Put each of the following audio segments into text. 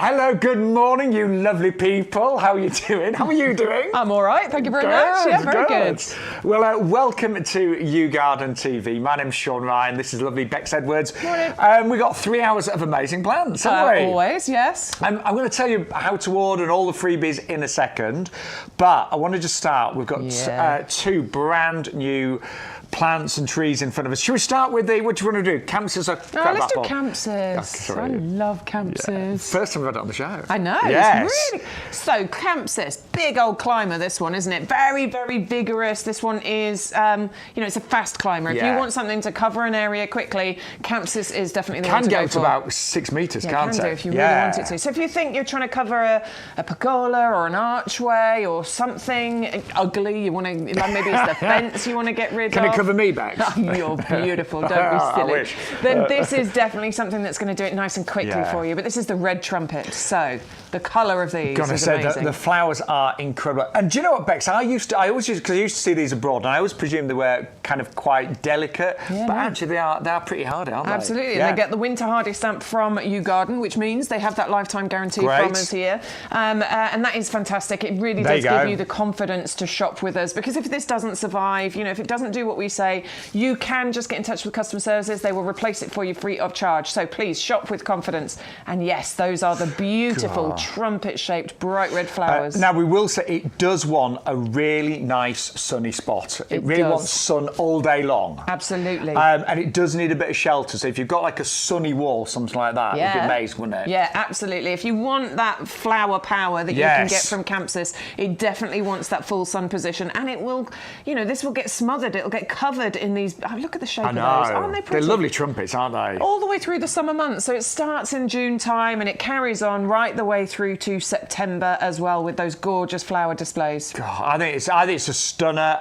Hello, good morning, you lovely people. How are you doing? How are you doing? I'm all right, thank you very much. Yeah, very good. Well, welcome to YouGarden TV. My name's Shaun Ryan. This is lovely Bex Edwards. Morning. We've got 3 hours of amazing plans, haven't we? Always, yes. I'm going to tell you how to order and all the freebies in a second, but I want to just start. We've got two brand new plants and trees in front of us. Should we start with what do you want to do? Campses or crab let's apple? do campses. I love campses. Yeah. First time I've had it on the show. I know. Yes. It's really... So campses, big old climber, this one, isn't it? Very, very vigorous. This one is, it's a fast climber. If you want something to cover an area quickly, campses is definitely the one to go for. Can go to about 6 metres, can't it? Can do if you really want it to. So if you think you're trying to cover a pergola or an archway or something ugly, you want to, maybe it's the fence you want to get rid of. Can it cover me back? You're beautiful, don't be silly. I wish. Then this is definitely something that's going to do it nice and quickly for you. But this is the red trumpet. So the colour of these is amazing. The flowers are incredible. And do you know what, Bex? I used to see these abroad, and I always presumed they were kind of quite delicate, but actually they are pretty hardy, aren't they? Absolutely. Yeah. They get the winter hardy stamp from YouGarden, which means they have that lifetime guarantee from us here. And that is fantastic. It really does give you the confidence to shop with us, because if this doesn't survive, if it doesn't do what we say, you can just get in touch with customer services. They will replace it for you free of charge. So please shop with confidence. And yes, those are the beautiful trumpet-shaped bright red flowers. Now, we will say it does want a really nice sunny spot. It really wants sun all day long. Absolutely. And it does need a bit of shelter. So if you've got like a sunny wall, something like that, it'd be amazing, wouldn't it? Yeah, absolutely. If you want that flower power that you can get from Campsis, it definitely wants that full sun position. And it will, this will get smothered. It'll get covered in these. Oh, look at the shape of those. Aren't they pretty? They're lovely trumpets, aren't they? All the way through the summer months. So it starts in June time and it carries on right the way through to September as well, with those gorgeous flower displays. God, I think it's a stunner.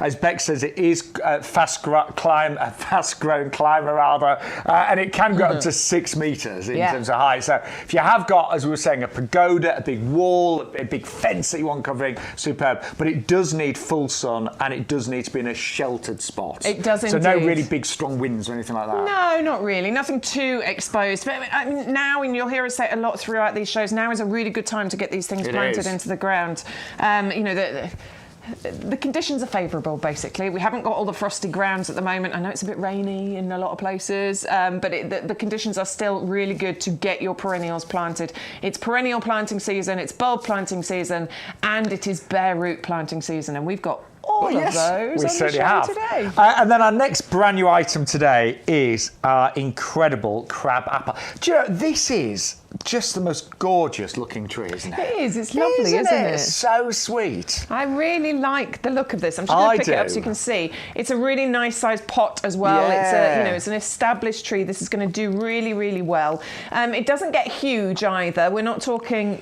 As Bex says, it is a fast-grown climber rather, and it can go up to 6 metres in terms of height. So if you have got, as we were saying, a pagoda, a big wall, a big fence that you want covering, superb. But it does need full sun, and it does need to be in a sheltered spot. It does indeed. So no really big strong winds or anything like that. No, not really. Nothing too exposed. But now, and you'll hear us say a lot throughout these shows, now is a really good time to get these things planted into the ground. The conditions are favourable, basically. We haven't got all the frosty grounds at the moment. I know it's a bit rainy in a lot of places, but the conditions are still really good to get your perennials planted. It's perennial planting season, it's bulb planting season, and it is bare root planting season. And we've got all of those we on certainly the show have. today. And then our next brand new item today is our incredible crab apple. Do you know, this is just the most gorgeous looking tree, isn't it? It is. It's lovely, isn't it? It's so sweet. I really like the look of this. I'm just going to pick it up so you can see. It's a really nice sized pot as well. Yeah. It's an established tree. This is going to do really, really well. It doesn't get huge either. We're not talking,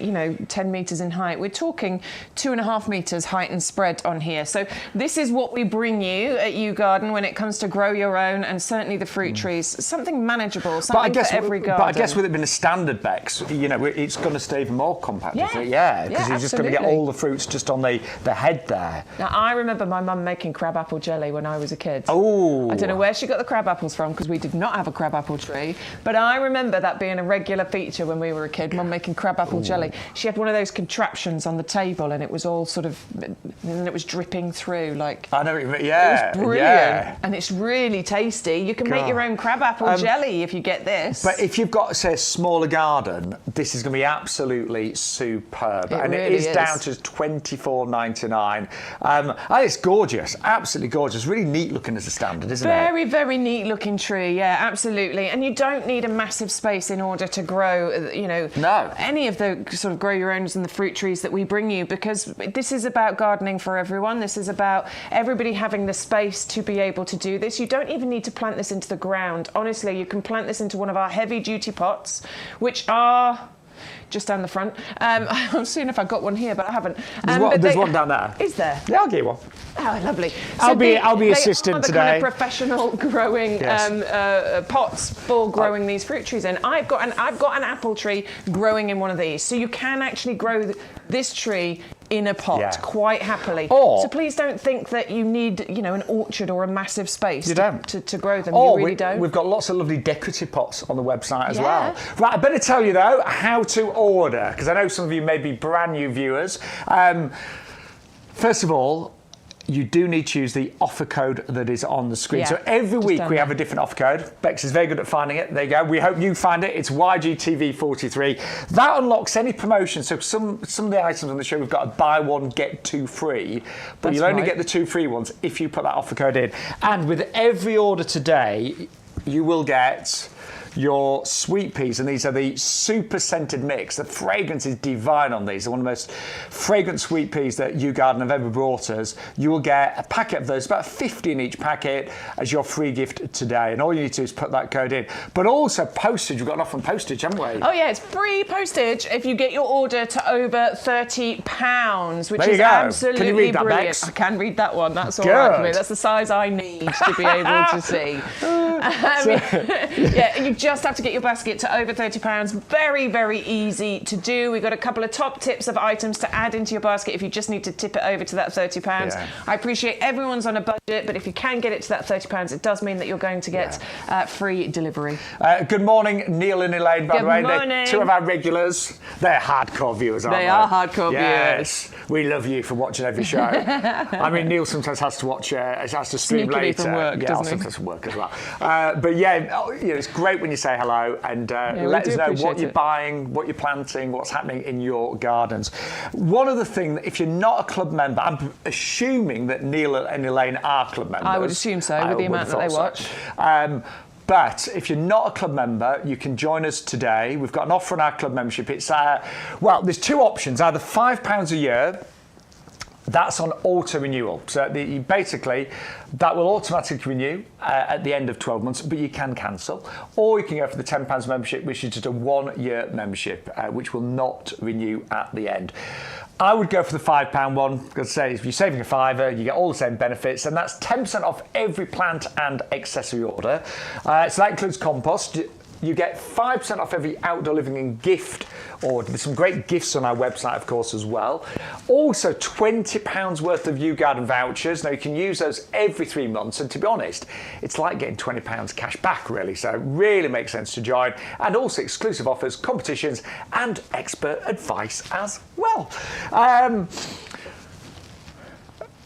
10 metres in height. We're talking 2.5 metres height and spread on here. So this is what we bring you at YouGarden when it comes to grow your own, and certainly the fruit trees. Something manageable, something for every garden. But I guess with it being a standard Bex, it's going to stay even more compact, isn't it? Because you're just going to get all the fruits just on the head there. Now, I remember my mum making crabapple jelly when I was a kid. Oh! I don't know where she got the crab apples from, because we did not have a crabapple tree, but I remember that being a regular feature when we were a kid, Mum making crabapple jelly. She had one of those contraptions on the table, and it was all sort of, and it was dripping through, like... I know what you mean, It was brilliant, and it's really tasty. You can make your own crabapple jelly if you get this. But if you've got, say, a smaller garden, this is going to be absolutely superb. It is down to $24.99. I think it's gorgeous, absolutely gorgeous. Really neat looking as a standard, isn't it? Very, very neat looking tree, yeah, absolutely. And you don't need a massive space in order to grow, any of the sort of grow your owns and the fruit trees that we bring you, because this is about gardening for everyone. This is about everybody having the space to be able to do this. You don't even need to plant this into the ground. Honestly, you can plant this into one of our heavy duty pots, which are just down the front. I'm seeing if I got one here, but I haven't. There's one down there. Is there? Yeah, I'll get you one. Oh, lovely. I'll be assistant today. They are the kind of professional growing pots for growing these fruit trees in. I've got an apple tree growing in one of these, so you can actually grow this tree in a pot quite happily. So please don't think that you need, you know, an orchard or a massive space to grow them. You really don't. We've got lots of lovely decorative pots on the website as well. Right, I better tell you though how to order, because I know some of you may be brand new viewers. First of all, you do need to use the offer code that is on the screen. So every week we have a different offer code. Bex is very good at finding it. There you go. We hope you find it. It's YGTV43. That unlocks any promotion. So some of the items on the show, we've got a buy one, get two free. But you'll only get the 2 free ones if you put that offer code in. And with every order today, you will get your sweet peas, and these are the super scented mix. The fragrance is divine on these. They're one of the most fragrant sweet peas that YouGarden have ever brought us. You will get a packet of those, about 50 in each packet, as your free gift today. And all you need to do is put that code in. But also postage. We've got an offer on postage, haven't we? Oh yeah, it's free postage if you get your order to over £30, which is absolutely Can you read that, brilliant. Bex? I can read that one. That's all right for me. That's the size I need to be able to see. You just have to get your basket to over £30. Very, very easy to do. We've got a couple of top tips of items to add into your basket if you just need to tip it over to that £30. I appreciate everyone's on a budget, but if you can get it to that £30, it does mean that you're going to get free delivery. Good morning, Neil and Elaine, by the way. Morning. They're two of our regulars. They're hardcore viewers, aren't they? They are hardcore viewers. We love you for watching every show. I mean, Neil sometimes has to watch, has to stream Sneakily later. from work, doesn't he? Sometimes from work as well. But it's great when you say hello and let us know what you're buying, what you're planting, what's happening in your gardens. One other thing, if you're not a club member, I'm assuming that Neil and Elaine are club members. I would assume so, with the amount that they watch. But if you're not a club member, you can join us today. We've got an offer on our club membership. It's there's two options: either £5 a year. That's on auto-renewal. So basically, that will automatically renew at the end of 12 months, but you can cancel. Or you can go for the £10 membership, which is just a 1-year membership, which will not renew at the end. I would go for the £5 one, because if you're saving a £5, you get all the same benefits, and that's 10% off every plant and accessory order. So that includes compost. You get 5% off every outdoor living and gift order. There's some great gifts on our website, of course, as well. Also, £20 worth of YouGarden vouchers. Now, you can use those every 3 months. And to be honest, it's like getting £20 cash back, really. So it really makes sense to join. And also exclusive offers, competitions, and expert advice as well. I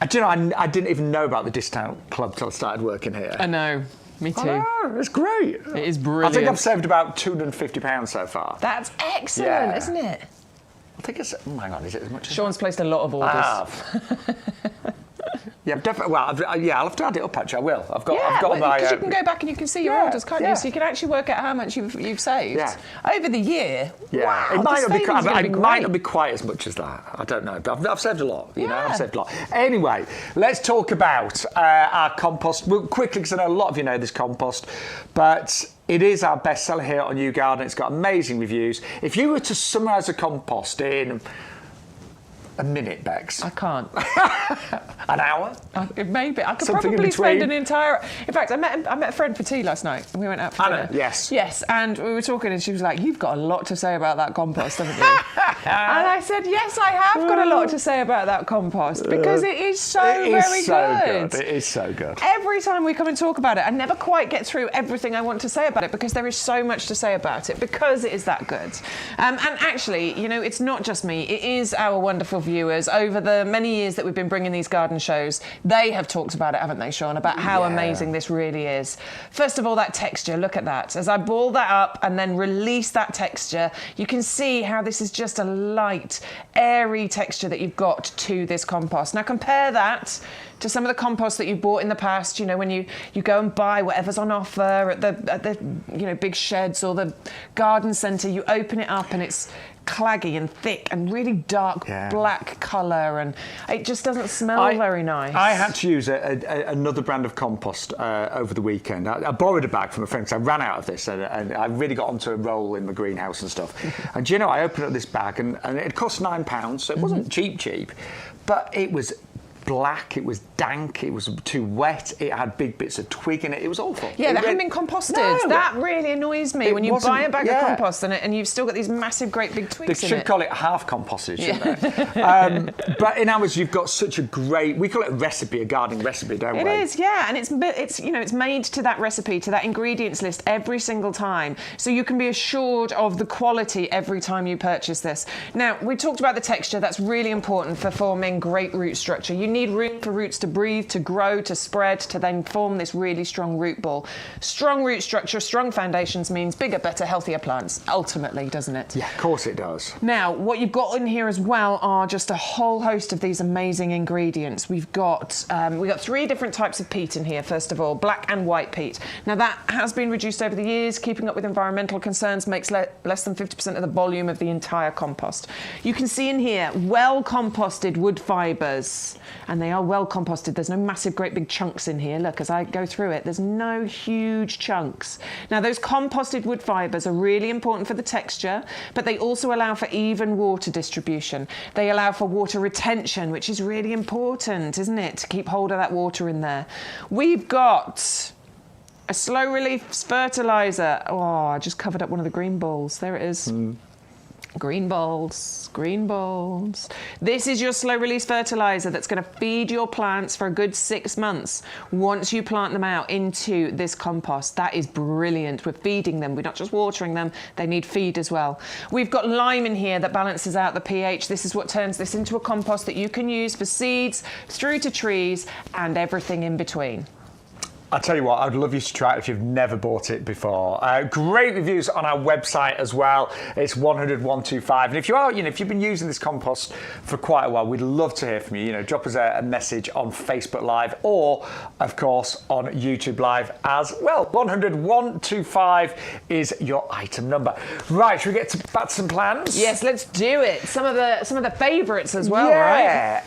didn't even know about the discount club until I started working here. I know. Me too. Oh, it's great. It is brilliant. I think I've saved about £250 so far. That's excellent, isn't it? I think it's... Oh, hang on, is it as much as... Sean's placed a lot of orders. I have. Yeah, definitely. Well, I'll have to add it up, actually. I will. I've got my... Because you can go back and you can see your orders, can't you? So you can actually work out how much you've saved over the year. Yeah. Wow, it might not be quite as much as that. I don't know. But I've saved a lot. I've saved a lot. Anyway, let's talk about our compost. Well, quickly, because I know a lot of you know this compost, but it is our bestseller here on YouGarden. It's got amazing reviews. If you were to summarise a compost in a minute, Bex. I can't. An hour? Maybe. I could probably spend an entire... In fact, I met a friend for tea last night, and we went out for dinner. Yes. Yes, and we were talking, and she was like, "You've got a lot to say about that compost, haven't you?" And I said, "Yes, I have got a lot to say about that compost, because it is very good. It is so good. Every time we come and talk about it, I never quite get through everything I want to say about it, because there is so much to say about it, because it is that good. And actually, it's not just me. It is our wonderful viewers. Over the many years that we've been bringing these garden shows, they have talked about it, haven't they, Shaun, about how amazing this really is. First of all, that texture, look at that. As I ball that up and then release that texture, you can see how this is just a light, airy texture that you've got to this compost. Now compare that to some of the compost that you bought in the past, when you go and buy whatever's on offer at the big sheds or the garden centre, you open it up and it's claggy and thick and really dark black colour, and it just doesn't smell very nice. I had to use another brand of compost over the weekend. I borrowed a bag from a friend because I ran out of this, and I really got onto a roll in the greenhouse and stuff. And I opened up this bag and it cost £9, so it wasn't cheap, but it was black, it was dank, it was too wet, it had big bits of twig in it. It was awful. Yeah, they hadn't been composted. No, that really annoys me when you buy a bag of compost and you've still got these massive, great big twigs in it. They should call it half composted, shouldn't they? But in ours, you've got such a great, we call it a recipe, a gardening recipe, don't we? It is, yeah, and it's you know, it's made to that recipe, to that ingredients list every single time, so you can be assured of the quality every time you purchase this. Now, we talked about the texture. That's really important for forming great root structure. You need room for roots to breathe, to grow, to spread, to then form this really strong root ball. Strong root structure, strong foundations means bigger, better, healthier plants, ultimately, doesn't it? Yeah, of course it does. Now, what you've got in here as well are just a whole host of these amazing ingredients. We've got 3 different types of peat in here, first of all, black and white peat. Now, that has been reduced over the years. Keeping up with environmental concerns makes less than 50% of the volume of the entire compost. You can see in here, well-composted wood fibres, and they are well composted. There's no massive, great big chunks in here. Look, as I go through it, there's no huge chunks. Now, those composted wood fibres are really important for the texture, but they also allow for even water distribution. They allow for water retention, which is really important, isn't it, to keep hold of that water in there. We've got a slow release fertiliser. Oh, I just covered up one of the green balls. There it is. Green balls, green balls. This is your slow release fertiliser that's going to feed your plants for a good 6 months once you plant them out into this compost. That is brilliant. We're feeding them. We're not just watering them. They need feed as well. We've got lime in here that balances out the pH. This is what turns this into a compost that you can use for seeds, through to trees, and everything in between. I'll tell you what, I'd love you to try it if you've never bought it before. Great reviews on our website as well. It's 100-125. And if you are, if you've been using this compost for quite a while, we'd love to hear from you. Drop us a message on Facebook Live or, of course, on YouTube Live as well. 100-125 is your item number. Right, should we get back to some plans? Yes, let's do it. Some of the favourites as well, right?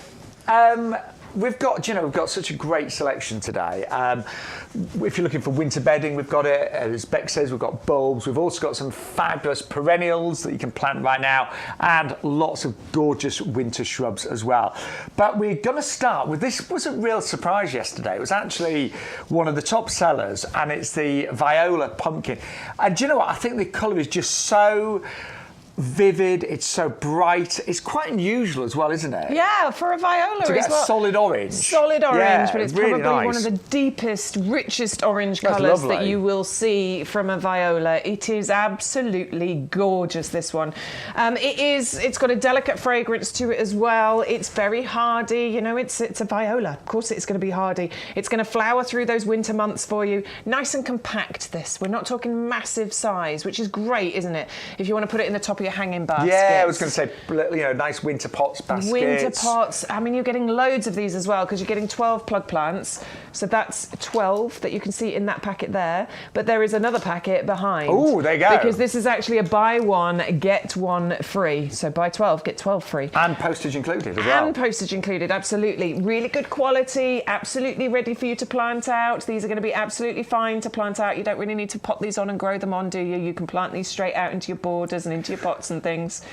Yeah. We've got such a great selection today. If you're looking for winter bedding, we've got it. As Beck says, we've got bulbs. We've also got some fabulous perennials that you can plant right now, and lots of gorgeous winter shrubs as well. But we're going to start with this. Was a real surprise yesterday. It was actually one of the top sellers, and it's the Viola pumpkin. And do you know what? I think the colour is just so vivid, it's so bright. It's quite unusual as well, isn't it? Yeah, for a viola to get as well. Solid orange. Solid orange, yeah, but it's really probably nice. one of the deepest, richest orange colours that you will see from a viola. It is absolutely gorgeous, this one. It's got a delicate fragrance to it as well. It's very hardy. It's a viola. Of course it's going to be hardy. It's going to flower through those winter months for you. Nice and compact, this. We're not talking massive size, which is great, isn't it? If you want to put it in the top of your hanging baskets. Yeah, I was going to say, nice winter pots, baskets. Winter pots. I mean, you're getting loads of these as well because you're getting 12 plug plants. So that's 12 that you can see in that packet there. But there is another packet behind. Oh, there you go. Because this is actually a buy one, get one free. So buy 12, get 12 free. And postage included as well. And postage included, absolutely. Really good quality, absolutely ready for you to plant out. These are going to be absolutely fine to plant out. You don't really need to pot these on and grow them on, do you? You can plant these straight out into your borders and into your pots and things.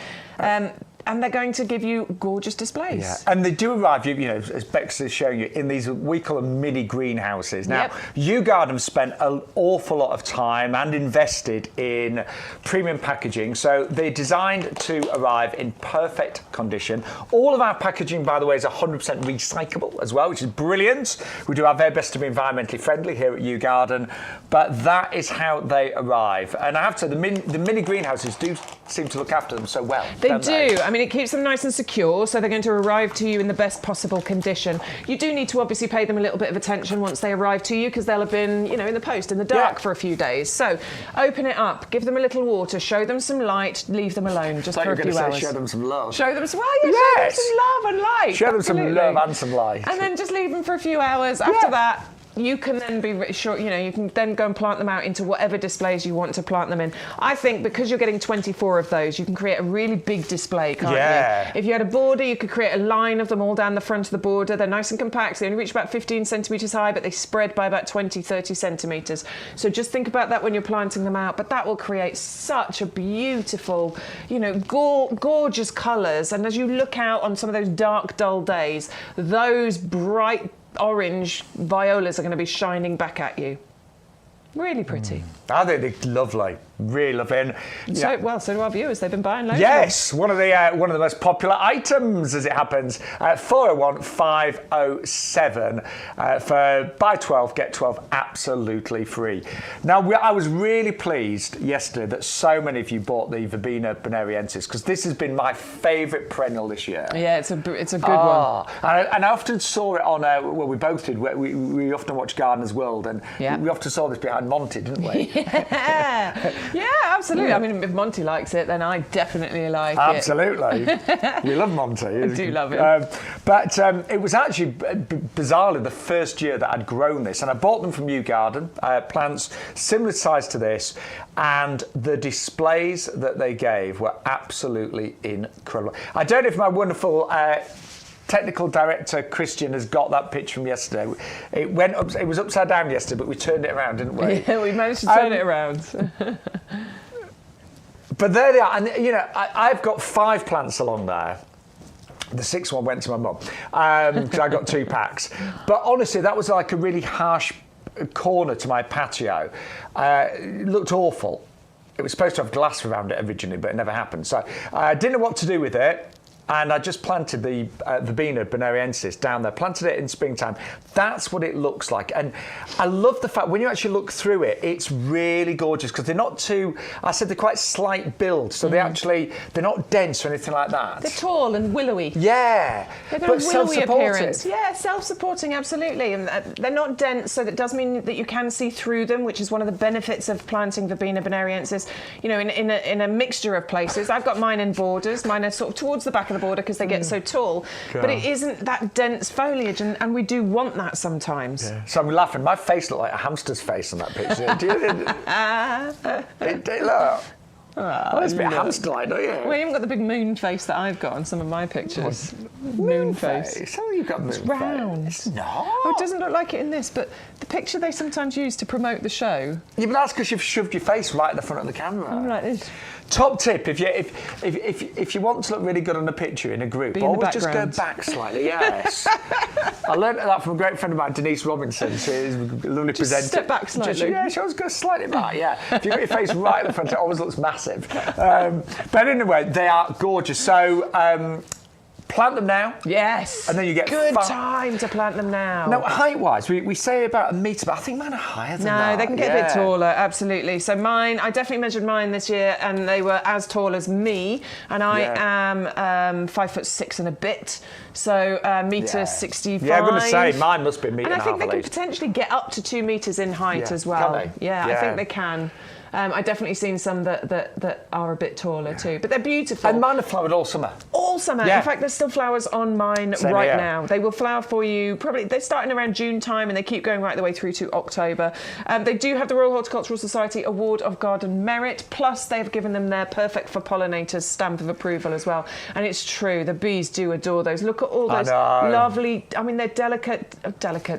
And they're going to give you gorgeous displays. Yeah, and they do arrive, as Bex is showing you, in these, we call them mini greenhouses. Now, YouGarden spent an awful lot of time and invested in premium packaging, so they're designed to arrive in perfect condition. All of our packaging, by the way, is 100% recyclable as well, which is brilliant. We do our very best to be environmentally friendly here at YouGarden, but that is how they arrive. And I have to say, the mini greenhouses do seem to look after them so well. They do. I mean, it keeps them nice and secure, so they're going to arrive to you in the best possible condition. You do need to obviously pay them a little bit of attention once they arrive to you, because they'll have been, in the post, in the dark for a few days. So open it up, give them a little water, show them some light, leave them alone just for a few hours. Show them some love. Show them some, show them some love and light. Show them some love and some light. And then just leave them for a few hours. After that, you can then be sure, you can then go and plant them out into whatever displays you want to plant them in. I think because you're getting 24 of those, you can create a really big display, can't you? If you had a border, you could create a line of them all down the front of the border. They're nice and compact. They only reach about 15 centimetres high, but they spread by about 20, 30 centimetres. So just think about that when you're planting them out. But that will create such a beautiful, gorgeous colours. And as you look out on some of those dark, dull days, those bright orange violas are going to be shining back at you. Really pretty. I think they're lovely. Really lovely. And, so do our viewers. They've been buying loads. Yes, one of the most popular items, as it happens. 401 507 for buy 12 get 12 absolutely free. Now, I was really pleased yesterday that so many of you bought the Verbena bonariensis, because this has been my favourite perennial this year. Yeah, it's a good one. And I often saw it on. We both did. We often watch Gardener's World, and we often saw this behind Monty, didn't we? Yeah, absolutely. I mean, if Monty likes it, then I definitely like it. Absolutely. We love Monty. I do love him. But it was actually, bizarrely, the first year that I'd grown this. And I bought them from YouGarden, plants similar size to this. And the displays that they gave were absolutely incredible. I don't know if my wonderful... technical director Christian has got that picture from yesterday. It was upside down yesterday, but we turned it around, didn't we? Yeah, we managed to turn it around. But there they are, and I've got 5 plants along there. The 6th one went to my mum, because I got 2 packs. But honestly, that was like a really harsh corner to my patio. It looked awful. It was supposed to have glass around it originally, but it never happened. So I didn't know what to do with it. And I just planted the Verbena bonariensis down there, planted it in springtime. That's what it looks like. And I love the fact when you actually look through it, it's really gorgeous because they're not too, I said they're quite slight build. So they're not dense or anything like that. They're tall and willowy. Yeah. They've got a willowy appearance. Yeah, self-supporting, absolutely. And they're not dense, so that does mean that you can see through them, which is one of the benefits of planting Verbena bonariensis. In a mixture of places. I've got mine in borders. Mine are sort of towards the back of the border because they get so tall, but it isn't that dense foliage, and we do want that sometimes. Yeah. So I'm laughing. My face looked like a hamster's face on that picture. Do you look? It's a bit hamster-like, don't you? Well, you haven't got the big moon face that I've got on some of my pictures. Moon face. How you've got moon face? It's round. It's not. Oh, it doesn't look like it in this, but the picture they sometimes use to promote the show. Yeah, but that's because you've shoved your face right at the front of the camera. I'm like this. Top tip: if you want to look really good on a picture in a group, always just go back slightly. Yes, I learned that from a great friend of mine, Denise Robinson. She's a lovely presenter. Step back slightly. She always goes slightly back. Yeah, if you've got your face right at the front, it always looks massive. But anyway, they are gorgeous. So. Plant them now. Yes. And then you get good time to plant them now. Now, height-wise, we say about 1 metre, but I think mine are higher than that. No, they can get a bit taller, absolutely. So mine, I definitely measured mine this year, and they were as tall as me, and I am 5'6" and a bit, so metre 65. Yeah, I'm going to say mine must be a metre and a half. And I think they can potentially get up to 2 metres in height as well. Can they? Yeah, I think they can. I've definitely seen some that are a bit taller too, but they're beautiful. And mine have flowered all summer. All summer. Yeah. In fact, there's still flowers on mine right now. They will flower for you probably. They're starting around June time, and they keep going right the way through to October. They do have the Royal Horticultural Society Award of Garden Merit. Plus, they've given them their Perfect for Pollinators stamp of approval as well. And it's true, the bees do adore those. Look at all those lovely. I mean, they're delicate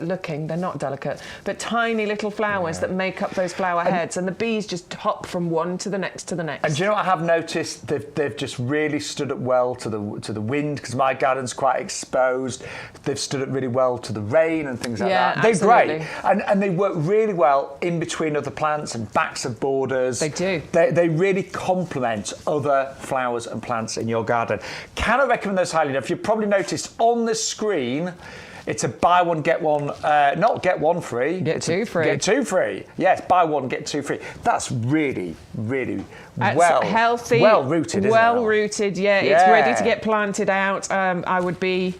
looking. They're not delicate, but tiny little flowers that make up those flower heads, and the bees just hop from one to the next to the next. And do you know what I have noticed? They've just really stood up well to the wind, because my garden's quite exposed. They've stood up really well to the rain and things like that. They're great, and they work really well in between other plants and backs of borders. They do. They really complement other flowers and plants in your garden. Can I recommend those highly enough? You've probably noticed on the screen. It's a buy one, get one, not get one free. Get two free. Get 2 free. Yes, buy one, get 2 free. That's really, really healthy, well-rooted, isn't it? Well-rooted, yeah. It's ready to get planted out. I would be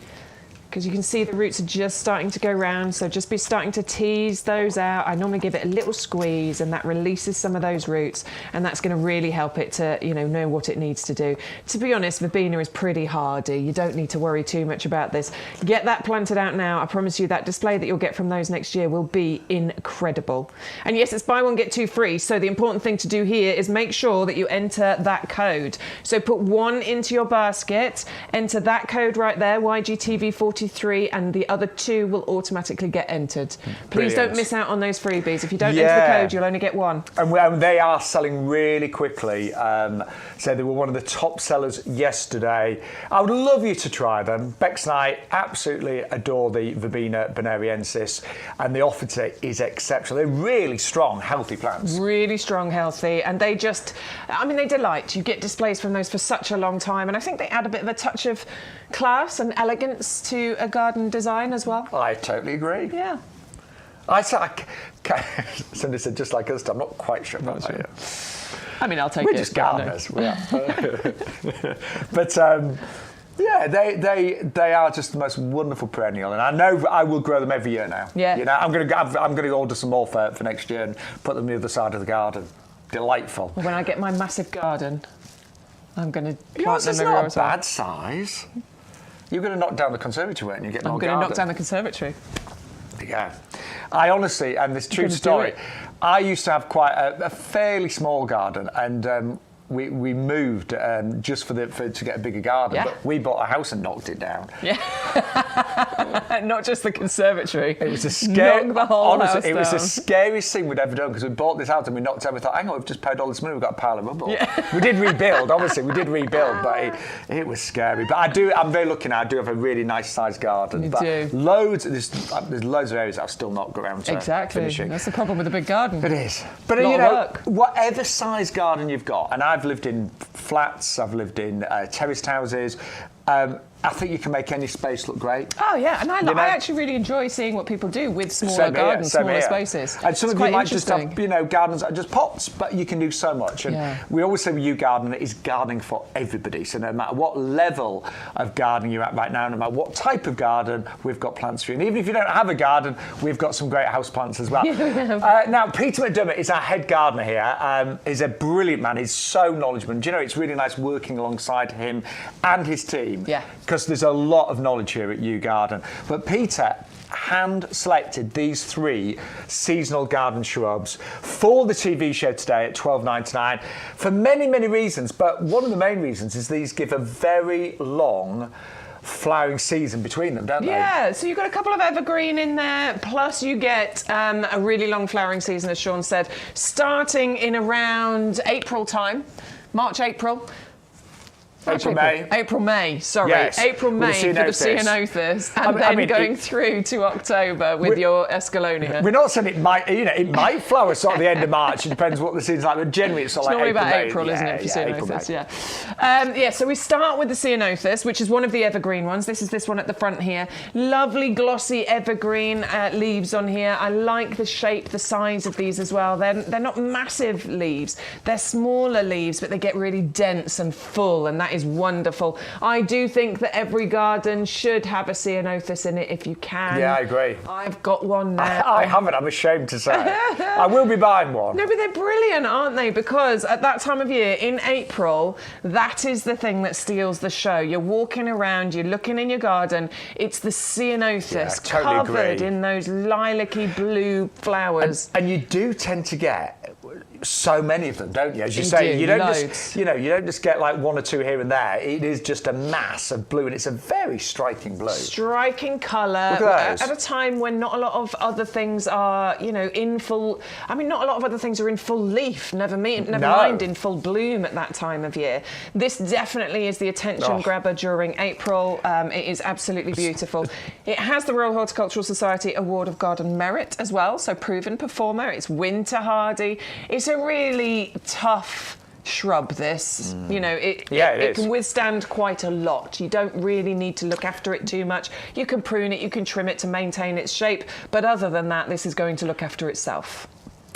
because you can see the roots are just starting to go round, so just be starting to tease those out. I normally give it a little squeeze, and that releases some of those roots, and that's going to really help it to, know what it needs to do. To be honest, Verbena is pretty hardy. You don't need to worry too much about this. Get that planted out now. I promise you that display that you'll get from those next year will be incredible. And yes, it's buy one, get two free, so the important thing to do here is make sure that you enter that code. So put one into your basket, enter that code right there, YGTV43, and the other two will automatically get entered. Please don't miss out on those freebies. If you don't enter the code, you'll only get one. And they are selling really quickly. So they were one of the top sellers yesterday. I would love you to try them. Bex and I absolutely adore the Verbena bonariensis, and the offer today is exceptional. They're really strong, healthy plants. Really strong, healthy, and they just, they delight. You get displays from those for such a long time, and I think they add a bit of a touch of class and elegance to a garden design as well. I totally agree. Yeah. Somebody said just like us. I'm not quite sure about that. I'll take it. We're just gardeners. We are. But they are just the most wonderful perennial, and I know I will grow them every year now. Yeah. I'm going to order some more for next year and put them on the other side of the garden. Delightful. When I get my massive garden, I'm going to plant Yours them is everywhere. not a bad size. You're going to knock down the conservatory, weren't you? I'm going to knock down the conservatory. Yeah. I honestly, and this true story, I used to have quite a fairly small garden, and we moved just to get a bigger garden. Yeah. But we bought a house and knocked it down. Yeah. Not just the conservatory. It was the scariest thing we'd ever done, because we bought this house and we knocked it down. We thought, hang on, we've just paid all this money, we've got a pile of rubble. Yeah. We did rebuild, obviously, but it was scary. But I'm very lucky now. I do have a really nice sized garden. You but do. There's loads of areas I've still not got around to finishing. That's the problem with a big garden. It is. But whatever size garden you've got, and I've lived in flats, I've lived in terraced houses. I think you can make any space look great. Oh yeah, and I actually really enjoy seeing what people do with smaller gardens, smaller spaces. And some of you might just have, gardens that are just pots, but you can do so much. And we always say with YouGarden, it is gardening for everybody. So no matter what level of gardening you're at right now, no matter what type of garden, we've got plants for you. And even if you don't have a garden, we've got some great house plants as well. Now, Peter McDermott is our head gardener here. He's a brilliant man. He's so knowledgeable. And it's really nice working alongside him and his team. Yeah. Because there's a lot of knowledge here at YouGarden. But Peter hand-selected these 3 seasonal garden shrubs for the TV show today at $12.99 for many, many reasons. But one of the main reasons is these give a very long flowering season between them, don't they? Yeah, so you've got a couple of evergreen in there, plus you get a really long flowering season, as Shaun said, starting in around April time, March, April. April, May, sorry. Yes, April, May for the ceanothus, and then going through to October with your Escallonia. We're not saying it might flower sort of the end of March. It depends what the season's like, but generally it's sort of like April, isn't it, for ceanothus? So we start with the ceanothus, which is one of the evergreen ones. This is this one at the front here. Lovely glossy evergreen leaves on here. I like the shape, the size of these as well. They're not massive leaves. They're smaller leaves, but they get really dense and full, and that is wonderful. I do think that every garden should have a ceanothus in it if you can. Yeah, I agree. I've got one now. I haven't, I'm ashamed to say. I will be buying one. No, but they're brilliant, aren't they? Because at that time of year, in April, that is the thing that steals the show. You're walking around, you're looking in your garden, it's the ceanothus covered in those lilac-y blue flowers. And you do tend to get so many of them, don't you? As you say, you don't just, you don't just get like 1 or 2 here and there. It is just a mass of blue, and it's a very striking blue. Striking colour. Look at those. At a time when not a lot of other things are, in full. I mean, not a lot of other things are in full leaf. Never mind in full bloom at that time of year. This definitely is the attention grabber during April. It is absolutely beautiful. It has the Royal Horticultural Society Award of Garden Merit as well, so proven performer. It's winter hardy. It's a really tough shrub, this. It can withstand quite a lot. You don't really need to look after it too much. You can prune it, you can trim it to maintain its shape, but other than that, this is going to look after itself.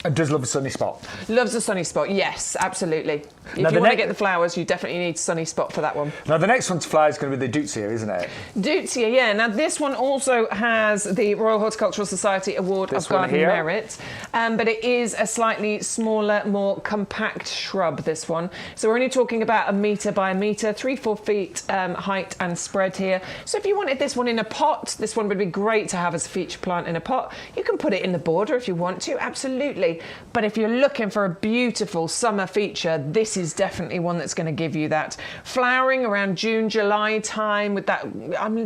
And does love a sunny spot. Loves a sunny spot, yes, absolutely. If you want to get the flowers, you definitely need a sunny spot for that one. Now, the next one to fly is going to be the Deutzia, isn't it? Deutzia, yeah. Now, this one also has the Royal Horticultural Society Award of Garden Merit, but it is a slightly smaller, more compact shrub, this one. So we're only talking about 1 metre by 1 metre, 3-4 feet height and spread here. So if you wanted this one in a pot, this one would be great to have as a feature plant in a pot. You can put it in the border if you want to, absolutely. But if you're looking for a beautiful summer feature, this is definitely one that's going to give you that. Flowering around June, July time with that,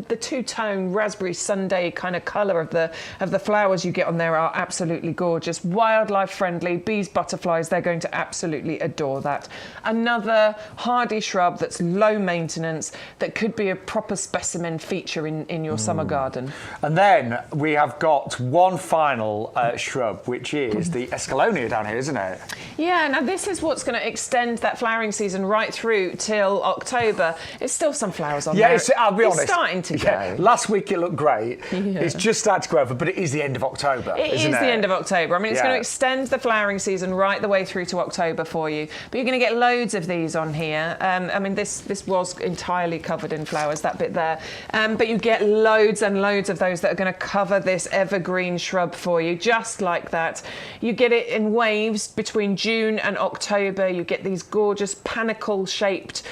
the two-tone raspberry Sunday kind of colour of the flowers you get on there are absolutely gorgeous. Wildlife friendly, bees, butterflies, they're going to absolutely adore that. Another hardy shrub that's low maintenance, that could be a proper specimen feature in your summer garden. And then we have got one final shrub, which is the Escallonia down here, isn't it? Yeah, now this is what's going to extend that flowering season right through till October. It's still some flowers on there. I'll be honest. It's starting to go. Last week it looked great. Yeah. It's just started to grow over, but it is the end of October, It is the end of October. I mean, it's going to extend the flowering season right the way through to October for you. But you're going to get loads of these on here. I mean, this was entirely covered in flowers, that bit there. But you get loads and loads of those that are going to cover this evergreen shrub for you, just like that. You get it in waves between June and October. You get these gorgeous panicle-shaped,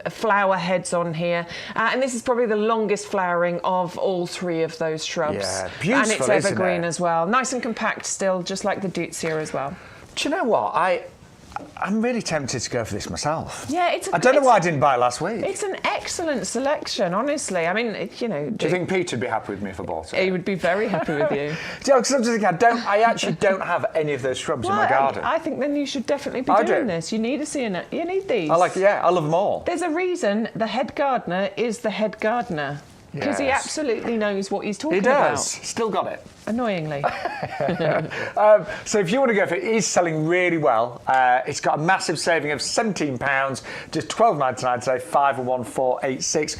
flower heads on here. And this is probably the longest flowering of all 3 of those shrubs. Yeah, beautiful, and it's evergreen as well. Nice and compact still, just like the Deutzia as well. Do you know what? I'm really tempted to go for this myself. Yeah, I don't know why I didn't buy it last week. It's an excellent selection, honestly. I mean, Do you think Pete would be happy with me if I bought it? He would be very happy with you. Because I'm just thinking, I actually don't have any of those shrubs in my garden. I think then you should definitely be doing this. You need you need these. I love them all. There's a reason the head gardener is the head gardener. Because he absolutely knows what he's talking about. He does. Still got it. Annoyingly. So if you want to go for it, it is selling really well. It's got a massive saving of £17, just £12.99 today, 511486.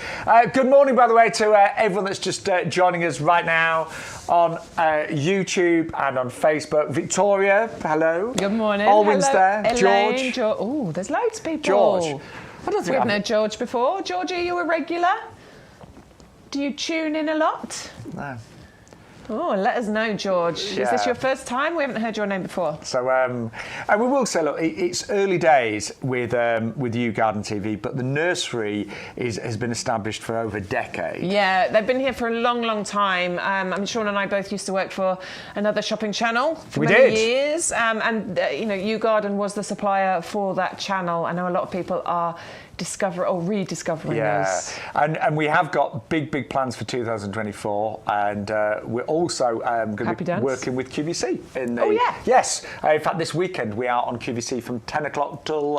Good morning, by the way, to everyone that's just joining us right now on YouTube and on Facebook. Victoria, hello. Good morning. Alwyn's hello. there. Elaine, George. Oh, there's loads of people. George. I don't think we haven't had George before. George, are you a regular? Do you tune in a lot? No. Oh, let us know, George. Yeah. Is this your first time? We haven't heard your name before. So, and we will say, look, it's early days with YouGarden TV, but the nursery has been established for over a decade. Yeah, they've been here for a long, long time. Sean and I both used to work for another shopping channel for many years. YouGarden was the supplier for that channel. I know a lot of people are rediscovering those. And we have got big plans for 2024, and we're also going to be working with QVC. Yes. In fact, this weekend we are on QVC from 10 o'clock till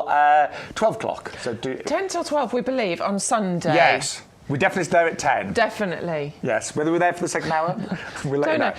12 o'clock. So 10 till 12, we believe, on Sunday. Yes. We're definitely there at 10. Definitely. Yes. Whether we're there for the second hour, we'll let you know.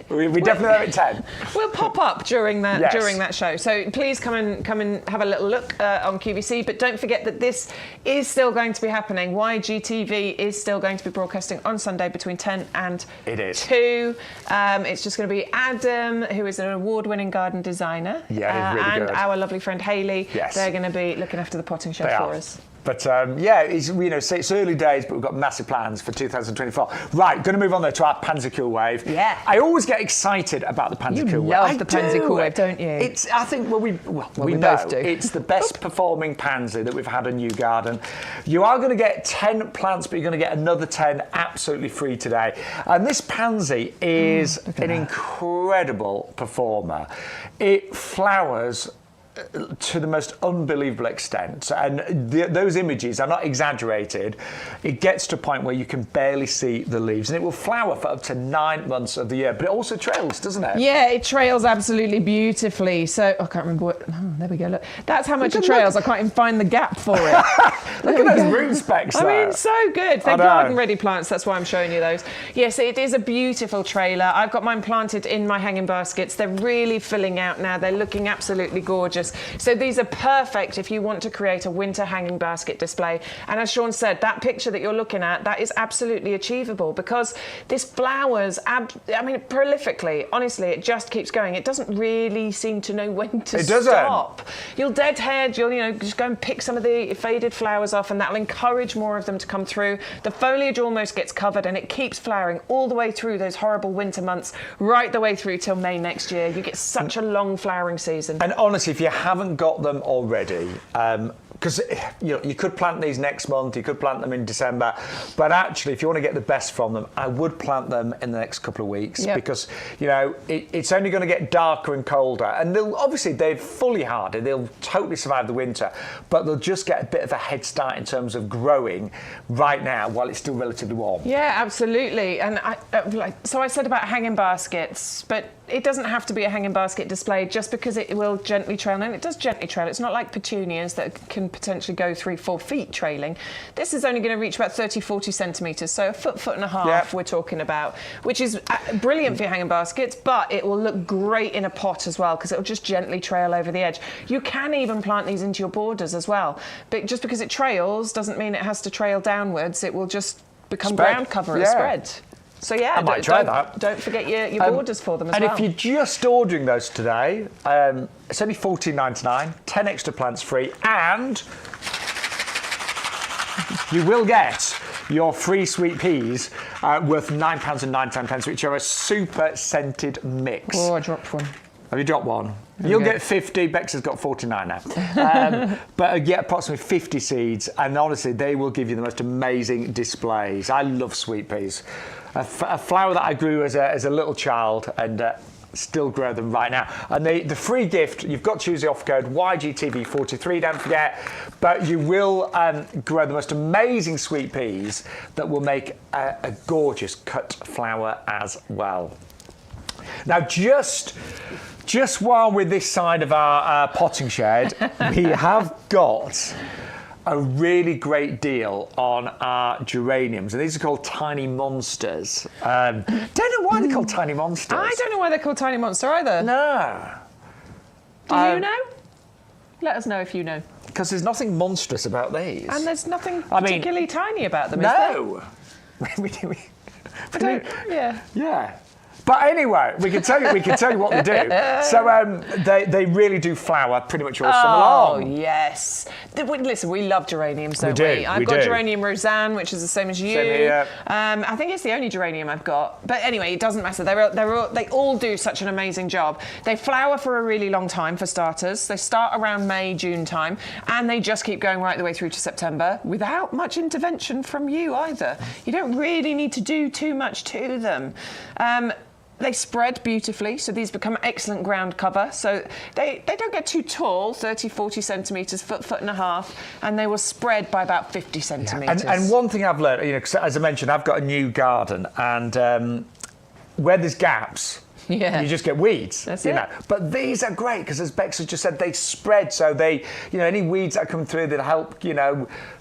We're definitely there at 10. We'll pop up during that show. So please come and have a little look on QVC. But don't forget that this is still going to be happening. YGTV is still going to be broadcasting on Sunday between 10 and 2. It's just going to be Adam, who is an award-winning garden designer. Yeah, he's really good. And our lovely friend Hayley. Yes. They're going to be looking after the potting show for us. But it's early days, but we've got massive plans for 2024. Right, going to move on though to our Pansy Cool Wave. Yeah. I always get excited about the Pansy Cool Wave. You love the Pansy Cool Wave, don't you? I think we both do. It's the best performing pansy that we've had in YouGarden. You are going to get 10 plants, but you're going to get another 10 absolutely free today. And this pansy is an incredible performer. It flowers to the most unbelievable extent, and those images are not exaggerated. It gets to a point where you can barely see the leaves, and it will flower for up to 9 months of the year, but it also trails, doesn't it? Yeah, it trails absolutely beautifully. So I can't remember there we go, look, that's how much it trails. I can't even find the gap for it. Look at those root specs there. I mean, so good. They're garden ready plants, that's why I'm showing you those. Yes, it is a beautiful trailer. I've got mine planted in my hanging baskets. They're really filling out now. They're looking absolutely gorgeous. flowers. So these are perfect if you want to create a winter hanging basket display. And as Shaun said, that picture that you're looking at, that is absolutely achievable because this flowers, prolifically. Honestly, it just keeps going. It doesn't really seem to know when to stop. You'll deadhead, you'll just go and pick some of the faded flowers off, and that'll encourage more of them to come through. The foliage almost gets covered, and it keeps flowering all the way through those horrible winter months, right the way through till May next year. You get such a long flowering season. And honestly, if you haven't got them already, because you could plant these next month, you could plant them in December, but actually, if you want to get the best from them, I would plant them in the next couple of weeks because it's only going to get darker and colder, and they're fully hardy, they'll totally survive the winter, but they'll just get a bit of a head start in terms of growing right now while it's still relatively warm. Yeah, absolutely. And so I said about hanging baskets, but it doesn't have to be a hanging basket display just because it will gently trail. And it does gently trail. It's not like petunias that can potentially go 3-4 feet trailing. This is only going to reach about 30-40 centimetres, so a foot and a half we're talking about, which is brilliant for your hanging baskets, but it will look great in a pot as well because it'll just gently trail over the edge. You can even plant these into your borders as well, but just because it trails doesn't mean it has to trail downwards. It will just become ground cover and spread. So I might try that. Don't forget your borders for them as well. And if you're just ordering those today, it's only $14.99, 10 extra plants free, and you will get your free sweet peas worth £9.99, which are a super scented mix. Oh, I dropped one. Have you dropped one? You'll get 50. Bex has got 49 now. But get approximately 50 seeds, and honestly, they will give you the most amazing displays. I love sweet peas. A flower that I grew as a little child, and still grow them right now. And the free gift, you've got to use the offer code YGTV43, don't forget, but you will grow the most amazing sweet peas that will make a gorgeous cut flower as well. Now, just while we're this side of our potting shed, we have got a really great deal on our geraniums, and these are called Tiny Monsters. Don't know why they're called Tiny Monsters. I don't know why they're called Tiny Monster either. No. Do you know? Let us know if you know. Because there's nothing monstrous about these. And there's nothing particularly tiny about them, is there? No. Yeah. But anyway, we can tell you what they do. So they really do flower pretty much all summer long. Oh yes. Listen, we love geraniums, don't we? I've got geranium roseanne, which is the same as you. Same here. I think it's the only geranium I've got. But anyway, it doesn't matter. They all do such an amazing job. They flower for a really long time, for starters. They start around May, June time, and they just keep going right the way through to September without much intervention from you either. You don't really need to do too much to them. They spread beautifully, so these become excellent ground cover. So they don't get too tall, 30-40 centimetres, foot and a half, and they will spread by about 50 centimetres. And one thing I've learned, 'cause as I mentioned, I've got a new garden, and where there's gaps, you just get weeds. That's it. But these are great because, as Bex has just said, they spread. So they, any weeds that come through that help,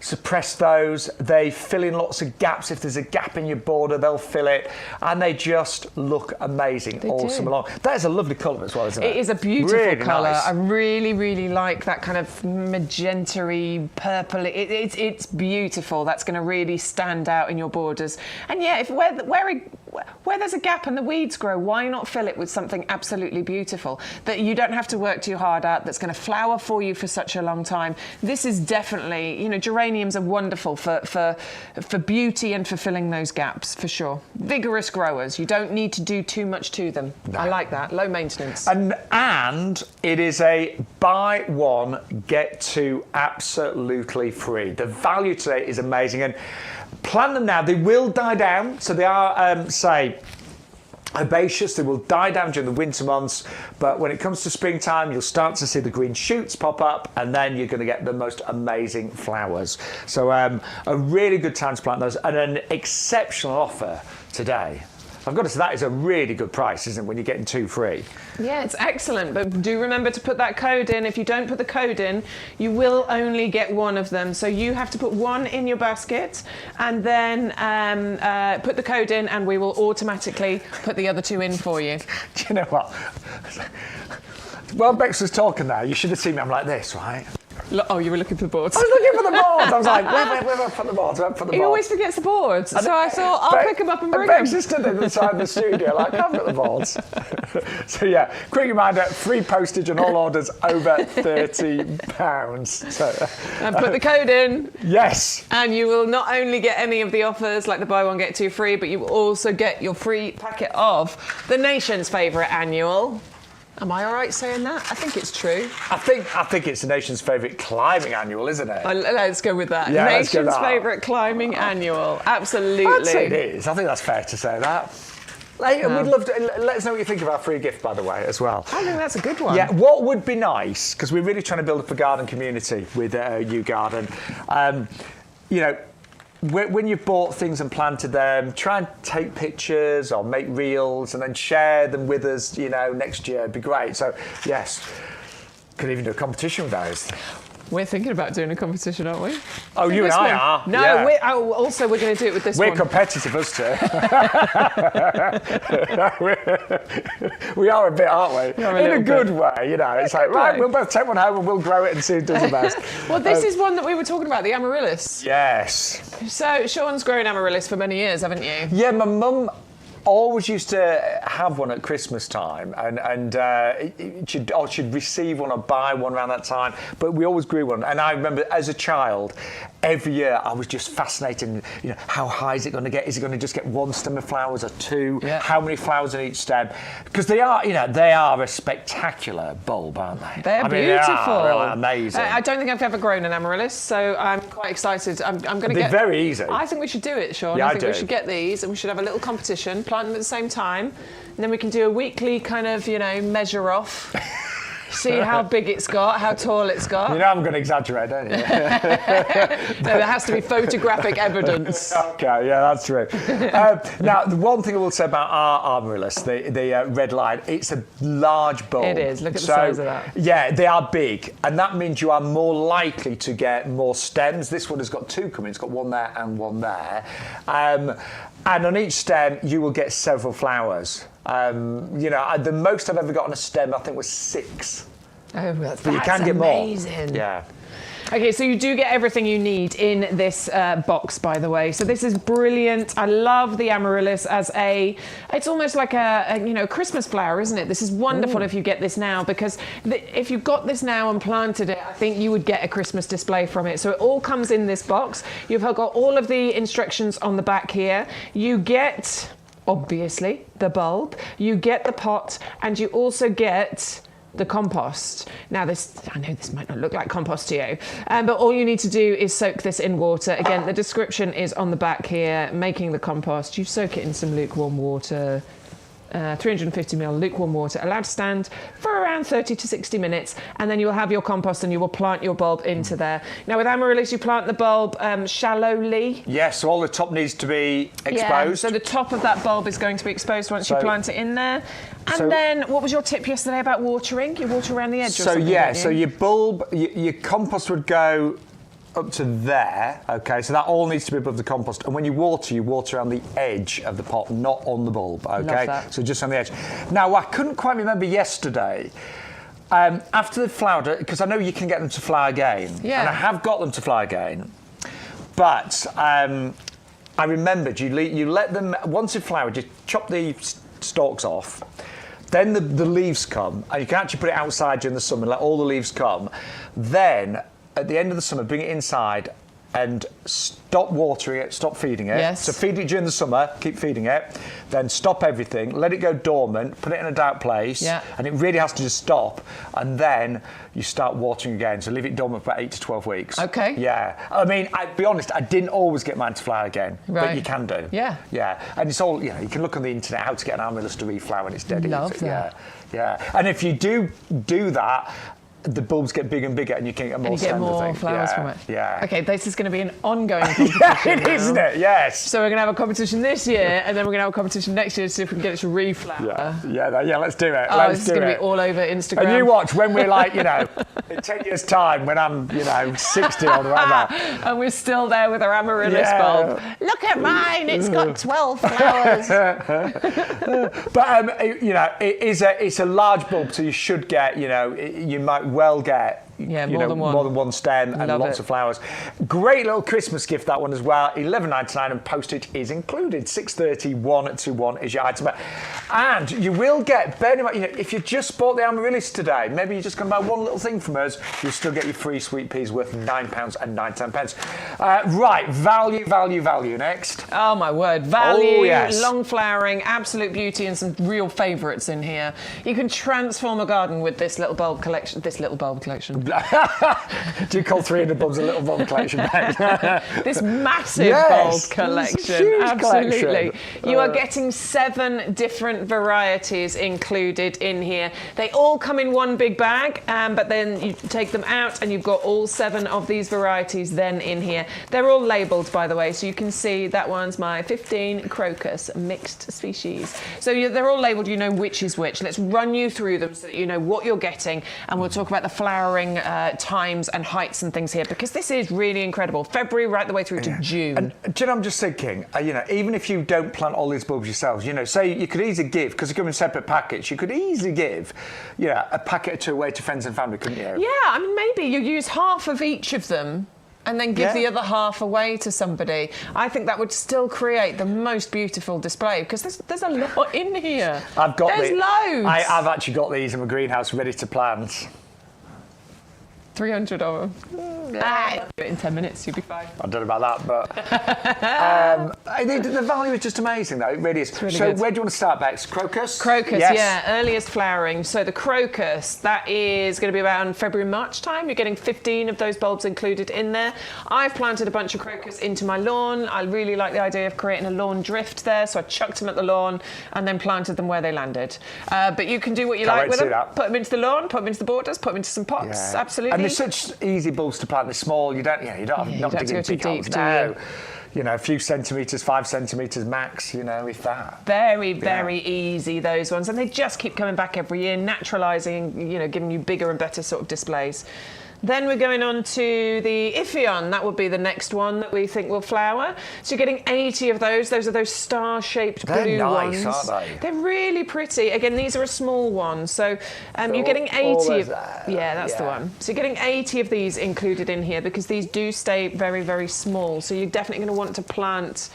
suppress those. They fill in lots of gaps. If there's a gap in your border, they'll fill it, and they just look amazing all summer long. That is a lovely colour as well, isn't it? It is a beautiful really colour. Nice. I really, really like that kind of magenta-y, purple. It's beautiful. That's going to really stand out in your borders. And where there's a gap and the weeds grow, why not fill it with something absolutely beautiful that you don't have to work too hard at, that's going to flower for you for such a long time? This is definitely, geraniums are wonderful for beauty and for filling those gaps, for sure. Vigorous growers. You don't need to do too much to them. No. I like that. Low maintenance. And it is a buy one, get two absolutely free. The value today is amazing. And plant them now. They will die down. So they are, herbaceous. They will die down during the winter months. But when it comes to springtime, you'll start to see the green shoots pop up, and then you're going to get the most amazing flowers. So a really good time to plant those, and an exceptional offer today. I've got to say, that is a really good price, isn't it, when you're getting two free? Yeah, it's excellent, but do remember to put that code in. If you don't put the code in, you will only get one of them. So you have to put one in your basket and then put the code in, and we will automatically put the other two in for you. Do you know what? While Bex was talking there, you should have seen me. I'm like this, right? Oh, you were looking for the boards. I was looking for the boards. I was like, where have I put the boards? He always forgets the boards. So I thought, I'll pick them up and bring them. Bex just stood at the side of the studio like, I've got the boards. So yeah, quick reminder, free postage on all orders over £30. So, and put the code in. Yes. And you will not only get any of the offers, like the buy one, get two free, but you will also get your free packet of the nation's favourite annual. Am I all right saying that? I think it's true. I think it's the nation's favourite climbing annual, isn't it? Let's go with that. Yeah, Nation's favourite climbing annual. Absolutely. I'd say it is. I think that's fair to say that. We'd love to, let us know what you think of our free gift, by the way, as well. I think that's a good one. Yeah, what would be nice, because we're really trying to build up a garden community with YouGarden. You know, when you've bought things and planted them, try and take pictures or make reels and then share them with us, you know, next year. It'd be great. So, yes, could even do a competition with those. We're thinking about doing a competition, aren't we? Oh, you and I are. No, yeah. we're going to do it with this one. We're competitive, us two. We are a bit, aren't we? In a good way, you know. It's like, right, we'll both take one home and we'll grow it and see who does the best. Well, this is one that we were talking about, the Amaryllis. Yes. So, Shaun's grown Amaryllis for many years, haven't you? Yeah, my mum always used to have one at Christmas time, and she'd receive one or buy one around that time. But we always grew one, and I remember as a child, every year I was just fascinated. You know, how high is it going to get? Is it going to just get one stem of flowers or two? Yeah. How many flowers on each stem? Because they are a spectacular bulb, aren't they? They're beautiful. They're amazing. I don't think I've ever grown an Amaryllis, so I'm quite excited. I'm going to get. They're very easy. I think we should do it, Shaun. Yeah, I think we should get these, and we should have a little competition. Plant them at the same time, and then we can do a weekly kind of, you know, measure off. See how big it's got, how tall it's got. You know I'm going to exaggerate, don't you? No, there has to be photographic evidence. Okay, yeah, that's true. Now, the one thing I will say about our Amaryllis, the red line, it's a large bulb. It is. Look at the size of that. Yeah, they are big, and that means you are more likely to get more stems. This one has got two coming. It's got one there and one there. And on each stem, you will get several flowers. You know, the most I've ever got on a stem, I think, was 6. Oh, that's but you can get amazing. More. Yeah. Okay, so you do get everything you need in this box, by the way. So this is brilliant. I love the Amaryllis as it's almost like a Christmas flower, isn't it? This is wonderful if you get this now, because if you got this now and planted it, I think you would get a Christmas display from it. So it all comes in this box. You've got all of the instructions on the back here. You get, obviously, the bulb. You get the pot, and you also get the compost. Now, I know this might not look like compost to you, but all you need to do is soak this in water. Again, the description is on the back here. Making the compost, you soak it in some lukewarm water, 350 ml lukewarm water, allowed to stand for around 30 to 60 minutes, and then you'll have your compost and you will plant your bulb into there. Now, with Amaryllis, you plant the bulb shallowly. Yes, so all the top needs to be exposed. Yeah, so the top of that bulb is going to be exposed once you plant it in there. And then, what was your tip yesterday about watering? You water around the edge or something, yeah, don't you? so your bulb, your compost would go up to there, okay, so that all needs to be above the compost, and when you water around the edge of the pot, not on the bulb, okay? Love that. So just on the edge. Now, I couldn't quite remember yesterday, after they've flowered, because I know you can get them to flower again, yeah. And I have got them to flower again, but I remembered you let them, once they've flowered, you chop the stalks off. Then the leaves come, and you can actually put it outside during the summer and let all the leaves come. Then, at the end of the summer, bring it inside and stop watering it, stop feeding it. Yes. So feed it during the summer, keep feeding it. Then stop everything, let it go dormant, put it in a dark place. Yeah. And it really has to just stop. And then you start watering again. So leave it dormant for 8 to 12 weeks. Okay. Yeah. I mean, I'll be honest, I didn't always get mine to flower again. Right. But you can do. Yeah. Yeah. And it's all, you know, you can look on the internet how to get an Amaryllis to reflower and it's dead easy. Love that. Yeah. Yeah. And if you do that, the bulbs get bigger and bigger, and you can get more and you get more flowers from it. Yeah. Okay, this is going to be an ongoing competition. Yeah, it is, isn't it? Yes. So we're going to have a competition this year, and then we're going to have a competition next year to see if we can get it to reflower. Yeah, let's do it. This is going to be all over Instagram. And you watch when we're like, in 10 years' time, when I'm, 60 or whatever. And we're still there with our Amaryllis bulb. Look at mine, it's got 12 flowers. But, it's a large bulb, so you should get, you might well get more than one stem and lots of flowers. Great little Christmas gift, that one as well. $11.99 and postage is included. 630-121 is your item. And you will get, bear in mind, if you just bought the Amaryllis today, maybe you just come buy one little thing from us, you'll still get your free sweet peas worth £9.99. Right, value next. Oh my word, value, long flowering, absolute beauty, and some real favourites in here. You can transform a garden with this little bulb collection. Do you call 300 bulbs a little bulb collection? This massive bulb collection. Absolutely. Collection. You are getting 7 different varieties included in here. They all come in one big bag, but then you take them out and you've got all 7 of these varieties then in here. They're all labelled, by the way, so you can see that one's my 15 crocus mixed species. So they're all labelled, you know which is which. Let's run you through them so that you know what you're getting, and we'll talk about the flowering times and heights and things here, because this is really incredible. February right the way through to June. And I'm just thinking, even if you don't plant all these bulbs yourselves, say you could easily give, because they come in separate packets, you could easily give, a packet or 2 away to friends and family, couldn't you? Yeah, maybe you use half of each of them and then give the other half away to somebody. I think that would still create the most beautiful display, because there's a lot in here. There's loads. I've actually got these in my greenhouse ready to plant. 300 of them. In 10 minutes, you'll be fine. I don't know about that, but the value is just amazing, though. It really is. Really so good. where do you want to start, Bex? Crocus? Crocus, earliest flowering. So the crocus, that is going to be around February, March time. You're getting 15 of those bulbs included in there. I've planted a bunch of crocus into my lawn. I really like the idea of creating a lawn drift there, so I chucked them at the lawn and then planted them where they landed. But you can do what you like with them. Put them into the lawn, put them into the borders, put them into some pots. Absolutely. And they're such easy bulbs to plant. They're small. You don't have to dig too big holes. deep, A few centimetres, 5 centimetres max, if that. Very, very easy, those ones. And they just keep coming back every year, naturalising, giving you bigger and better sort of displays. Then we're going on to the Iphion. That would be the next one that we think will flower. So you're getting 80 of those. Those are those star-shaped blue ones. They're nice, aren't they? They're really pretty. Again, these are a small one. So you're getting 80 of... Yeah, that's the one. So you're getting 80 of these included in here, because these do stay very, very small. So you're definitely going to want to plant...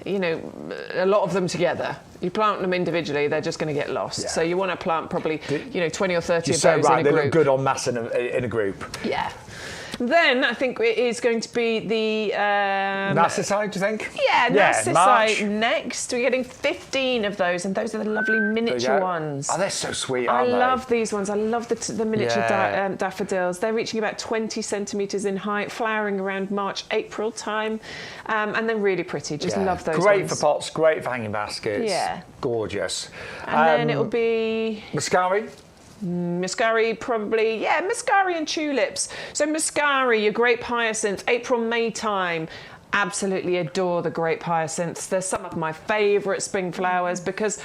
a lot of them together. You plant them individually, they're just going to get lost. Yeah. So you want to plant probably, 20 or 30 of those in a group. They look good en masse in a group. Yeah. Then I think it is going to be the... Narcissi, do you think? Yeah, Narcissi next. We're getting 15 of those, and those are the lovely miniature ones. Oh, they're so sweet, aren't they? I love these ones. I love the miniature daffodils. They're reaching about 20 centimetres in height, flowering around March, April time, and they're really pretty. Just love those Great ones. for pots, great for hanging baskets. Yeah. Gorgeous. And then it'll be... Muscari? Muscari, probably, Muscari and tulips. So Muscari, your grape hyacinth, April, May time. Absolutely adore the grape hyacinths. They're some of my favourite spring flowers because,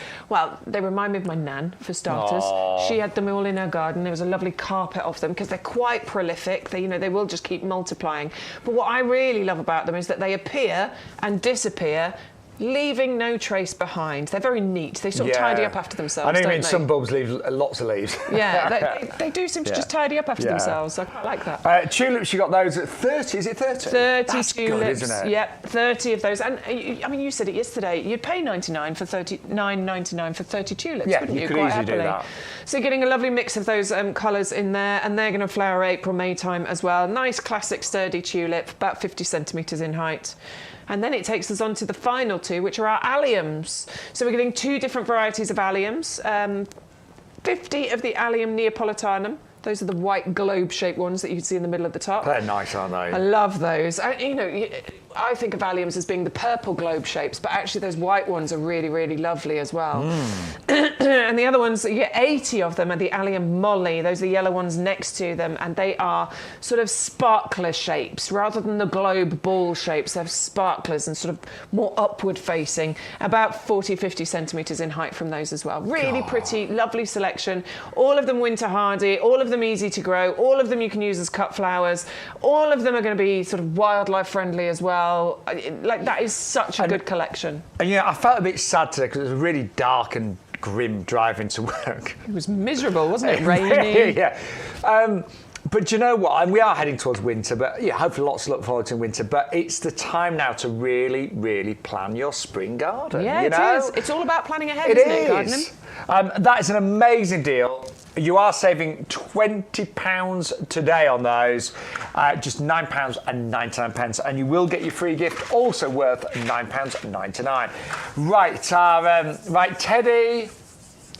they remind me of my nan, for starters. Aww. She had them all in her garden. There was a lovely carpet of them because they're quite prolific. They will just keep multiplying. But what I really love about them is that they appear and disappear, leaving no trace behind. They're very neat. They sort of tidy up after themselves. I mean, some bulbs leave lots of leaves. Yeah, they do seem to just tidy up after themselves. I quite like that. Tulips, you got those at 30. Is it 30? 30 That's tulips. Good, isn't it? Yep, 30 of those. And you said it yesterday. You'd pay $9.99 for 30 tulips, wouldn't you? You could quite easily happily. do that. So you're getting a lovely mix of those colours in there, and they're going to flower April, May time as well. Nice, classic, sturdy tulip, about 50 centimetres in height. And then it takes us on to the final two, which are our alliums. So we're getting 2 different varieties of alliums. 50 of the Allium neapolitanum. Those are the white globe-shaped ones that you can see in the middle of the top. They're nice, aren't they? I love those. I think of alliums as being the purple globe shapes, but actually those white ones are really, really lovely as well. And the other ones, you get 80 of them, are the Allium molly. Those are the yellow ones next to them, and they are sort of sparkler shapes rather than the globe ball shapes. They're sparklers and sort of more upward facing, about 40, 50 centimetres in height from those as well. Really pretty, lovely selection. All of them winter hardy, all of them easy to grow, all of them you can use as cut flowers. All of them are going to be sort of wildlife friendly as well. Like, that is such a good collection. And yeah, I felt a bit sad today because it was really dark and grim driving to work. It was miserable, wasn't it? Rainy. Yeah. But you know what? And we are heading towards winter, but yeah, hopefully lots to look forward to in winter. But it's the time now to really, really plan your spring garden. Yeah, it is. It's all about planning ahead, isn't it, gardening? That is an amazing deal. You are saving £20 today on those, just £9.99, and you will get your free gift, also worth £9.99. Right, Teddy.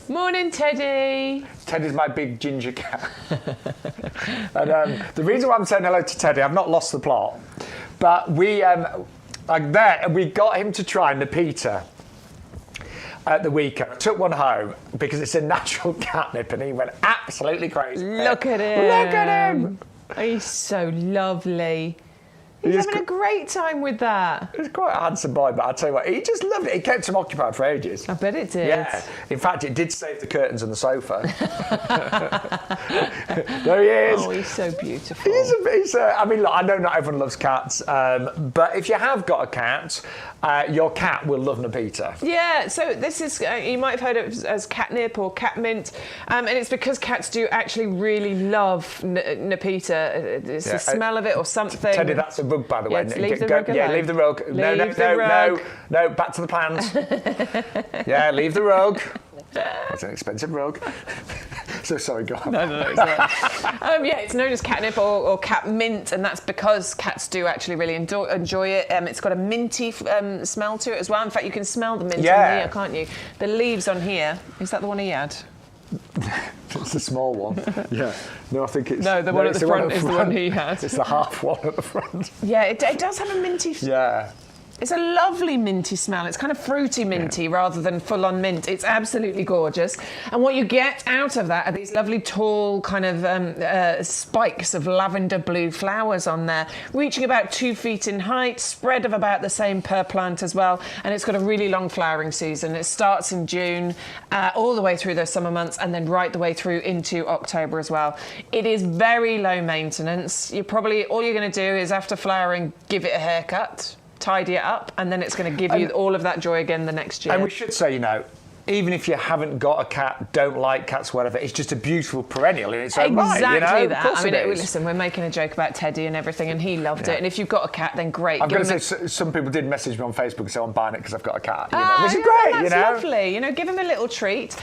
Morning, Teddy. Teddy's my big ginger cat. And the reason why I'm saying hello to Teddy, I've not lost the plot, but we got him to try Nepeta at the weekend. I took one home because it's a natural catnip, and he went absolutely crazy. Look at him. Look at him. He's so lovely. He's having a great time with that. He's quite a handsome boy, but I'll tell you what, he just loved it. It kept him occupied for ages. I bet it did. Yeah. In fact, it did save the curtains on the sofa. There he is. Oh, he's so beautiful. I mean, look, I know not everyone loves cats, but if you have got a cat, your cat will love Nepeta. Yeah, so this is, you might have heard it as catnip or catmint, and it's because cats do actually really love Nepeta. It's the smell of it or something. Teddy, that's a rug, by the way. Leave the rug alone. Yeah, leave the rug. No, back to the plans. Yeah, leave the rug. It's an expensive rug. So sorry, go on. No, it's not. Yeah, it's known as catnip or catmint, and that's because cats do actually really enjoy it. It's got a minty smell to it as well. In fact, you can smell the mint on here, can't you? The leaves on here. Is that the one he had? It's the small one. Yeah. No, I think it's... No, the one at the front is the one he had. It's the half one at the front. Yeah, it does have a minty... Yeah. It's a lovely minty smell. It's kind of fruity minty rather than full-on mint. It's absolutely gorgeous. And what you get out of that are these lovely tall kind of spikes of lavender blue flowers on there, reaching about 2 feet in height, spread of about the same per plant as well. And it's got a really long flowering season. It starts in June, all the way through those summer months, and then right the way through into October as well. It is very low maintenance. All you're going to do is, after flowering, give it a haircut, tidy it up, and then it's going to give you all of that joy again the next year. And we should say, even if you haven't got a cat, don't like cats, whatever, it's just a beautiful perennial in its own right. Exactly that. I mean, listen, we're making a joke about Teddy and everything, and he loved it. And if you've got a cat, then great. I'm going to say, some people did message me on Facebook and say, I'm buying it because I've got a cat. This is great, That's lovely. Give him a little treat.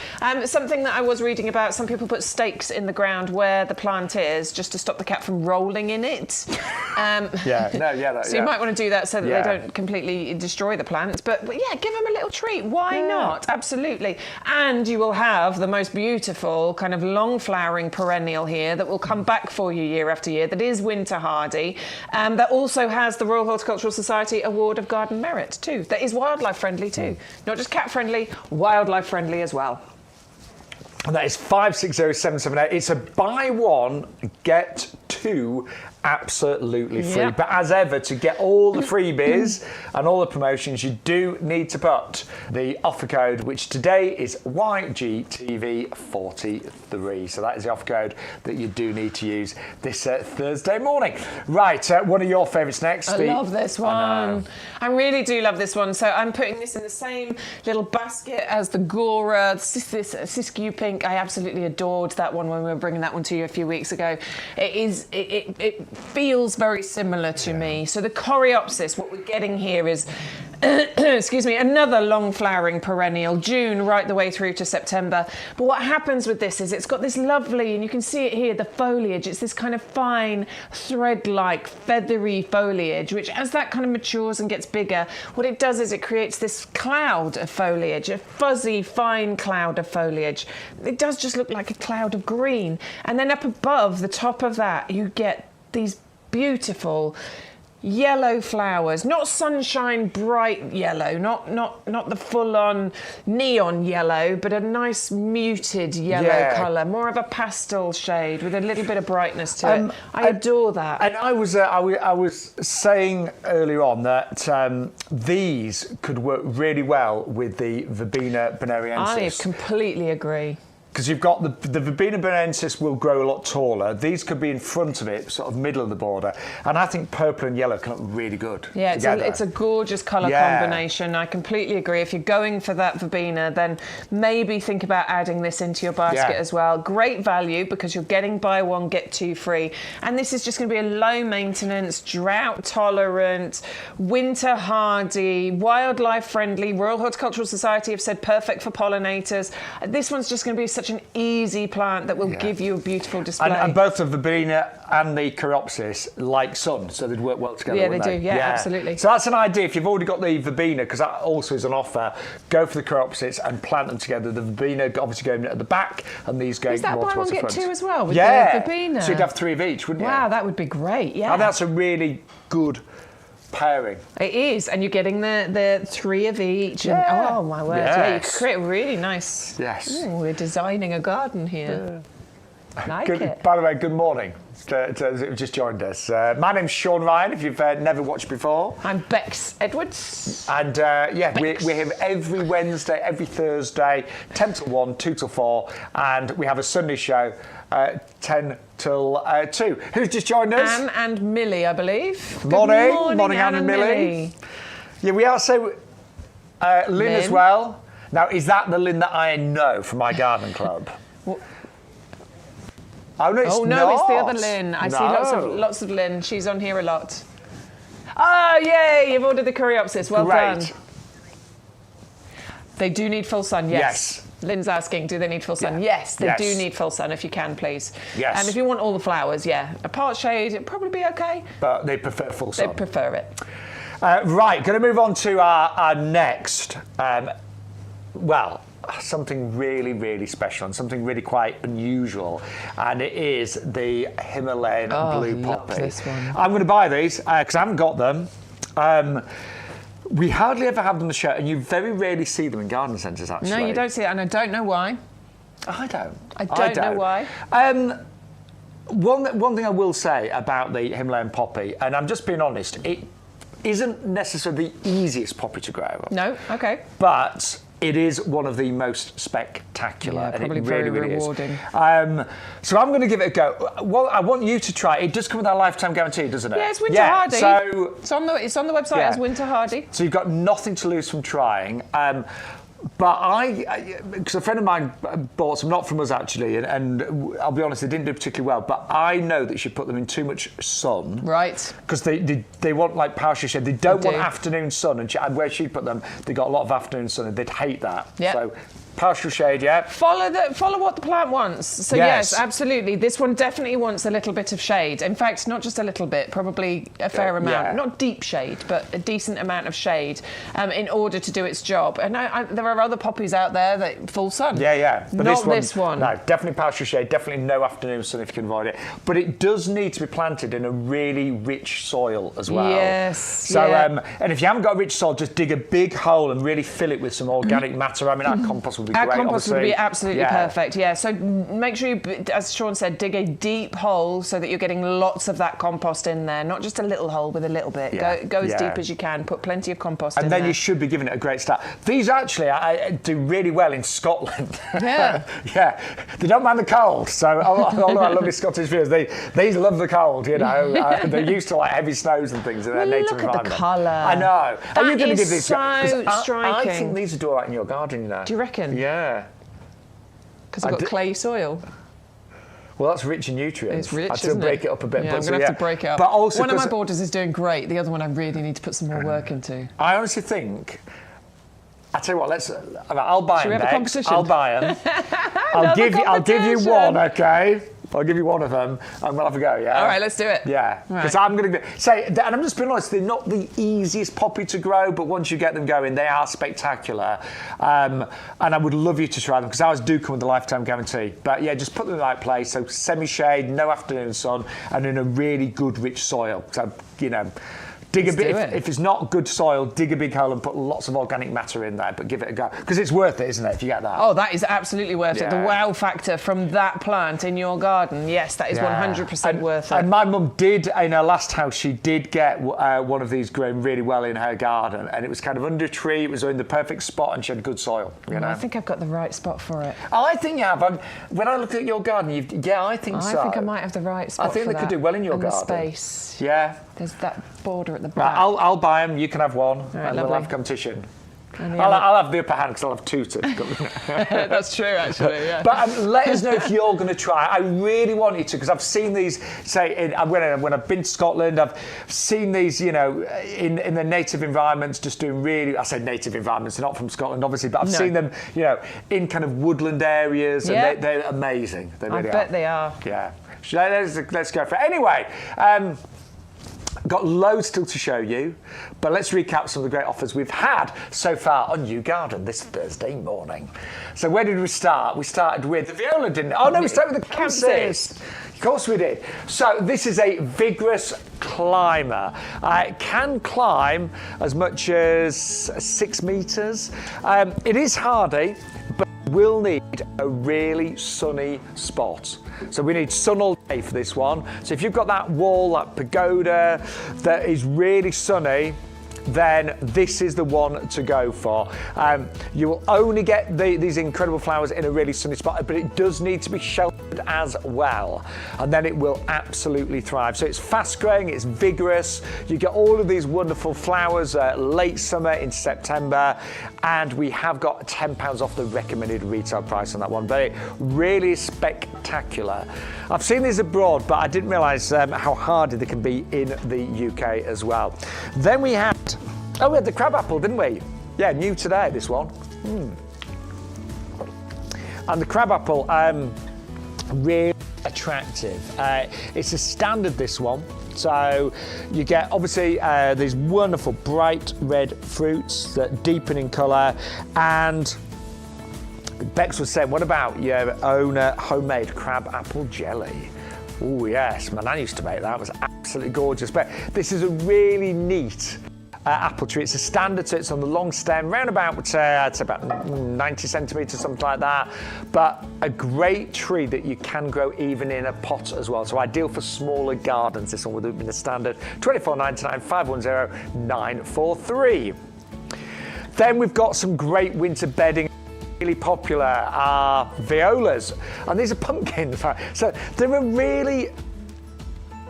Something that I was reading about, some people put stakes in the ground where the plant is, just to stop the cat from rolling in it. So you might want to do that so that they don't completely destroy the plant. But yeah, give him a little treat. Why not? Absolutely. And you will have the most beautiful kind of long flowering perennial here that will come back for you year after year, that is winter hardy, that also has the Royal Horticultural Society Award of Garden Merit too, that is wildlife friendly too. Not just cat friendly, wildlife friendly as well. And that is 560778. It's a buy one, get two absolutely free. But as ever, to get all the freebies and all the promotions, you do need to put the offer code, which today is YGTV43. So that is the offer code that you do need to use this Thursday morning. Right, one of your favourites next. I love this one. I really do love this one. So I'm putting this in the same little basket as the Gora, this Siskiyou Pink. I absolutely adored that one when we were bringing that one to you a few weeks ago. It feels very similar to me. So the Coreopsis, what we're getting here is excuse me, another long flowering perennial, June right the way through to September. But what happens with this is it's got this lovely, and you can see it here, the foliage, it's this kind of fine thread-like feathery foliage, which as that kind of matures and gets bigger, what it does is it creates this cloud of foliage, a fuzzy fine cloud of foliage. It does just look like a cloud of green. And then up above the top of that you get these beautiful yellow flowers, not sunshine bright yellow, not the full-on neon yellow, but a nice muted yellow colour, more of a pastel shade with a little bit of brightness to it. I adore that. And I was saying earlier on that these could work really well with the Verbena bonariensis. I completely agree. Because you've got the Verbena bonariensis will grow a lot taller. These could be in front of it, sort of middle of the border. And I think purple and yellow can look really good together. It's a gorgeous colour combination. I completely agree. If you're going for that Verbena, then maybe think about adding this into your basket as well. Great value because you're getting buy one, get two free. And this is just going to be a low maintenance, drought tolerant, winter hardy, wildlife friendly. Royal Horticultural Society have said perfect for pollinators. This one's just going to be such an easy plant that will give you a beautiful display. And both the Verbena and the Coreopsis like sun, so they'd work well together. Yeah, they do. Yeah, absolutely. So that's an idea. If you've already got the Verbena, because that also is an offer, go for the Coreopsis and plant them together. The Verbena obviously going at the back, and these go more towards the front. Is that buy one get two as well with the Verbena? So you'd have 3 of each, wouldn't you? Wow, that would be great. Yeah, and that's a really good pairing. It is, and you're getting the 3 of each. And, oh my word! Yes. Yeah, you could create a really nice. Yes. Ooh, we're designing a garden here. Like it. By the way, good morning. Who've just joined us. My name's Shaun Ryan. If you've never watched before, I'm Bex Edwards. And we're here every Wednesday, every Thursday, 10 till 1, 2 till 4, and we have a Sunday show. 10 till 2. Who's just joined us? Anne and Millie, I believe. Morning, Anne and Millie. Yeah, we are so Lynn as well. Now, is that the Lynn that I know from my garden club? Oh no, it's it's the other Lynn. I see lots of Lynn. She's on here a lot. Oh yay! You've ordered the Coreopsis. Well done. They do need full sun. Yes. Lynn's asking, do they need full sun? Yes, they do need full sun, if you can, please. Yes. And if you want all the flowers, a part shade, it'd probably be okay. But they prefer full sun. They prefer it. Right, going to move on to our next, something really, really special and something really quite unusual, and it is the Himalayan blue poppy. This one. I'm going to buy these because I haven't got them. We hardly ever have them on the show, and you very rarely see them in garden centres, actually. No, you don't see it, and I don't know why. I don't. I don't know why. One thing I will say about the Himalayan poppy, and I'm just being honest, it isn't necessarily the easiest poppy to grow. No, okay. But it is one of the most spectacular, and probably it very really rewarding. Is. So I'm going to give it a go. Well, I want you to try it. It does come with our lifetime guarantee, doesn't it? Yeah, it's winter hardy. So it's on the website as winter hardy. So you've got nothing to lose from trying. But because a friend of mine bought some, not from us actually, and I'll be honest, they didn't do particularly well, but I know that you should put them in too much sun. Right. Because they want like partial shade. They don't want afternoon sun, and where she put them, they got a lot of afternoon sun, and they'd hate that. Yeah. So partial shade, Follow what the plant wants. So yes, absolutely. This one definitely wants a little bit of shade. In fact, not just a little bit, probably a fair amount. Yeah. Not deep shade, but a decent amount of shade in order to do its job. And there are other poppies out there that full sun. Yeah. But not this one. No, definitely partial shade, definitely no afternoon sun if you can avoid it. But it does need to be planted in a really rich soil as well. Yes. So, and if you haven't got a rich soil, just dig a big hole and really fill it with some organic matter. I mean, our compost would be great. Our compost obviously. would be absolutely perfect, So make sure you, as Shaun said, dig a deep hole so that you're getting lots of that compost in there, not just a little hole with a little bit. Go as deep as you can, put plenty of compost in there. And then you should be giving it a great start. These actually do really well in Scotland. Yeah. They don't mind the cold, so although I love these Scottish viewers, they love the cold, they're used to like heavy snows and things in their native environment. Look at the colour. I know. That you're going to give is these so striking. I think these would do all right in your garden, Do you reckon? Yeah. Because I've got clay soil. Well, that's rich in nutrients. It's rich, I have to break it up a bit. Yeah, I'm going to have to break it up. But also one of my borders is doing great. The other one I really need to put some more work into. I honestly think... I tell you what, I'll buy them. Should we have a competition? I'll buy them. I'll give you one, okay? I'll give you one of them, and we'll have a go. Yeah. All right, let's do it. Yeah, because I'm going to say, and I'm just being honest, they're not the easiest poppy to grow, but once you get them going, they are spectacular. And I would love you to try them because ours do come with a lifetime guarantee. But yeah, just put them in the right place. So semi-shade, no afternoon sun, and in a really good, rich soil. So Dig a bit. If it's not good soil, dig a big hole and put lots of organic matter in there, but give it a go. Because it's worth it, isn't it, if you get that? Oh, that is absolutely worth it. The wow factor from that plant in your garden, yes, that is 100% worth it. And my mum did, in her last house, she did get one of these grown really well in her garden, and it was kind of under a tree, it was in the perfect spot, and she had good soil. You know? I think I've got the right spot for it. Oh, I think you have. When I look at your garden, I think so. I think I might have the right spot for that. I think they could do well in your garden. The space. Yeah. There's that border at the back. Right, I'll buy them, you can have one, right, and we'll have competition. I'll have the upper hand because I'll have two to That's true, actually, yeah. But let us know if you're going to try. I really want you to, because I've seen these, when I've been to Scotland, I've seen these, in the native environments just doing really, I say native environments, they're not from Scotland, obviously, but I've seen them, in kind of woodland areas, and they're amazing. They really I bet they are. Yeah. Let's go for it. Anyway, got loads still to show you, but let's recap some of the great offers we've had so far on YouGarden this Thursday morning. So where did we start? We started with the Viola, didn't we? Oh no, we started with the pansies. Of course we did. So this is a vigorous climber. It can climb as much as 6 metres. It is hardy, but will need a really sunny spot. So we need sun all day for this one. So if you've got that wall, that pagoda that is really sunny, then this is the one to go for. You will only get these incredible flowers in a really sunny spot, but it does need to be sheltered as well, and then it will absolutely thrive. So it's fast growing, it's vigorous, you get all of these wonderful flowers late summer in September, and we have got £10 off the recommended retail price on that one. But it really is spectacular. I've seen these abroad, but I didn't realise how hardy they can be in the UK as well. Then we had the crabapple, didn't we? Yeah, new today, this one. And the crabapple, really attractive. It's a standard, this one. So you get, obviously, these wonderful bright red fruits that deepen in colour. And Bex was saying, what about your own homemade crabapple jelly? Oh, yes. My nan used to make that. It was absolutely gorgeous. But this is a really neat apple tree. It's a standard, so it's on the long stem, round about, I'd say about 90 centimetres, something like that. But a great tree that you can grow even in a pot as well. So ideal for smaller gardens. This one would have been a standard. £24.99, 510-943. Then we've got some great winter bedding. Really popular are violas, and these are pumpkins. So they're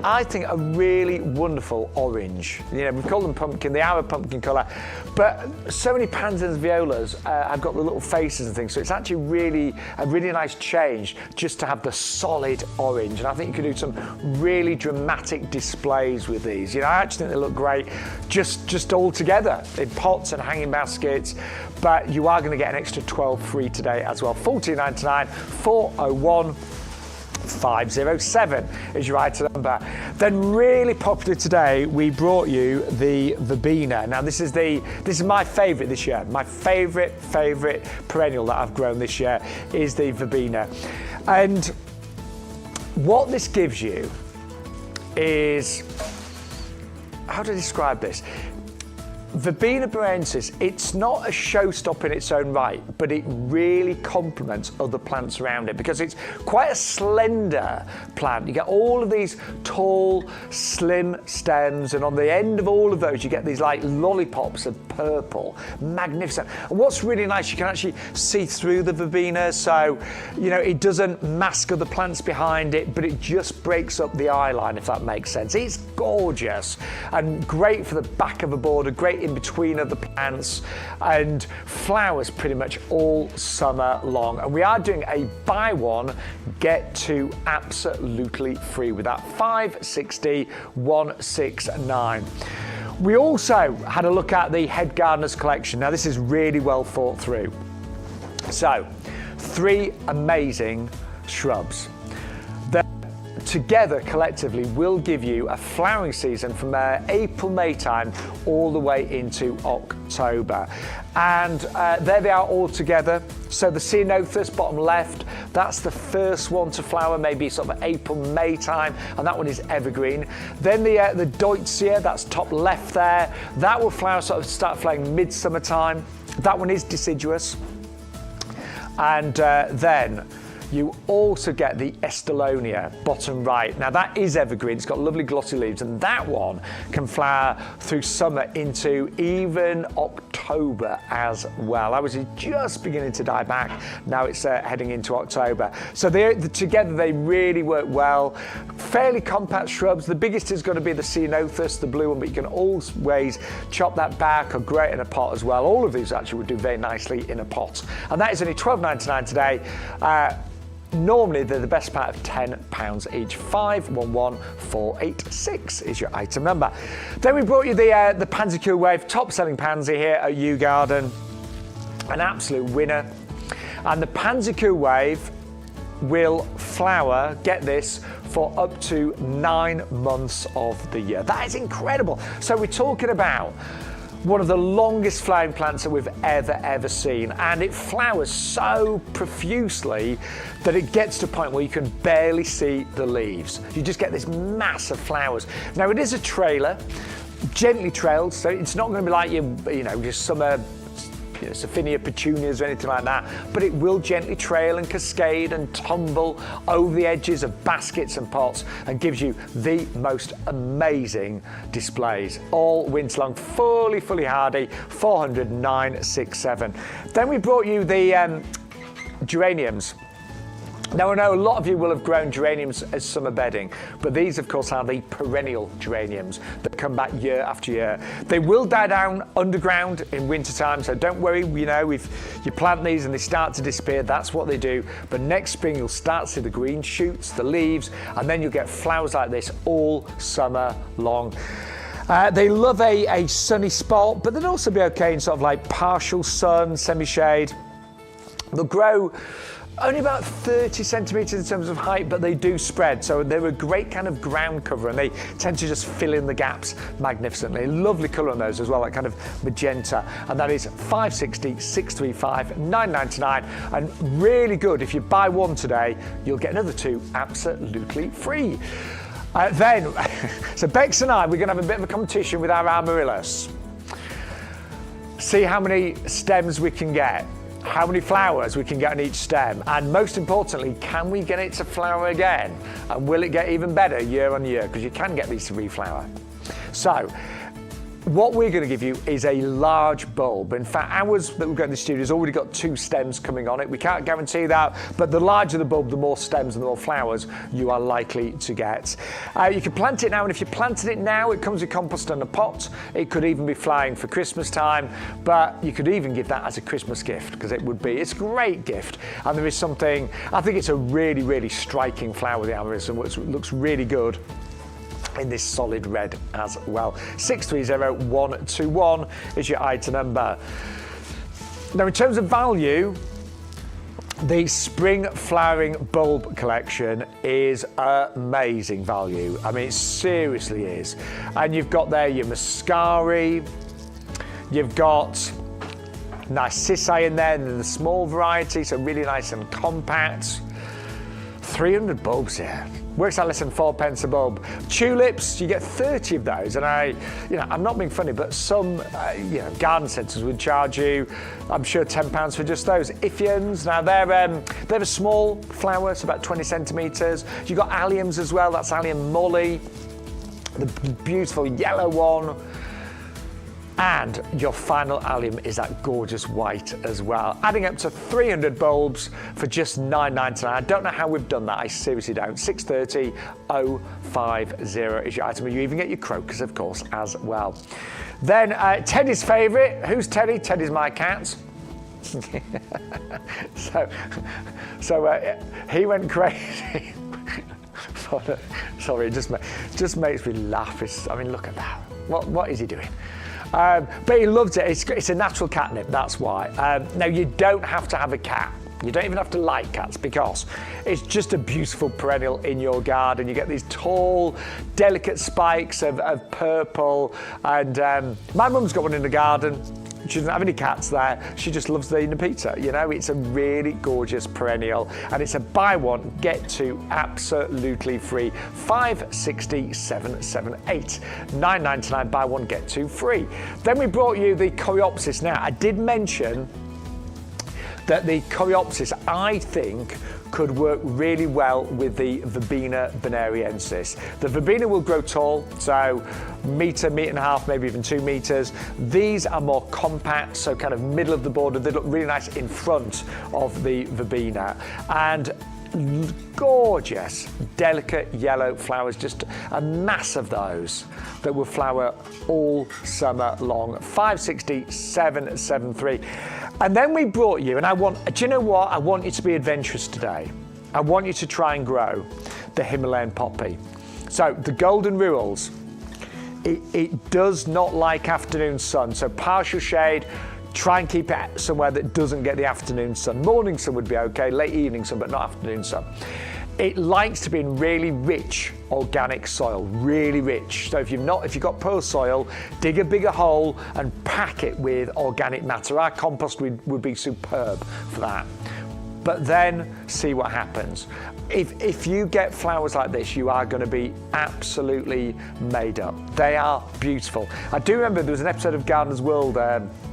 I think a really wonderful orange. We call them pumpkin, they are a pumpkin colour, but so many pansies and violas have got the little faces and things, so it's actually a really nice change just to have the solid orange, and I think you can do some really dramatic displays with these. I actually think they look great just all together in pots and hanging baskets, but you are going to get an extra 12 free today as well. $14.99, 401 507 is your item number. Then really popular today, we brought you the Verbena. Now this is my favourite this year. My favourite perennial that I've grown this year is the Verbena. And what this gives you is, how to describe this? Verbena bonariensis, it's not a showstopper in its own right, but it really complements other plants around it because it's quite a slender plant. You get all of these tall, slim stems, and on the end of all of those, you get these like lollipops of purple. Magnificent. And what's really nice, you can actually see through the Verbena, so it doesn't mask other plants behind it, but it just breaks up the eye line, if that makes sense. It's gorgeous and great for the back of a border, great in between other plants, and flowers pretty much all summer long. And we are doing a buy one, get two absolutely free with that. $560 $169. We also had a look at the Head Gardener's collection. Now this is really well thought through. So 3 amazing shrubs. together collectively will give you a flowering season from April, May time all the way into October. And there they are all together. So the Ceanothus, bottom left, that's the first one to flower, maybe sort of April, May time, and that one is evergreen. Then the Deutzia, that's top left there, that will flower, sort of start flowering midsummer time. That one is deciduous. And then you also get the Estolonia, bottom right. Now that is evergreen, it's got lovely glossy leaves, and that one can flower through summer into even October as well. I was just beginning to die back, now it's heading into October. So together they really work well. Fairly compact shrubs, the biggest is going to be the Ceanothus, the blue one, but you can always chop that back or grow it in a pot as well. All of these actually would do very nicely in a pot. And that is only £12.99 today. Normally they're the best part of £10 each. 511486 is your item number. Then we brought you the Pansy Cool Wave, top selling pansy here at YouGarden, an absolute winner. And the Pansy Cool Wave will flower, get this, for up to 9 months of the year. That is incredible. So we're talking about one of the longest flowering plants that we've ever seen, and it flowers so profusely that it gets to a point where you can barely see the leaves. You just get this mass of flowers. Now it is a trailer, gently trailed, so it's not going to be like your summer Saphinia petunias or anything like that, but it will gently trail and cascade and tumble over the edges of baskets and pots and gives you the most amazing displays all winter long. Fully hardy, 409.67. Then we brought you the geraniums. Now I know a lot of you will have grown geraniums as summer bedding, but these of course are the perennial geraniums that come back year after year. They will die down underground in winter time, so don't worry, if you plant these and they start to disappear, that's what they do. But next spring you'll start to see the green shoots, the leaves, and then you'll get flowers like this all summer long. They love a sunny spot, but they'll also be okay in sort of like partial sun, semi-shade. They'll grow only about 30 centimetres in terms of height, but they do spread. So they're a great kind of ground cover, and they tend to just fill in the gaps magnificently. Lovely colour on those as well, that kind of magenta. And that is £5.60, £6.35, £9.99. And really good, if you buy one today, you'll get another two absolutely free. So Bex and I, we're going to have a bit of a competition with our Amaryllis. See how many stems we can get, how many flowers we can get on each stem, and most importantly, can we get it to flower again? And will it get even better year on year? Because you can get these to reflower. So what we're going to give you is a large bulb. In fact, ours that we've got in the studio has already got 2 stems coming on it. We can't guarantee that, but the larger the bulb, the more stems and the more flowers you are likely to get. You can plant it now, and if you planted it now, it comes with compost and a pot. It could even be flying for Christmas time, but you could even give that as a Christmas gift, because it's a great gift. And there is something, I think it's a really striking flower, the Amaryllis, and it looks really good in this solid red as well. 630121 is your item number. Now in terms of value, the spring flowering bulb collection is amazing value. I mean, it seriously is. And you've got there your Muscari, you've got Narcissi in there, and then the small variety, so really nice and compact. 300 bulbs here. Works out less than 4p a bulb. Tulips, you get 30 of those, and I'm not being funny, but some garden centres would charge you, I'm sure, £10 for just those. Iphians, now they're a small flower, it's about 20 centimetres. You've got Alliums as well, that's Allium Molly, the beautiful yellow one. And your final Allium is that gorgeous white as well, adding up to 300 bulbs for just £9.99. I don't know how we've done that, I seriously don't. 630,050 is your item. You even get your crocus, of course, as well. Then Teddy's favourite. Who's Teddy? Teddy's my cat. so he went crazy. Sorry, it just makes me laugh. Look at that. What is he doing? But he loves it. It's a natural catnip, that's why. Now, you don't have to have a cat You don't even have to like cats because it's just a beautiful perennial in your garden. You get these tall, delicate spikes of purple. And my mum's got one in the garden. She doesn't have any cats there. She just loves the Nepeta. You know, it's a really gorgeous perennial, and it's a buy one, get two absolutely free. $5.67.78. $9.99 buy one, get two free. Then we brought you the Coreopsis. Now, I did mention that the Coreopsis, I think, could work really well with the Verbena bonariensis. The Verbena will grow tall, so metre and a half, maybe even 2 meters. These are more compact, so kind of middle of the border. They look really nice in front of the Verbena. And gorgeous, delicate yellow flowers, just a mass of those that will flower all summer long. $5.67.73. And then we brought you, and do you know what? I want you to be adventurous today. I want you to try and grow the Himalayan poppy. So the golden rules, it does not like afternoon sun. So partial shade, try and keep it somewhere that doesn't get the afternoon sun. Morning sun would be okay, late evening sun, but not afternoon sun. It likes to be in really rich organic soil, really rich. So if you've got poor soil, dig a bigger hole and pack it with organic matter. Our compost would be superb for that. But then see what happens. If you get flowers like this, you are going to be absolutely made up. They are beautiful. I do remember there was an episode of Gardener's World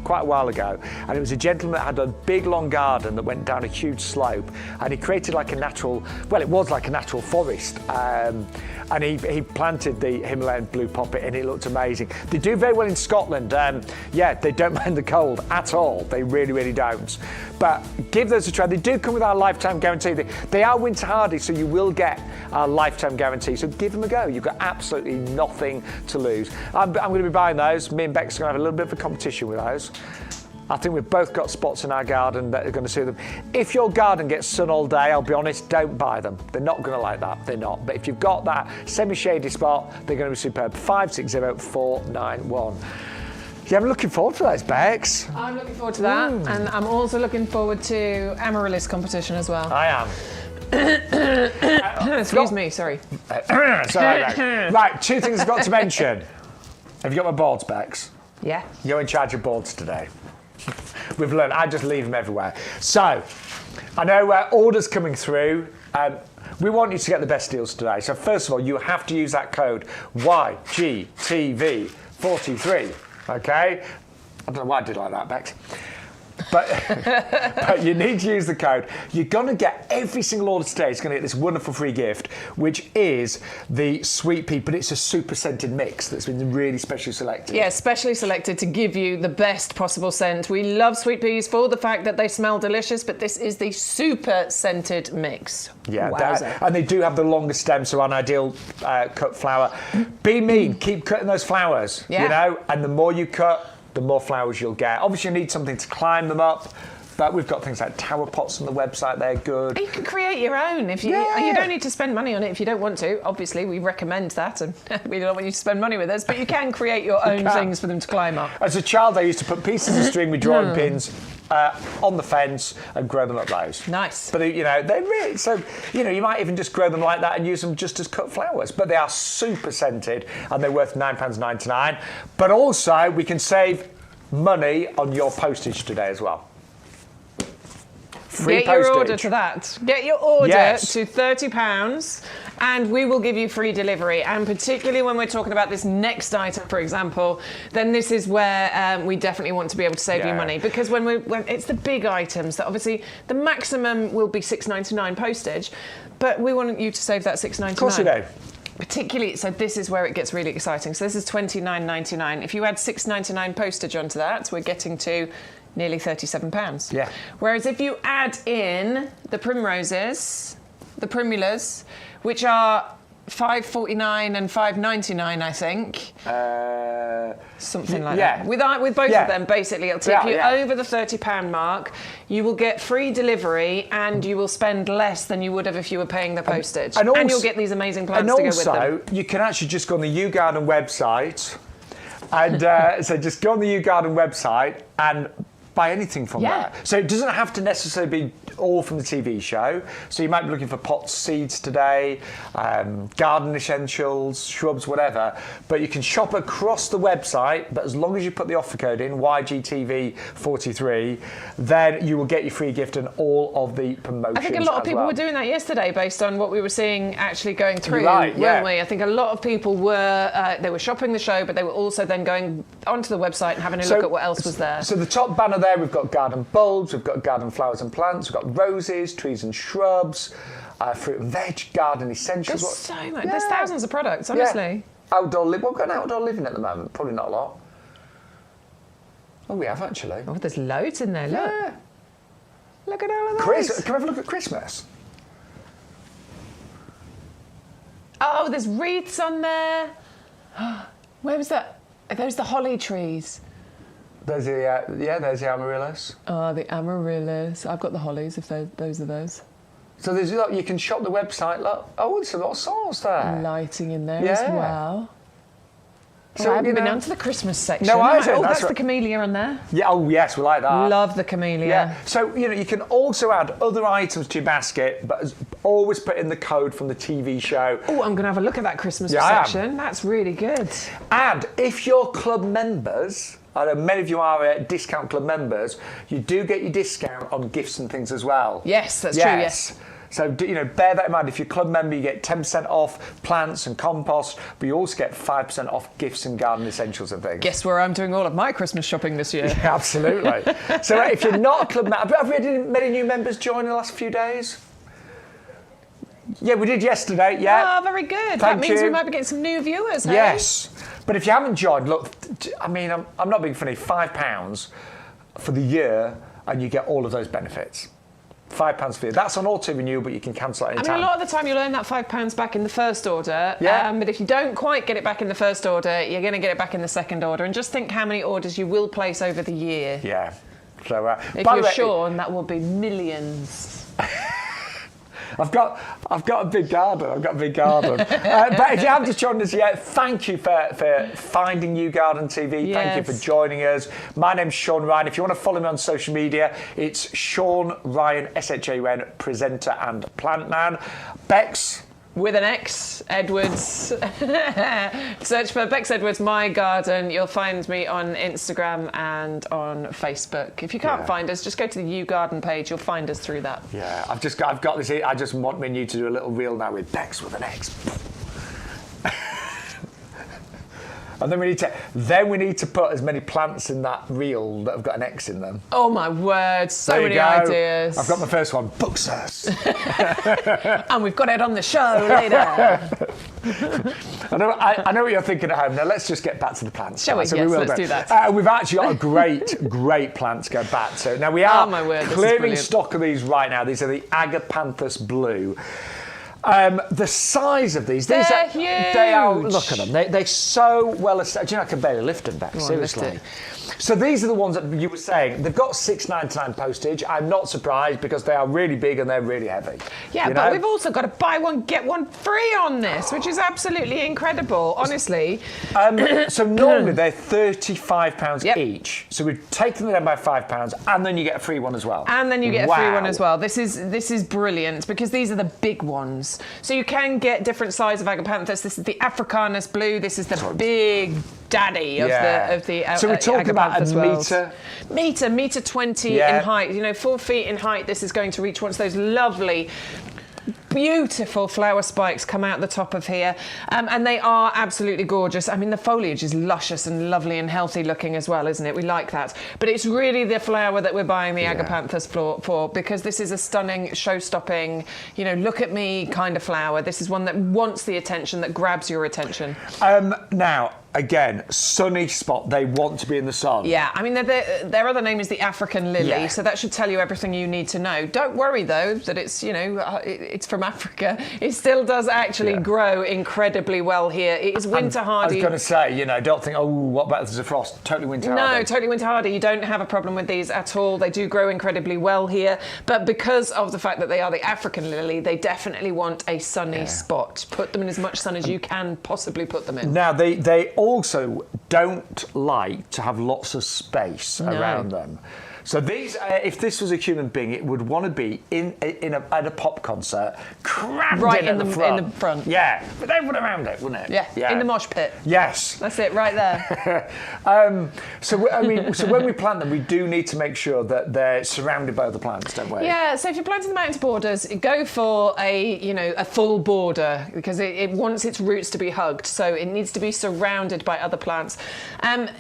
quite a while ago, and it was a gentleman that had a big long garden that went down a huge slope, and he created like a natural, well, it was like a natural forest, and he planted the Himalayan blue poppy, and it looked amazing. They do very well in Scotland. Yeah, they don't mind the cold at all. They really, really don't. But give those a try. They do come with our lifetime guarantee. They are winter hardy, so you will get our lifetime guarantee. So give them a go. You've got absolutely nothing to lose. I'm going to be buying those. Me and Bex are going to have a little bit of a competition with those. I think we've both got spots in our garden that are going to suit them. If your garden gets sun all day, I'll be honest, don't buy them. They're not going to like that. They're not. But if you've got that semi-shady spot, they're going to be superb. 560-491. Yeah, I'm looking forward to those, Bex. I'm looking forward to that. And I'm also looking forward to Amaryllis competition as well. I am. Excuse me, sorry. Sorry, Bex. Right, 2 things I've got to mention. Have you got my boards, Bex? Yeah. You're in charge of boards today. We've learned, I just leave them everywhere. So, I know orders coming through. We want you to get the best deals today. So first of all, you have to use that code YGTV43. Okay? I don't know why I did like that, Bex. But you need to use the code. You're going to get every single order today. It's going to get this wonderful free gift, which is the Sweet Pea, but it's a super scented mix that's been really specially selected. Yeah, specially selected to give you the best possible scent. We love sweet peas for the fact that they smell delicious, but this is the super scented mix. Yeah, and they do have the longest stem, so an ideal cut flower. Be mean, keep cutting those flowers, you know, and the more you cut, the more flowers you'll get. Obviously, you need something to climb them up, but we've got things like tower pots on the website. They're good. You can create your own if you. You don't need to spend money on it if you don't want to. Obviously, we recommend that, and we don't want you to spend money with us. But you can create your own things for them to climb up. As a child, I used to put pieces of string with drawing pins on the fence and grow them up those. Nice. But you know, they're really you might even just grow them like that and use them just as cut flowers. But they are super scented and they're worth £9.99. But also, we can save money on your postage today as well. Free postage. Your order to that. Get your order to £30 and we will give you free delivery. And particularly when we're talking about this next item, for example, then this is where we definitely want to be able to save you money. Because when it's the big items that obviously the maximum will be £6.99 postage, but we want you to save that £6.99. Of course we do. Particularly, so this is where it gets really exciting. So this is £29.99. If you add £6.99 postage onto that, we're getting to nearly £37. Yeah. Whereas if you add in the primroses, the primulas, which are £5.49 and £5.99, I think. Something like that. With both of them, basically, it'll take you over the £30 mark. You will get free delivery and you will spend less than you would have if you were paying the postage. And you'll get these amazing plants to go with them. And also, you can actually just go on the YouGarden website and so just go on the YouGarden website and buy anything from there. So it doesn't have to necessarily be all from the TV show. So you might be looking for pots, seeds today, garden essentials, shrubs, whatever. But you can shop across the website, but as long as you put the offer code in, YGTV43, then you will get your free gift and all of the promotions. I think a lot of people were doing that yesterday based on what we were seeing actually going through, weren't we? I think a lot of people were, they were shopping the show, but they were also then going onto the website and having a look at what else was there. So the top banner there, we've got garden bulbs, we've got garden flowers and plants, we've got roses, trees and shrubs, fruit and veg, garden essentials. There's so much. There's thousands of products, honestly. Outdoor living. We've got outdoor living at the moment. Probably not a lot. Oh, we have actually. Oh, there's loads in there. Look. Yeah. Look at all of those. Can we have a look at Christmas? Oh, there's wreaths on there. Where was that? There's the holly trees. There's the there's the Amaryllis. Oh, the Amaryllis. I've got the hollies. If those are those. So there's you can shop the website. Look, there's a lot of sorts there. Lighting in there as well. So I haven't been onto the Christmas section. No, I haven't. Oh, that's the camellia on there. Yeah. Oh, yes, we like that. Love the camellia. Yeah. So you can also add other items to your basket, but always put in the code from the TV show. Oh, I'm going to have a look at that Christmas section. That's really good. And if you're club members. I know many of you are discount club members. You do get your discount on gifts and things as well. Yes, that's true. Yes. So bear that in mind. If you're a club member, you get 10% off plants and compost, but you also get 5% off gifts and garden essentials and things. Guess where I'm doing all of my Christmas shopping this year. Yeah, absolutely. So if you're not a club member, have we had many new members join in the last few days? Yeah, we did yesterday. Yeah. Oh, very good. That means we might be getting some new viewers. Hey? Yes. But if you haven't joined, look, I mean, I'm not being funny, £5 for the year and you get all of those benefits. £5 for you. That's on auto-renew, but you can cancel at any time. I mean, a lot of the time you'll earn that £5 back in the first order. Yeah. But if you don't quite get it back in the first order, you're going to get it back in the second order. And just think how many orders you will place over the year. Yeah. So, if you're Shaun, that will be millions. I've got a big garden. But if you haven't just joined us yet, thank you for finding YouGarden TV. Yes. Thank you for joining us. My name's Shaun Ryan. If you want to follow me on social media, it's Shaun Ryan, SHAUN, presenter and plant man. Bex. With an X, Edwards. Search for Bex Edwards, My Garden. You'll find me on Instagram and on Facebook. If you can't find us, just go to the YouGarden page. You'll find us through that. Yeah, I've got this here. I just want me and you to do a little reel now with Bex with an X. And then we need to put as many plants in that reel that have got an X in them. Oh my word, so many ideas. I've got my first one, Buxus. And we've got it on the show later. I know what you're thinking at home. Now let's just get back to the plants. Shall we? So yes, let's do that. We've actually got a great plant to go back to. Now we are clearing stock of these right now. These are the Agapanthus Blue. The size of these, they're huge. They are, look at them, they're so well established. You know, I can barely lift them back, seriously. So these are the ones that you were saying, they've got $6.99 postage. I'm not surprised because they are really big and they're really heavy. Yeah, but we've also got to buy one, get one free on this, which is absolutely incredible, honestly. So normally they're £35 each. So we've taken them down by £5 and then you get a free one as well. And then you get a free one as well. This is brilliant because these are the big ones. So you can get different size of Agapanthus. This is the Africanus blue. This is the big daddy of the so we're talking about a meter 20 in height. 4 feet in height. This is going to reach once those lovely, beautiful flower spikes come out the top of here, and they are absolutely gorgeous. I mean, the foliage is luscious and lovely and healthy looking as well, isn't it? We like that. But it's really the flower that we're buying the Agapanthus for because this is a stunning, show-stopping, look at me kind of flower. This is one that wants the attention, that grabs your attention. Now, again, sunny spot. They want to be in the sun. Yeah, I mean, their other name is the African lily, so that should tell you everything you need to know. Don't worry, though, that it's, it's from Africa. It still does actually grow incredibly well here. It is winter hardy. I was going to say, don't think, what about there's a frost? Totally winter hardy. No, totally winter hardy. You don't have a problem with these at all. They do grow incredibly well here. But because of the fact that they are the African lily, they definitely want a sunny spot. Put them in as much sun as you can possibly put them in. Now, they also don't like to have lots of space around them. So these, if this was a human being, it would want to be at a pop concert, crammed right in the front. In the front. Yeah, but everyone around it, wouldn't it? Yeah, in the mosh pit. Yes. That's it, right there. So when we plant them, we do need to make sure that they're surrounded by other plants, don't we? Yeah, so if you're planting them out into borders, go for a full border, because it wants its roots to be hugged, so it needs to be surrounded by other plants.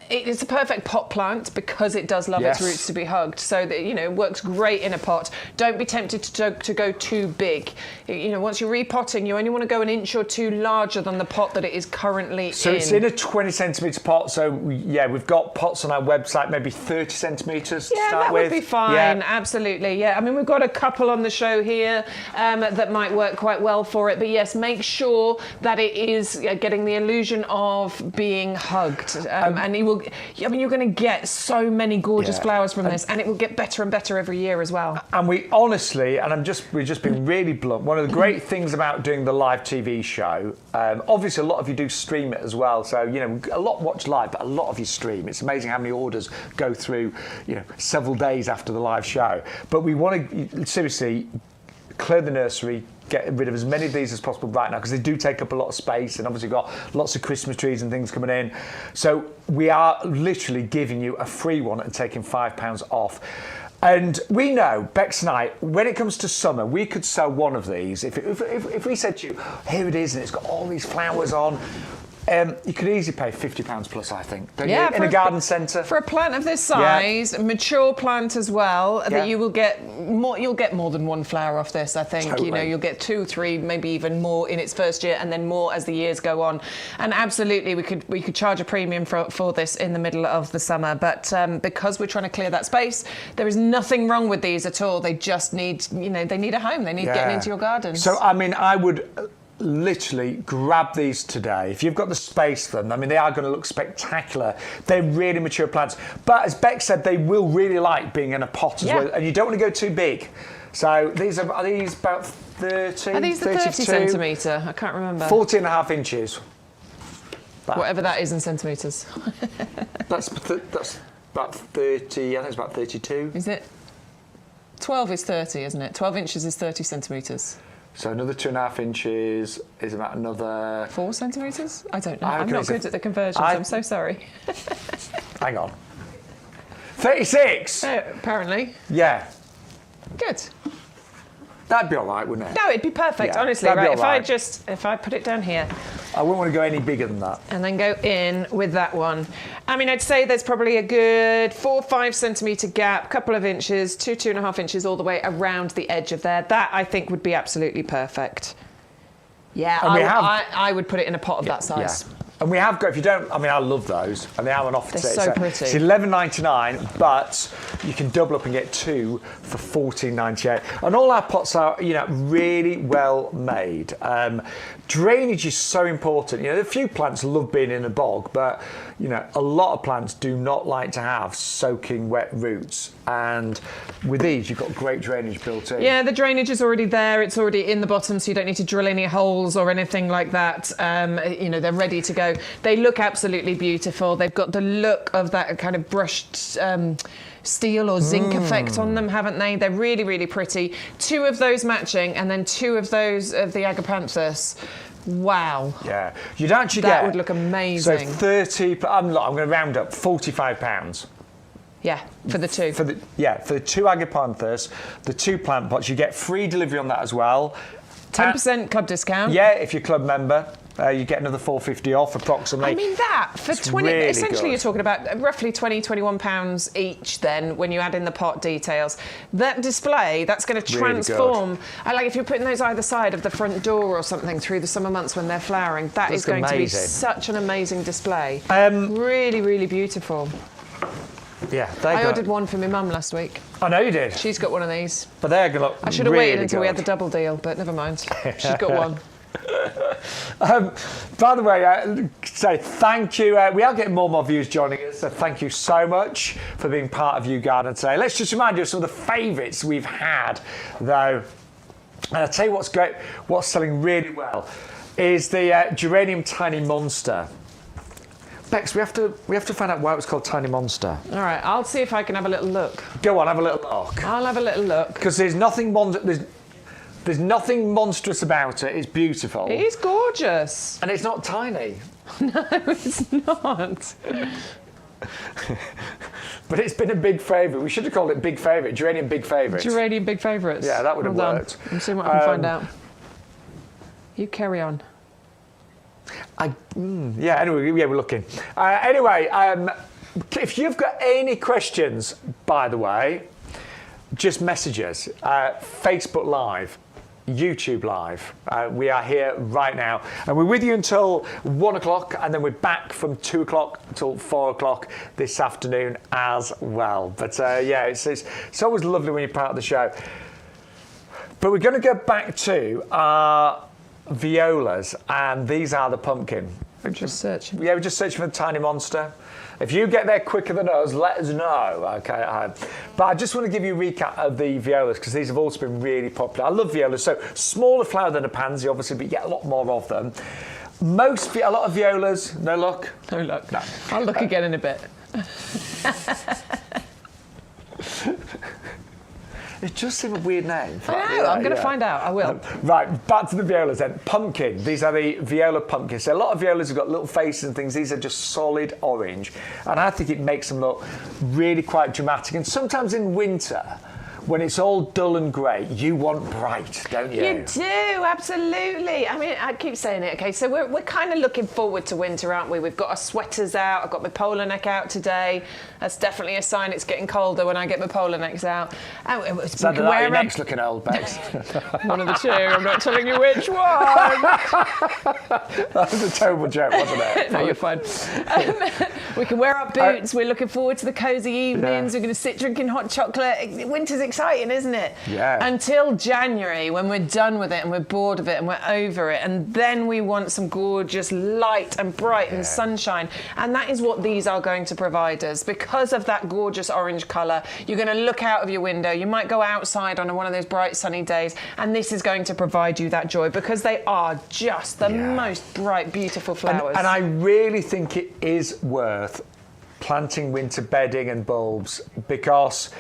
It's a perfect pot plant because it does love its roots to be hugged, so that it works great in a pot. Don't be tempted to go too big. Once you're repotting, you only want to go an inch or two larger than the pot that it is currently in. So it's in a 20 centimetre pot. So we've got pots on our website, maybe 30 centimetres to start that with. Would be fine. Absolutely. Yeah, I mean, we've got a couple on the show here that might work quite well for it. But yes, make sure that it is getting the illusion of being hugged, and it will. I mean, you're going to get so many gorgeous flowers from this, and it will get better and better every year as well. And we honestly, and we're just being really blunt, one of the great things about doing the live TV show, obviously a lot of you do stream it as well, so a lot watch live, but a lot of you stream. It's amazing how many orders go through several days after the live show. But we want to seriously clear the nursery, get rid of as many of these as possible right now, because they do take up a lot of space, and obviously got lots of Christmas trees and things coming in. So we are literally giving you a free one and taking £5 off. And we know, Bex and I, when it comes to summer, we could sell one of these. If we said to you, here it is, and it's got all these flowers on, you could easily pay £50 plus, I think, don't you? In a garden centre. For a plant of this size, a mature plant as well, that you will get more. You'll get more than one flower off this, I think. Totally. You'll get 2, 3, maybe even more in its first year, and then more as the years go on. And absolutely, we could charge a premium for this in the middle of the summer. But because we're trying to clear that space, there is nothing wrong with these at all. They just need, they need a home. They need getting into your gardens. So I mean, I would literally grab these today if you've got the space for them. I mean, they are going to look spectacular. They're really mature plants, but as Beck said, they will really like being in a pot as well, and you don't want to go too big. So these are these about 30? Are these the 30 centimetre? I can't remember. 14.5 inches. Whatever that is in centimetres. that's about 30. I think it's about 32. Is it? 12 is 30, isn't it? 12 inches is 30 centimetres. So another 2.5 inches is about another 4 centimetres? I don't know. I'm not good at the conversions. I'm so sorry. Hang on. 36. Apparently. Yeah. Good. That'd be all right, wouldn't it? No, it'd be perfect. Honestly, right. If I put it down here. I wouldn't want to go any bigger than that. And then go in with that one. I mean, I'd say there's probably a good 4-5 centimetre gap, couple of inches, 2.5 inches all the way around the edge of there. That, I think, would be absolutely perfect. Yeah, I would put it in a pot of that size. Yeah. And we have got, if you don't, I mean, I love those, and they are on offer today. They're so pretty. It's $11.99, but you can double up and get 2 for $14.98. And all our pots are, really well made. Drainage is so important. A few plants love being in a bog, but, a lot of plants do not like to have soaking wet roots. And with these, you've got great drainage built in. Yeah, the drainage is already there. It's already in the bottom, so you don't need to drill any holes or anything like that. They're ready to go. They look absolutely beautiful. They've got the look of that kind of brushed steel or zinc effect on them, haven't they? They're really, really pretty. 2 of those matching, and then 2 of those of the agapanthus. Wow. Yeah. You'd actually that would look amazing. So 30, I'm going to round up, £45. Yeah, for the 2. For the 2 agapanthus, the 2 plant pots, you get free delivery on that as well. 10% club discount. Yeah, if you're club member. You get another $4.50 off approximately. I mean, that for 20, really essentially good. You're talking about roughly £21 each then when you add in the pot details. That display, that's going to transform. Like if you're putting those either side of the front door or something through the summer months when they're flowering, that is going to be such an amazing display. Really, really beautiful. Yeah, I ordered one for my mum last week. I know you did. She's got one of these. But they're going to look I should have waited until we had the double deal, but never mind. She's got one. By the way, say thank you. We are getting more and more viewers joining us, so thank you so much for being part of YouGarden today. Let's just remind you of some of the favourites we've had, though. And I'll tell you what's great, what's selling really well, is the Geranium Tiny Monster. Bex, we have to find out why it was called Tiny Monster. All right, I'll see if I can have a little look. Go on, have a little look. I'll have a little look. Because there's nothing monstrous about it. It's beautiful. It is gorgeous. And it's not tiny. No, it's not. But it's been a big favourite. We should have called it Big Favourite. Geranium Big Favourites. Geranium Big Favourites. Yeah, that would have worked. I'm seeing what I can find out. You carry on. Anyway, we're looking. Anyway, if you've got any questions, by the way, just message us. Facebook Live, YouTube Live. We are here right now. And we're with you until 1 o'clock, and then we're back from 2 o'clock until 4 o'clock this afternoon as well. But it's always lovely when you're part of the show. But we're going to go back to our violas, and these are the pumpkin. We're just searching. Yeah, we're just searching for the Tiny Monster. If you get there quicker than us, let us know. Okay, but I just want to give you a recap of the violas because these have also been really popular. I love violas. So smaller flower than a pansy, obviously, but you get a lot more of them. A lot of violas. No luck. No luck. No. I'll look again in a bit. It just seems a weird name. I know, I'm going to find out. I will. Right, back to the violas then. Pumpkin. These are the viola pumpkins. So a lot of violas have got little faces and things. These are just solid orange. And I think it makes them look really quite dramatic. And sometimes in winter, when it's all dull and grey, you want bright, don't you? You do, absolutely. I mean, I keep saying it, okay, so we're kind of looking forward to winter, aren't we? We've got our sweaters out. I've got my polar neck out today. That's definitely a sign it's getting colder when I get my polar necks out. Is that your neck's looking old, Bex? One of the two. I'm not telling you which one. That was a terrible joke, wasn't it? No, you're fine. We can wear our boots. We're looking forward to the cosy evenings. We're going to sit drinking hot chocolate. Winter's exciting, isn't it? Yeah. Until January, when we're done with it and we're bored of it and we're over it, and then we want some gorgeous light and bright and sunshine. And that is what these are going to provide us. Because of that gorgeous orange colour, you're going to look out of your window. You might go outside on one of those bright sunny days, and this is going to provide you that joy because they are just the most bright, beautiful flowers. And I really think it is worth planting winter bedding and bulbs because,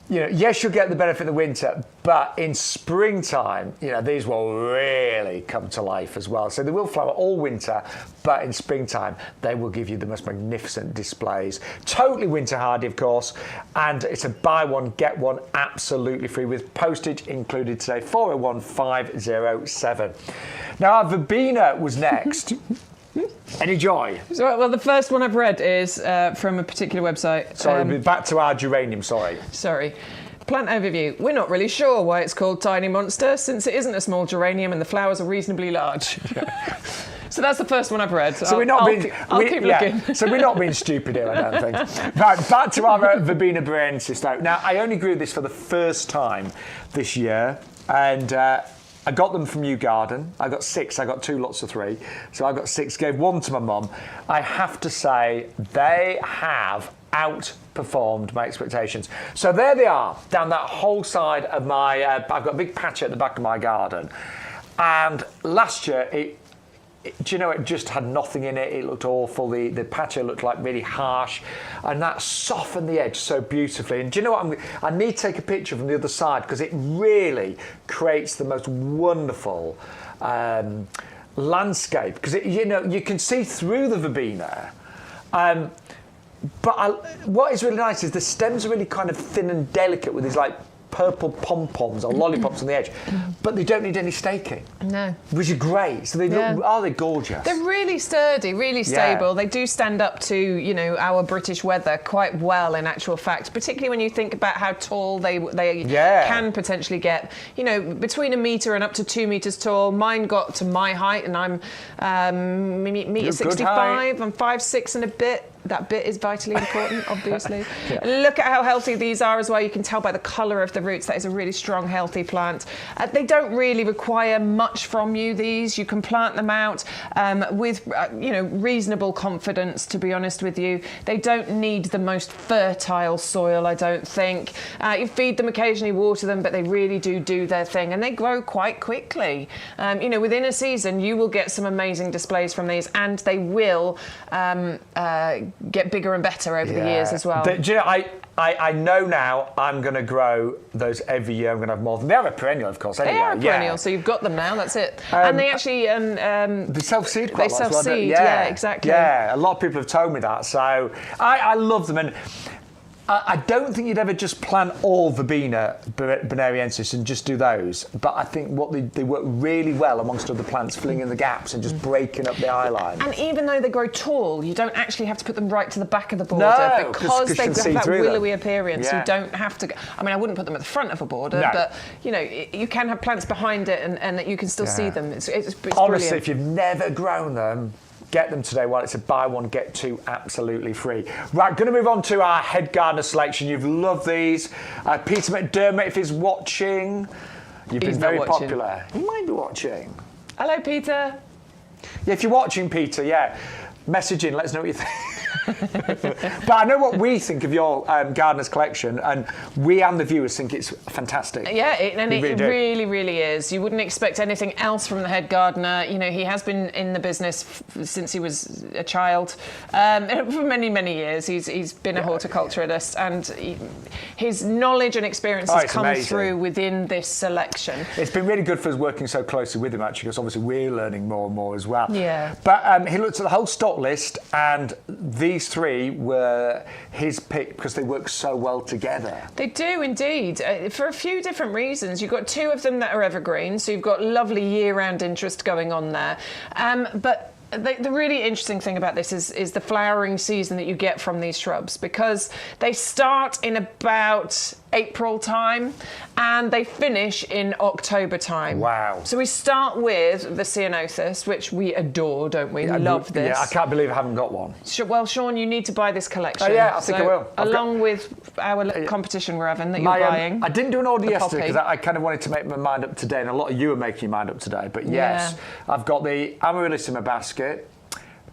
you know, yes, you'll get the benefit of the winter, but in springtime, you know, these will really come to life as well. So they will flower all winter, but in springtime, they will give you the most magnificent displays. Totally winter hardy, of course, and it's a buy one, get one absolutely free with postage included today, 401507. Now, our Verbena was next. Any joy? So, well, the first one I've read is from a particular website. Sorry, back to our geranium, sorry. Plant overview. We're not really sure why it's called Tiny Monster, since it isn't a small geranium and the flowers are reasonably large. So that's the first one I've read. So I'll keep looking. So we're not being stupid here, I don't think. Right, back to our Verbena bonariensis now. Now, I only grew this for the first time this year, and I got them from YouGarden. I got 6. I got 2 lots of 3. So I got 6, gave 1 to my mum. I have to say, they have outperformed my expectations. So there they are, down that whole side of my... I've got a big patch at the back of my garden. And last year, do you know, it just had nothing in it. It looked awful. The patio looked like really harsh, and that softened the edge so beautifully. And do you know what? I need to take a picture from the other side because it really creates the most wonderful landscape. Because you know, you can see through the Verbena. But what is really nice is the stems are really kind of thin and delicate with these like purple pom-poms or lollipops on the edge, but they don't need any staking. No. Which is great. So they look, they're gorgeous. They're really sturdy, really stable. Yeah. They do stand up to, you know, our British weather quite well in actual fact, particularly when you think about how tall they can potentially get. You know, between 1 metre and up to 2 metres tall. Mine got to my height and I'm metre 65. I'm 5'6" and a bit. That bit is vitally important, obviously. Look at how healthy these are as well. You can tell by the colour of the roots that is a really strong, healthy plant. They don't really require much from you, these. You can plant them out with, reasonable confidence, to be honest with you. They don't need the most fertile soil, I don't think. You feed them occasionally, water them, but they really do their thing, and they grow quite quickly. Within a season, you will get some amazing displays from these, and they will get bigger and better over the years as well. Do you know, I know now I'm going to grow those every year. I'm going to have more of them. They are a perennial, of course, anyway. They are a perennial, so you've got them now, that's it. And they actually... they self-seed quite a lot. They self-seed, yeah, exactly. Yeah, a lot of people have told me that, so I love them. And I don't think you'd ever just plant all Verbena bonariensis and just do those, but I think they work really well amongst other plants, filling in the gaps and just breaking up the eye line. And even though they grow tall, you don't actually have to put them right to the back of the border, because they have that willowy appearance. You don't have to. I wouldn't put them at the front of a border, but you can have plants behind it, and that you can still see them. It's honestly, brilliant. if you've never grown them, get them today while it's a buy one, get two absolutely free. Right, going to move on to our head gardener selection. You've loved these. Peter McDermott, if he's watching, you've been very popular. He might be watching. Hello, Peter. Yeah, if you're watching, Peter, message in, let us know what you think. But I know what we think of your gardener's collection, and we and the viewers think it's fantastic. Yeah, it really is. You wouldn't expect anything else from the head gardener. He has been in the business since he was a child. For many, many years, he's been a horticulturalist, and his knowledge and experience has come through within this selection. It's been really good for us working so closely with him, actually, because obviously we're learning more and more as well. Yeah. But he looked at the whole stock list, and these three were his pick because they work so well together. They do indeed, for a few different reasons. You've got two of them that are evergreen, so you've got lovely year-round interest going on there. But the really interesting thing about this is the flowering season that you get from these shrubs, because they start in about April time and they finish in October time. Wow. So we start with the Ceanothus, which we adore, don't we? Love this. Yeah, I can't believe I haven't got one. Well, Shaun, you need to buy this collection. Oh, yeah, I think I will. Along with our competition we're having that you're buying. I didn't do an order yesterday because I kind of wanted to make my mind up today, and a lot of you are making your mind up today. But yes, I've got the Amaryllis in my basket,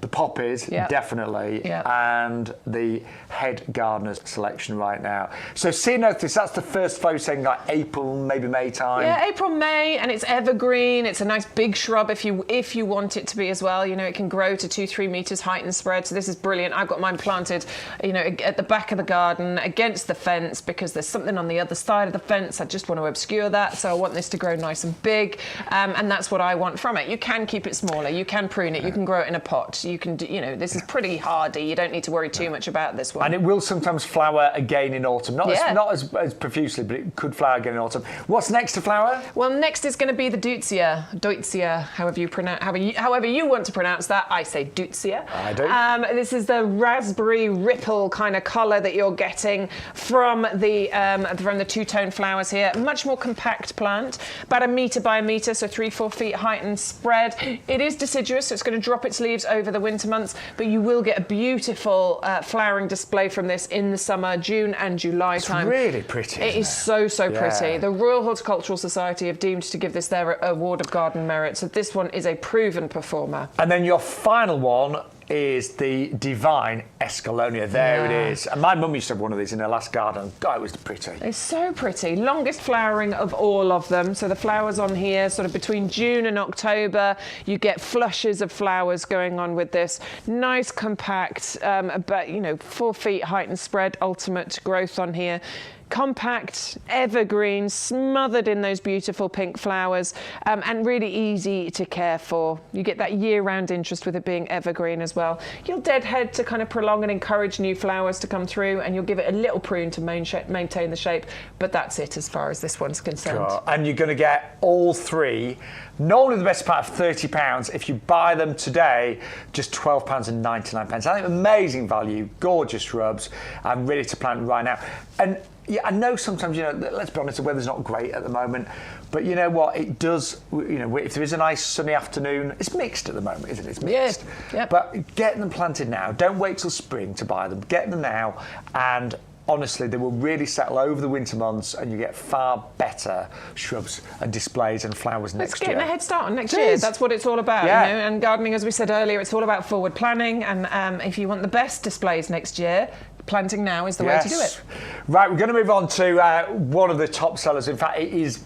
the poppies, definitely, and the head gardener's selection right now. So Ceanothus, that's the first flow, saying like April, maybe May time. Yeah, April, May, and it's evergreen. It's a nice big shrub if you want it to be as well. It can grow to 2-3 meters height and spread. So this is brilliant. I've got mine planted, at the back of the garden against the fence, because there's something on the other side of the fence. I just want to obscure that. So I want this to grow nice and big, and that's what I want from it. You can keep it smaller. You can prune it. You can grow it in a pot. You can do, this is pretty hardy. You don't need to worry too much about this one. And it will sometimes flower again in autumn. Not as profusely, but it could flower again in autumn. What's next to flower? Well, next is going to be the Deutzia, however you want to pronounce that. I say Deutzia. I do. This is the raspberry ripple kind of colour that you're getting from the two-tone flowers here. Much more compact plant, about 1 metre by 1 metre, so 3-4 feet height and spread. It is deciduous, so it's going to drop its leaves over the winter months, but you will get a beautiful flowering display from this in the summer, June and July time. It's really pretty. It is so pretty. The Royal Horticultural Society have deemed to give this their Award of Garden Merit, so this one is a proven performer. And then your final one is the Divine Escalonia. There it is. And my mum used to have one of these in her last garden. God, it was pretty. It's so pretty. Longest flowering of all of them. So the flowers on here, sort of between June and October, you get flushes of flowers going on with this. Nice, compact, about 4 feet height and spread, ultimate growth on here. Compact, evergreen, smothered in those beautiful pink flowers, and really easy to care for. You get that year-round interest with it being evergreen as well. You'll deadhead to kind of prolong and encourage new flowers to come through, and you'll give it a little prune to maintain the shape, but that's it as far as this one's concerned. Sure. And you're going to get all three, normally the best part of £30. If you buy them today, just £12.99. I think amazing value, gorgeous shrubs, and ready to plant right now. And Yeah, I know sometimes, let's be honest, the weather's not great at the moment, but you know what, it does, if there is a nice sunny afternoon, it's mixed at the moment, isn't it? It's mixed. Yeah. Yep. But get them planted now. Don't wait till spring to buy them. Get them now, and honestly, they will really settle over the winter months, and you get far better shrubs and displays and flowers next year. Let's get a head start on next year. That's what it's all about. Yeah. And gardening, as we said earlier, it's all about forward planning, and if you want the best displays next year, planting now is the way to do it. Right, we're going to move on to one of the top sellers. In fact, it is,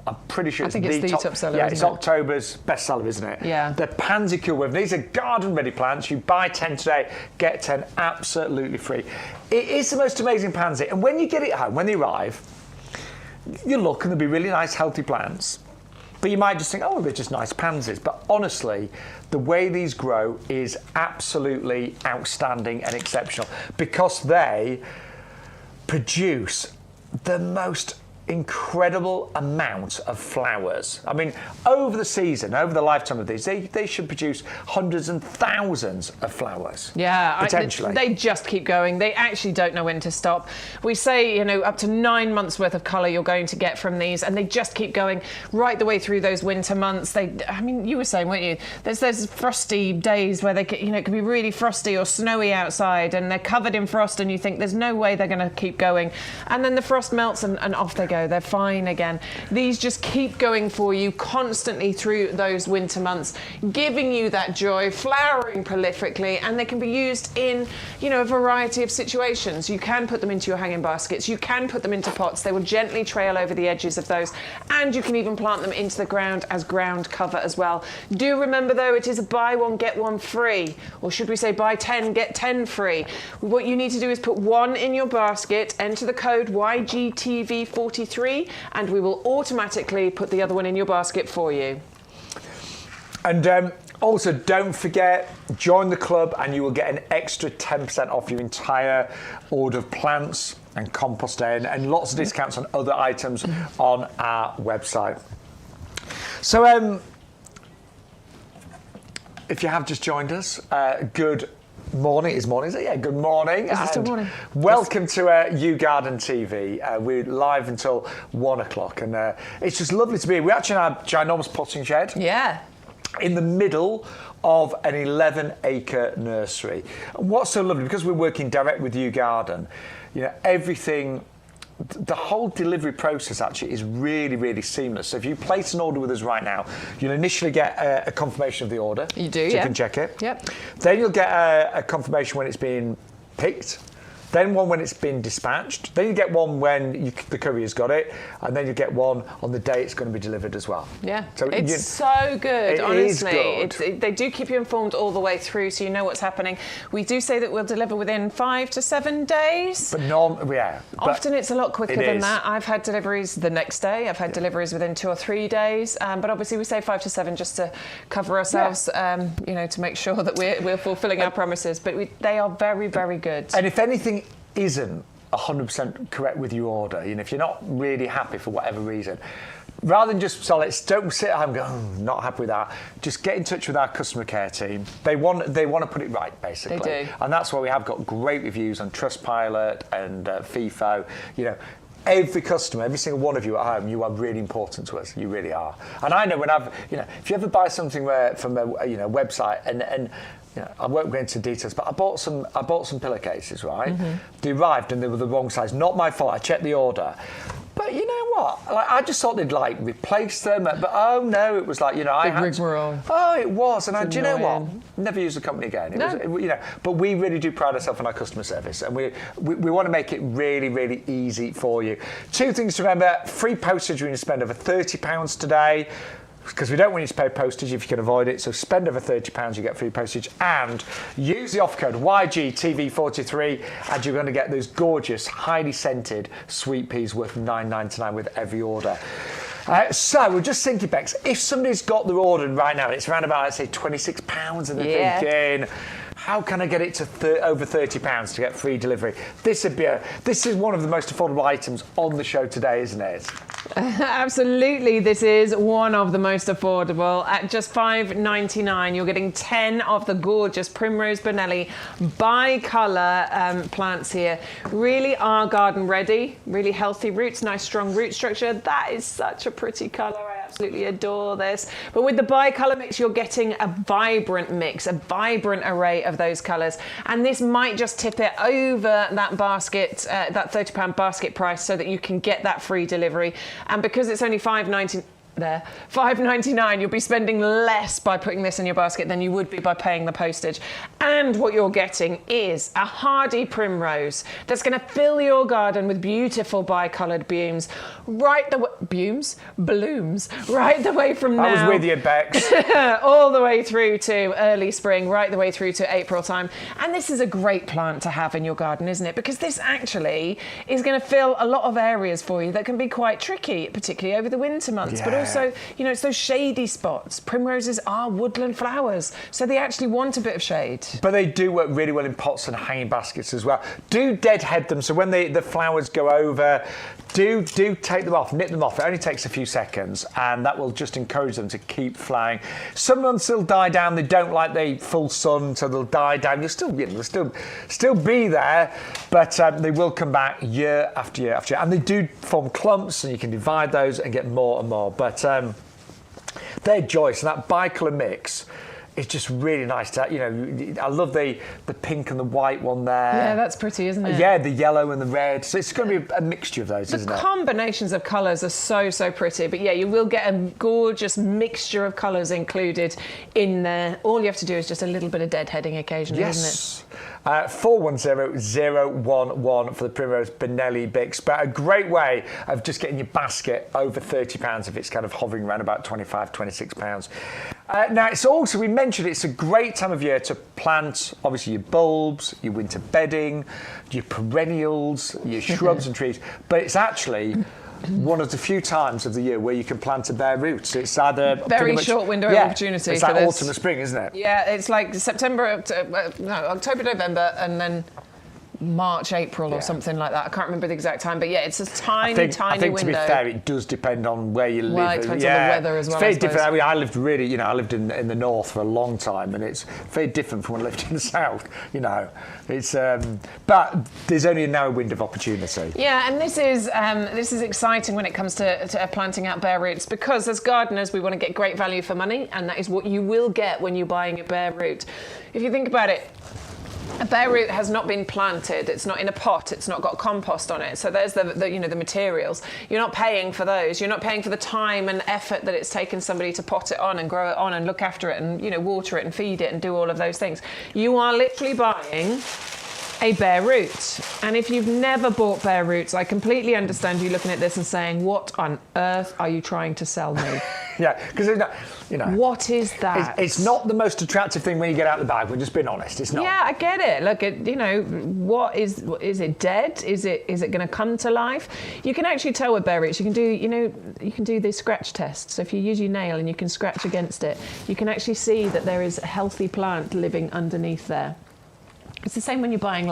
I'm pretty sure it's the top seller. Yeah, it's October's bestseller, isn't it? Yeah. The Pansy Cool. These are garden-ready plants. You buy 10 today, get 10 absolutely free. It is the most amazing pansy. And when you get it home, when they arrive, you look and they'll be really nice, healthy plants. But you might just think, oh, they're just nice pansies. But honestly, the way these grow is absolutely outstanding and exceptional because they produce the most incredible amount of flowers. I mean, over the season, over the lifetime of these, they should produce hundreds and thousands of flowers. Yeah, potentially. They just keep going. They actually don't know when to stop. We say, up to 9 months worth of colour you're going to get from these, and they just keep going right the way through those winter months. You were saying, weren't you? There's frosty days where it can be really frosty or snowy outside, and they're covered in frost, and you think there's no way they're going to keep going. And then the frost melts, and off they go. They're fine again. These just keep going for you constantly through those winter months, giving you that joy, flowering prolifically, and they can be used in, a variety of situations. You can put them into your hanging baskets. You can put them into pots. They will gently trail over the edges of those, and you can even plant them into the ground as ground cover as well. Do remember, though, it is a buy one, get one free, or should we say buy 10, get 10 free. What you need to do is put one in your basket, enter the code YGTV43, and we will automatically put the other one in your basket for you. And also, don't forget, join the club and you will get an extra 10% off your entire order of plants and compost and lots of discounts on other items on our website. So, if you have just joined us, good morning. Is morning, is it? Yeah, good morning. Is it still morning? Welcome to YouGarden TV. We're live until 1 o'clock, and it's just lovely to be here. We actually have a ginormous potting shed. Yeah. In the middle of an 11-acre nursery. And what's so lovely, because we're working direct with YouGarden, everything, the whole delivery process actually is really, really seamless. So if you place an order with us right now, you'll initially get a confirmation of the order. You do, so you can check it. Yep. Then you'll get a confirmation when it's being picked. Then one when it's been dispatched. Then you get one when the courier's got it, and then you get one on the day it's going to be delivered as well. Yeah, so it's so good, honestly. Is good. They do keep you informed all the way through, so you know what's happening. We do say that we'll deliver within 5 to 7 days. But often it's a lot quicker than that. I've had deliveries the next day. I've had deliveries within 2 or 3 days. But obviously we say 5 to 7 just to cover ourselves, to make sure that we're fulfilling our promises. But they are very, very good. And if anything isn't 100% correct with your order, if you're not really happy for whatever reason, rather than just don't sit at home and go, not happy with that, just get in touch with our customer care team. They want to put it right, basically. They do. And that's why we have got great reviews on Trustpilot and FIFO. Every customer, every single one of you at home, you are really important to us. You really are. And I know when if you ever buy something from a website and I won't go into details, but I bought some pillowcases, right? Mm-hmm. They arrived and they were the wrong size. Not my fault. I checked the order. But you know what? I just thought they'd replace them. But oh no, it was I had rigs were wrong. Oh, it was. And do you know what? Never use the company again. But we really do pride ourselves on our customer service, and we want to make it really, really easy for you. 2 things to remember: free postage when you spend over £30 today, because we don't want you to pay postage if you can avoid it. So spend over £30, you get free postage, and use the offer code YGTV43, and you're going to get those gorgeous, highly scented sweet peas worth $9.99 with every order. So we're just thinking, Bex, if somebody's got their order right now, it's around about, let's say, £26, and they're thinking, how can I get it to over £30 to get free delivery? This is one of the most affordable items on the show today, isn't it? Absolutely, this is one of the most affordable. At just $5.99, you're getting 10 of the gorgeous primrose benelli bi-colour plants here. Really are garden ready, really healthy roots, nice strong root structure. That is such a pretty colour. I absolutely adore this. But with the bi-colour mix, you're getting a vibrant mix, a vibrant array of those colours. And this might just tip it over that basket, that £30 basket price, so that you can get that free delivery. And because it's only $5.99, you'll be spending less by putting this in your basket than you would be by paying the postage. And what you're getting is a hardy primrose that's going to fill your garden with beautiful bi-coloured blooms right the way from now. I was with you, Bex. All the way through to early spring, right the way through to April time. And this is a great plant to have in your garden, isn't it? Because this actually is going to fill a lot of areas for you that can be quite tricky, particularly over the winter months. But also, it's those shady spots. Primroses are woodland flowers, so they actually want a bit of shade. But they do work really well in pots and hanging baskets as well. Do deadhead them, so when the flowers go over, do take them off, nip them off. It only takes a few seconds, and that will just encourage them to keep flowering. Some months they'll die down. They don't like the full sun, so they'll die down. You'll still, they'll still be there, but they will come back year after year after year. And they do form clumps, and you can divide those and get more and more. But they're joyous, and that bicolour mix is just really nice to, I love the pink and the white one there. Yeah, that's pretty, isn't it? Yeah, the yellow and the red. So it's going to be a mixture of those, isn't it? The combinations of colours are so pretty. But yeah, you will get a gorgeous mixture of colours included in there. All you have to do is just a little bit of deadheading occasionally, isn't it? 410011 for the Primrose Benelli Bix, but a great way of just getting your basket over £30 if it's kind of hovering around about £25, £26. Now, it's also, we mentioned it's a great time of year to plant, obviously, your bulbs, your winter bedding, your perennials, your shrubs and trees, but it's actually one of the few times of the year where you can plant a bare root. It's either very short window of opportunity. It's for like this. autumn and spring, isn't it? Yeah, it's like October, November, and then March, April, or something like that. I can't remember the exact time, but yeah, it's a tiny I think window. To be fair, it does depend on where you live. Well, it depends on the weather as well. It's very different. I mean, I lived really, I lived in the north for a long time, and it's very different from when I lived in the south. It's but there's only a narrow window of opportunity. Yeah, and this is exciting when it comes to planting out bare roots, because as gardeners we want to get great value for money, and that is what you will get when you're buying a bare root. If you think about it, a bare root has not been planted. It's not in a pot. It's not got compost on it. So there's the materials. You're not paying for those. You're not paying for the time and effort that it's taken somebody to pot it on and grow it on and look after it and water it and feed it and do all of those things. You are literally buying a bare root. And if you've never bought bare roots, I completely understand you looking at this and saying, what on earth are you trying to sell me? Yeah, because what is that? It's not the most attractive thing when you get out of the bag. We're just being honest. It's not. Yeah, I get it. Look, what is it dead? Is it going to come to life? You can actually tell with bare roots. You can do the scratch test. So if you use your nail and you can scratch against it, you can actually see that there is a healthy plant living underneath there. It's the same when you're buying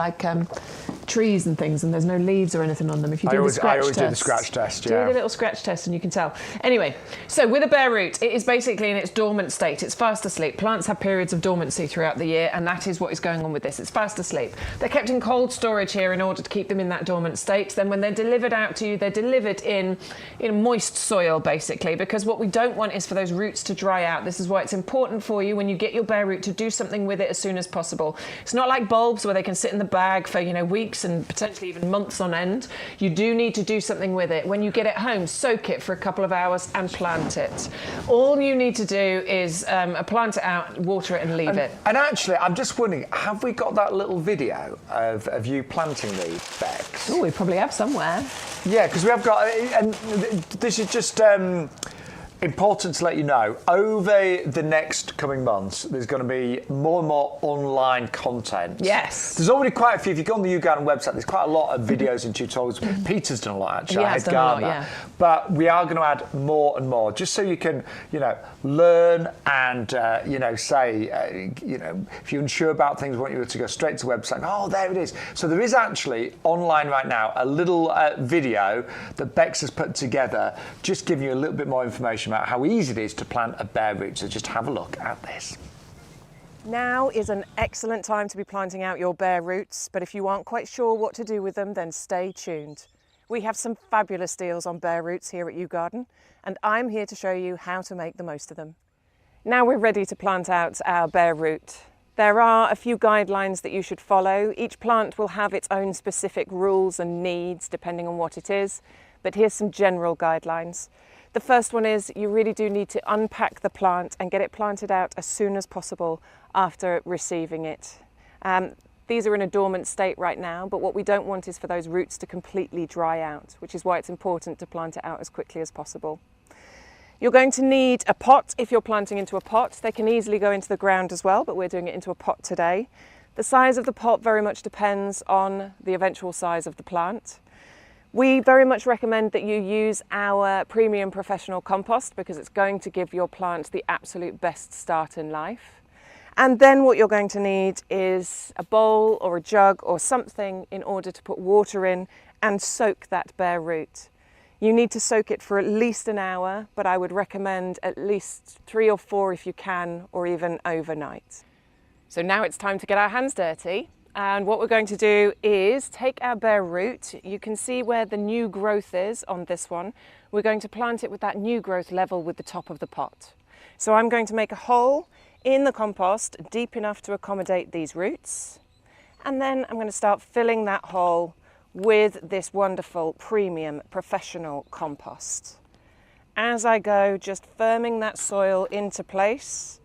trees and things and there's no leaves or anything on them. If you do the scratch test. Do the scratch test, Do the little scratch test and you can tell. Anyway, so with a bare root, it is basically in its dormant state. It's fast asleep. Plants have periods of dormancy throughout the year, and that is what is going on with this. It's fast asleep. They're kept in cold storage here in order to keep them in that dormant state. Then when they're delivered out to you, they're delivered in moist soil, basically, because what we don't want is for those roots to dry out. This is why it's important for you when you get your bare root to do something with it as soon as possible. It's not like bulbs where they can sit in the bag for weeks and potentially even months on end. You do need to do something with it. When you get it home, soak it for a couple of hours and plant it. All you need to do is plant it out, water it and leave it. And actually, I'm just wondering, have we got that little video of you planting these, Bex? Oh, we probably have somewhere. Yeah, because we have got, and this is just important to let you know, over the next coming months, there's going to be more and more online content. Yes. There's already quite a few. If you go on the YouGarden website, there's quite a lot of videos and tutorials. Peter's done a lot, actually. Yeah, he's done a lot, yeah. But we are going to add more and more, just so you can, learn and, say, if you're unsure about things, want you to go straight to the website. Oh, there it is. So there is actually online right now a little video that Bex has put together, just giving you a little bit more information about how easy it is to plant a bare root. So just have a look at this. Now is an excellent time to be planting out your bare roots, but if you aren't quite sure what to do with them, then stay tuned. We have some fabulous deals on bare roots here at YouGarden, and I'm here to show you how to make the most of them. Now we're ready to plant out our bare root. There are a few guidelines that you should follow. Each plant will have its own specific rules and needs depending on what it is, but here's some general guidelines. The first one is you really do need to unpack the plant and get it planted out as soon as possible after receiving it. These are in a dormant state right now, but what we don't want is for those roots to completely dry out, which is why it's important to plant it out as quickly as possible. You're going to need a pot if you're planting into a pot. They can easily go into the ground as well, but we're doing it into a pot today. The size of the pot very much depends on the eventual size of the plant. We very much recommend that you use our premium professional compost because it's going to give your plant the absolute best start in life. And then what you're going to need is a bowl or a jug or something in order to put water in and soak that bare root. You need to soak it for at least an hour, but I would recommend at least 3 or 4 if you can, or even overnight. So now it's time to get our hands dirty. And what we're going to do is take our bare root. You can see where the new growth is on this one. We're going to plant it with that new growth level with the top of the pot. So I'm going to make a hole in the compost deep enough to accommodate these roots. And then I'm going to start filling that hole with this wonderful premium professional compost. As I go, just firming that soil into place,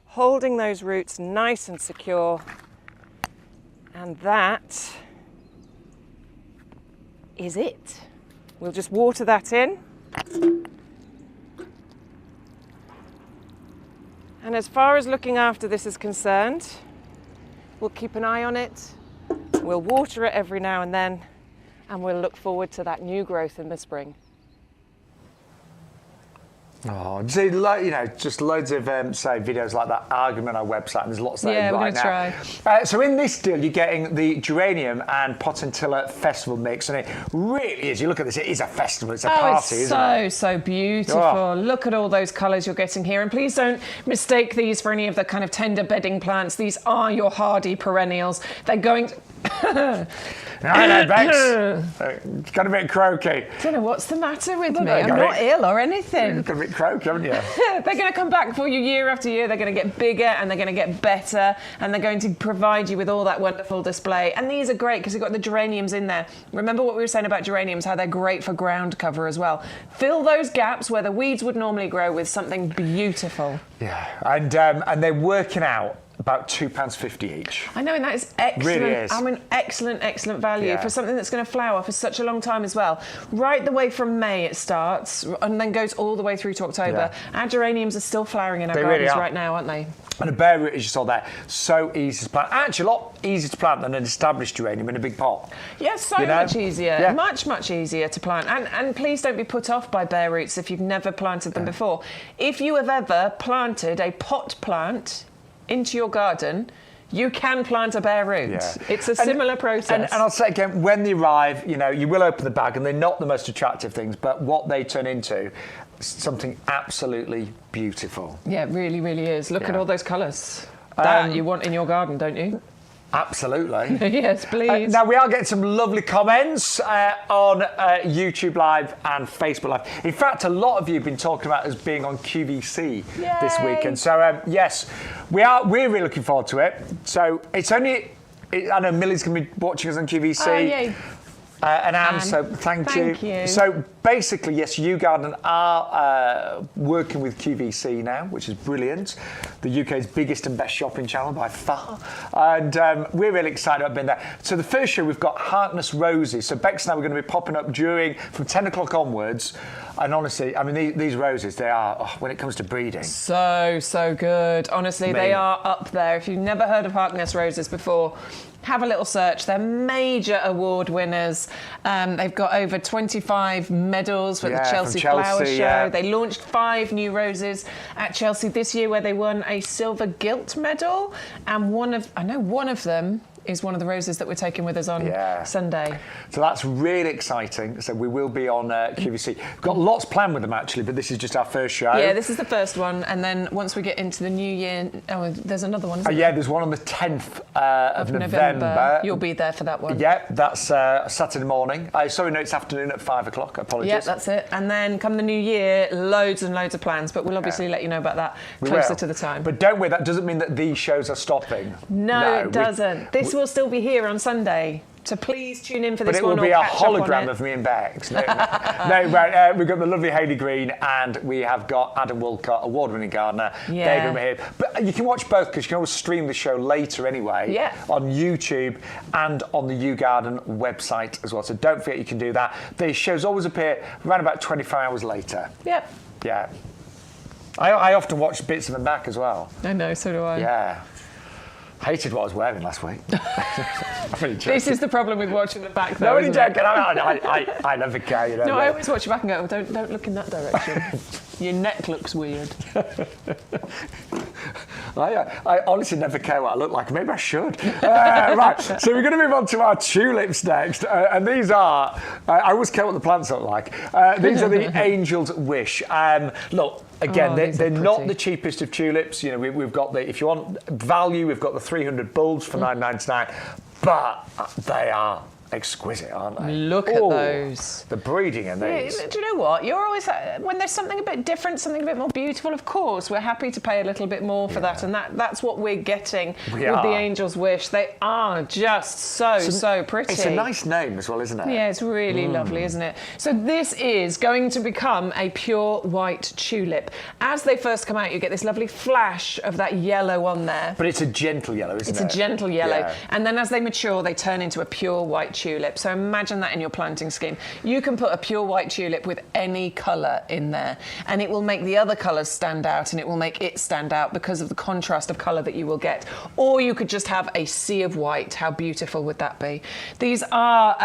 holding those roots nice and secure. And that is it. We'll just water that in. And as far as looking after this is concerned, we'll keep an eye on it. We'll water it every now and then, and we'll look forward to that new growth in the spring. Oh, see, just loads of say videos like that argument on our website, and there's lots there we're right gonna now. try. So in this deal, you're getting the geranium and Potentilla festival mix, and it really is. You look at this; it is a festival. It's a party, isn't it? So beautiful. Oh. Look at all those colours you're getting here, and please don't mistake these for any of the kind of tender bedding plants. These are your hardy perennials. They're going to... I know, Bex. It's got a bit croaky. I don't know what's the matter with me. I'm not ill or anything. You've got a bit croaky, haven't you? They're going to come back for you year after year. They're going to get bigger and they're going to get better, and they're going to provide you with all that wonderful display. And these are great because they've got the geraniums in there. Remember what we were saying about geraniums, how they're great for ground cover as well. Fill those gaps where the weeds would normally grow with something beautiful. Yeah, and they're working out about £2.50 each. I know, and that is excellent. Really is. I mean, excellent value for something that's going to flower for such a long time as well. Right the way from May it starts and then goes all the way through to October. Yeah. Our geraniums are still flowering in our gardens right now, aren't they? And a bare root, as you saw there, so easy to plant. Actually, a lot easier to plant than an established geranium in a big pot. Yes, so much easier. Yeah. Much easier to plant. And please don't be put off by bare roots if you've never planted them before. If you have ever planted a pot plant into your garden, you can plant a bare root. Yeah. It's a similar process. And I'll say again, when they arrive, you will open the bag and they're not the most attractive things, but what they turn into, something absolutely beautiful. Yeah, it really is. Look at all those colours. That you want in your garden, don't you? Absolutely. Yes, please. Now, we are getting some lovely comments on YouTube Live and Facebook Live. In fact, a lot of you have been talking about us being on QVC this weekend. So, yes, we're really looking forward to it. So, it's only... I know Millie's going to be watching us on QVC. Oh, yay. And Anne, so thank you. So basically, yes, YouGarden are working with QVC now, which is brilliant. The UK's biggest and best shopping channel by far. And we're really excited about being there. So the first show, we've got Harkness Roses. So Bex and I are going to be popping up from 10 o'clock onwards. And honestly, I mean, these roses, they are, when it comes to breeding. So good. Honestly, they are up there. If you've never heard of Harkness Roses before, have a little search. They're major award winners. They've got over 25 medals for the Chelsea Flower Show. Yeah. They launched 5 new roses at Chelsea this year, where they won a silver gilt medal. And one of them is one of the roses that we're taking with us on Sunday. So that's really exciting. So we will be on QVC. We've got lots planned with them, actually, but this is just our first show. Yeah, this is the first one. And then once we get into the new year, there's another one, isn't there? Yeah, there's one on the 10th of November. You'll be there for that one. Yeah, that's Saturday morning. Sorry, no, it's afternoon at 5 o'clock. Apologies. Yeah, that's it. And then come the new year, loads and loads of plans, but we'll obviously let you know about that closer to the time. But don't worry, that doesn't mean that these shows are stopping. No, it doesn't. This will still be here on Sunday. So please tune in for this one. But it will be a hologram of me and Bex. No, right, we've got the lovely Hayley Green, and we have got Adam Woolcott, award-winning gardener. Yeah. They're going to be here. But you can watch both, because you can always stream the show later anyway on YouTube and on the YouGarden website as well. So don't forget you can do that. The shows always appear around about 24 hours later. Yep. Yeah. I often watch bits of them back as well. I know, so do I. Yeah. Hated what I was wearing last week. This is the problem with watching them back, though. No, only joking. I never care. You know, no, I always watch you back and go, don't look in that direction. Your neck looks weird. I honestly never care what I look like. Maybe I should. Right, so we're going to move on to our tulips next. And these are, I always care what the plants look like. These are the Angel's Wish. Look, again, they're not the cheapest of tulips. You know, we've got if you want value, we've got the 300 bulbs for $9.99. But they are exquisite, aren't they? Look at those. The breeding in these. Do you know what? You're always, when there's something a bit different, something a bit more beautiful, of course, we're happy to pay a little bit more for that. And that's what we're getting with the Angel's Wish. They are just so pretty. It's a nice name as well, isn't it? Yeah, it's really lovely, isn't it? So this is going to become a pure white tulip. As they first come out, you get this lovely flash of that yellow on there. But it's a gentle yellow, isn't it? It's a gentle yellow. Yeah. And then as they mature, they turn into a pure white tulip. So imagine that in your planting scheme. You can put a pure white tulip with any colour in there, and it will make the other colours stand out, and it will make it stand out because of the contrast of colour that you will get. Or you could just have a sea of white. How beautiful would that be? These are,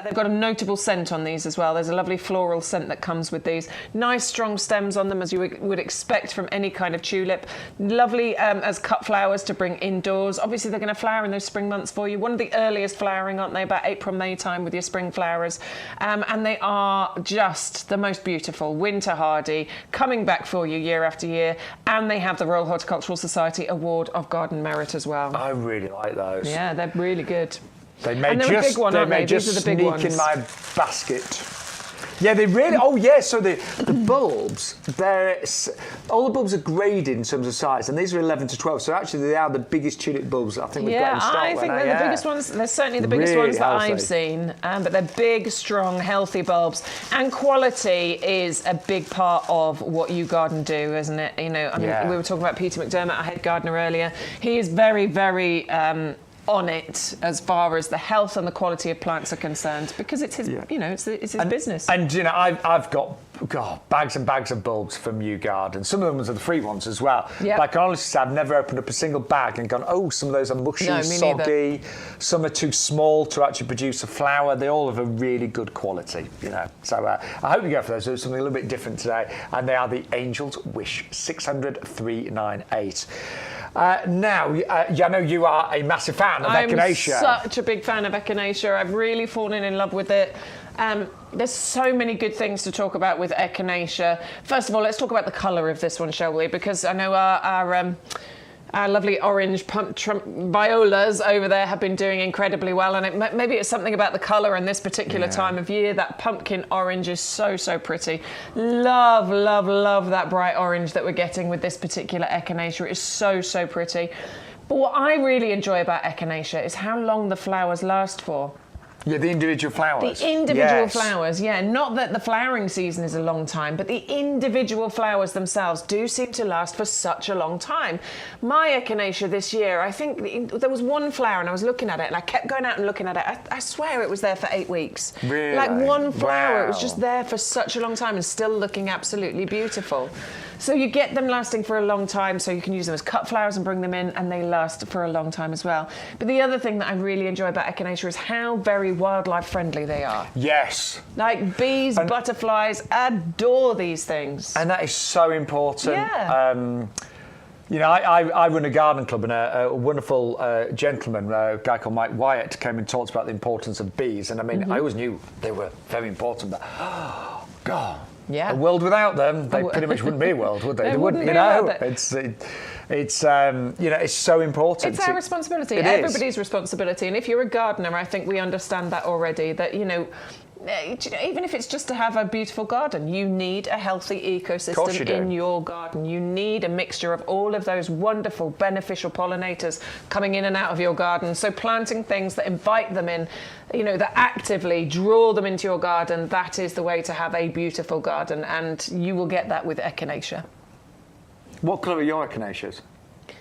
they've got a notable scent on these as well. There's a lovely floral scent that comes with these. Nice strong stems on them, as you would expect from any kind of tulip. Lovely as cut flowers to bring indoors. Obviously they're going to flower in those spring months for you. One of the earliest flowering, aren't they? About April, May time with your spring flowers. And they are just the most beautiful, winter hardy, coming back for you year after year. And they have the Royal Horticultural Society Award of Garden Merit as well. I really like those. Yeah, they're really good. They may just, big one, they may just sneak in my basket. Yeah, they really. Oh, yeah. So the bulbs, all the bulbs are graded in terms of size, and these are 11 to 12. So actually, they are the biggest tulip bulbs I think we've got in stock. I think they're the biggest ones. They're certainly the biggest ones that I've seen. But they're big, strong, healthy bulbs, and quality is a big part of what YouGarden do, isn't it? You know, I mean, we were talking about Peter McDermott, our head gardener earlier. He is very, very on it as far as the health and the quality of plants are concerned, because it's his, you know, it's his business. And you know, I've got bags and bags of bulbs from YouGarden. Some of them are the free ones as well. Yep. But I can honestly say I've never opened up a single bag and gone, oh, some of those are mushy, soggy. Neither. Some are too small to actually produce a flower. They all have a really good quality, you know. So I hope you go for those. There's something a little bit different today, and they are the Angel's Wish 600 398. Now, I know you are a massive fan of Echinacea. I'm such a big fan of Echinacea. I've really fallen in love with it. There's so many good things to talk about with Echinacea. First of all, let's talk about the colour of this one, shall we? Because I know our lovely orange violas over there have been doing incredibly well, and maybe it's something about the colour in this particular time of year. That pumpkin orange is so pretty. Love, love, love that bright orange that we're getting with this particular Echinacea. It is so pretty. But what I really enjoy about Echinacea is how long the flowers last for. Yeah, the individual flowers. The individual flowers, yeah. Not that the flowering season is a long time, but the individual flowers themselves do seem to last for such a long time. My Echinacea this year, I think there was one flower and I was looking at it and I kept going out and looking at it. I swear it was there for 8 weeks. Really? Like one flower, wow. It was just there for such a long time and still looking absolutely beautiful. So you get them lasting for a long time, so you can use them as cut flowers and bring them in, and they last for a long time as well. But the other thing that I really enjoy about Echinacea is how very wildlife friendly they are. Yes. Like bees, butterflies adore these things. And that is so important. Yeah. You know, I run a garden club, and a wonderful gentleman, a guy called Mike Wyatt, came and talked about the importance of bees. And I mean, I always knew they were very important, but God. Yeah. A world without them, they pretty much wouldn't be a world, would they? They wouldn't, you know. It's you know, it's so important. It's our responsibility. Everybody's responsibility. And if you're a gardener, I think we understand that already. That you know, even if it's just to have a beautiful garden, you need a healthy ecosystem in your garden. You need a mixture of all of those wonderful, beneficial pollinators coming in and out of your garden. So planting things that invite them in, you know, that actively draw them into your garden, that is the way to have a beautiful garden. And you will get that with Echinacea. What colour are your Echinaceas?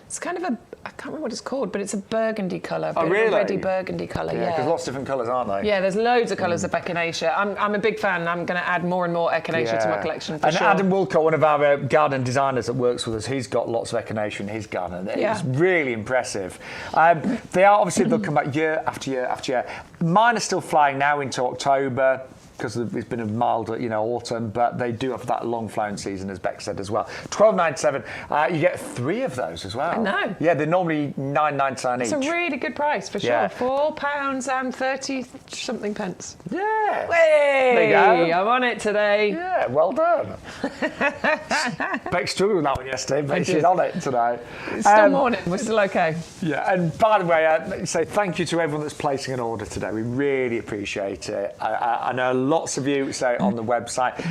It's kind of I can't remember what it's called, but it's a burgundy colour. Oh, really? A reddy burgundy colour, Yeah, because lots of different colours, aren't they? Yeah, there's loads of colours of Echinacea. I'm a big fan. I'm going to add more and more Echinacea to my collection for sure. And Adam Woolcott, one of our garden designers that works with us, he's got lots of Echinacea in his garden. It's really impressive. They are obviously, they'll come back year after year after year. Mine are still flying now into October, because it's been a mild, you know, autumn, but they do have that long flowering season, as Beck said as well. $12.97. You get 3 of those as well. I know. Yeah, they're normally $9.99 each. It's a really good price for sure. Yeah. £4.30-something pence. Yeah. Hey, there you go. I'm on it today. Yeah, well done. Beck struggled with that one yesterday, but she's on it today. It's still morning. We're still okay. Yeah, and by the way, say thank you to everyone that's placing an order today. We really appreciate it. I know lots of you say on the website.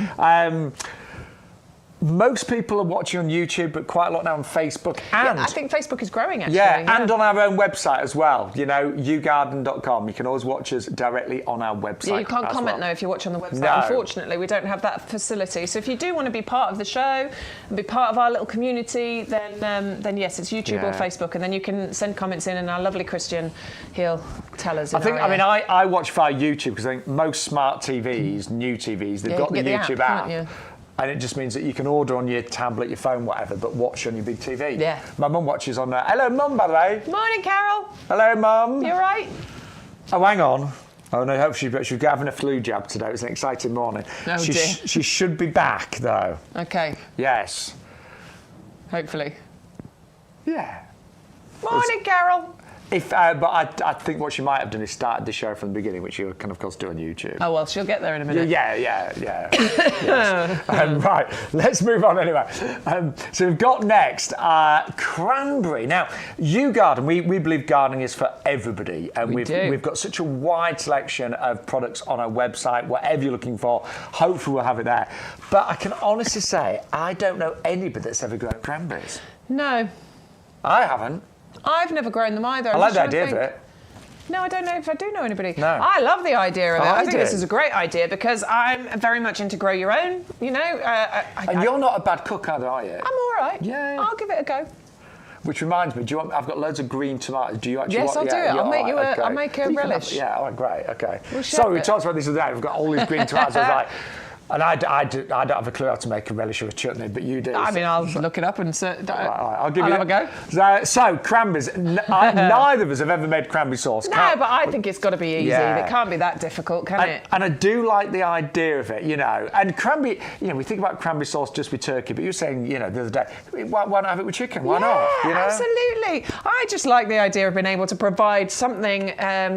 Most people are watching on YouTube, but quite a lot now on Facebook. And I think Facebook is growing, actually. Yeah, and on our own website as well. You know, YouGarden.com. You can always watch us directly on our website. Yeah, you can't comment, though, if you watch on the website. No. Unfortunately, we don't have that facility. So if you do want to be part of the show, and be part of our little community, then yes, it's YouTube or Facebook. And then you can send comments in, and our lovely Christian, he'll tell us. I watch via YouTube, because I think most smart TVs, new TVs, they've got the YouTube app. And it just means that you can order on your tablet, your phone, whatever, but watch on your big TV. Yeah. My mum watches on... hello, Mum, by the way. Morning, Carol. Hello, Mum. You all right? Oh, hang on. Oh, no, hope she's having a flu jab today. It was an exciting morning. Oh, dear. She should be back, though. OK. Yes. Hopefully. Yeah. Morning, Carol. But I think what she might have done is started the show from the beginning, which you can, of course, do on YouTube. Oh, well, she'll get there in a minute. Yeah. Yes. Right, let's move on anyway. So we've got next cranberry. Now, YouGarden, we believe gardening is for everybody. And we've got such a wide selection of products on our website, whatever you're looking for. Hopefully we'll have it there. But I can honestly say, I don't know anybody that's ever grown cranberries. No. I haven't. I've never grown them either. I like the idea of it. No, I don't know if I do know anybody. No. I love the idea of it. I think this is a great idea because I'm very much into grow your own, you know. And you're not a bad cook either, are you? I'm all right. Yeah. I'll give it a go. Which reminds me, I've got loads of green tomatoes. Do you actually Yes, want... I'll do it. I'll make a relish. All right, great, okay. Sorry, we talked about this the other day. We've got all these green tomatoes. I was like... And I don't have a clue how to make a relish or a chutney, but you do. I mean, I'll look it up and... I'll give you have a go. So, cranberries. Neither of us have ever made cranberry sauce. No, but I think it's got to be easy. Yeah. It can't be that difficult, can it? And I do like the idea of it, you know. And cranberry, you know, we think about cranberry sauce just with turkey, but you were saying, you know, the other day, why not have it with chicken? Why not? You know? Absolutely. I just like the idea of being able to provide something,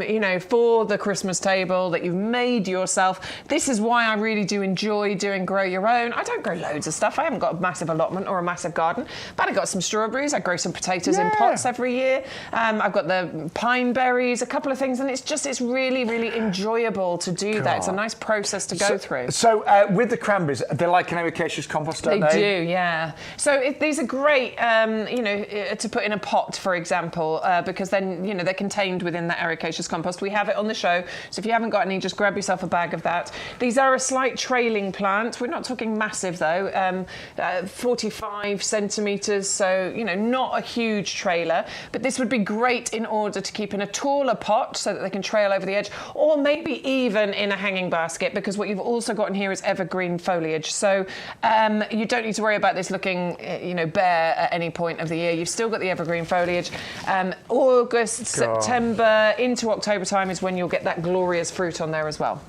you know, for the Christmas table that you've made yourself. This is why I really do enjoy enjoy doing grow your own. I don't grow loads of stuff. I haven't got a massive allotment or a massive garden, but I got some strawberries. I grow some potatoes in pots every year. I've got the pine berries, a couple of things, and it's really, really enjoyable to do that. It's a nice process to go through. So with the cranberries, they're like an ericaceous compost, don't they? They do, yeah. So these are great, to put in a pot, for example, because then, they're contained within that ericaceous compost. We have it on the show, so if you haven't got any, just grab yourself a bag of that. These are a slight trailing plant. We're not talking massive, though, 45 centimetres, so, not a huge trailer. But this would be great in order to keep in a taller pot so that they can trail over the edge, or maybe even in a hanging basket, because what you've also got in here is evergreen foliage. So you don't need to worry about this looking, bare at any point of the year. You've still got the evergreen foliage. August, September into October time is when you'll get that glorious fruit on there as well.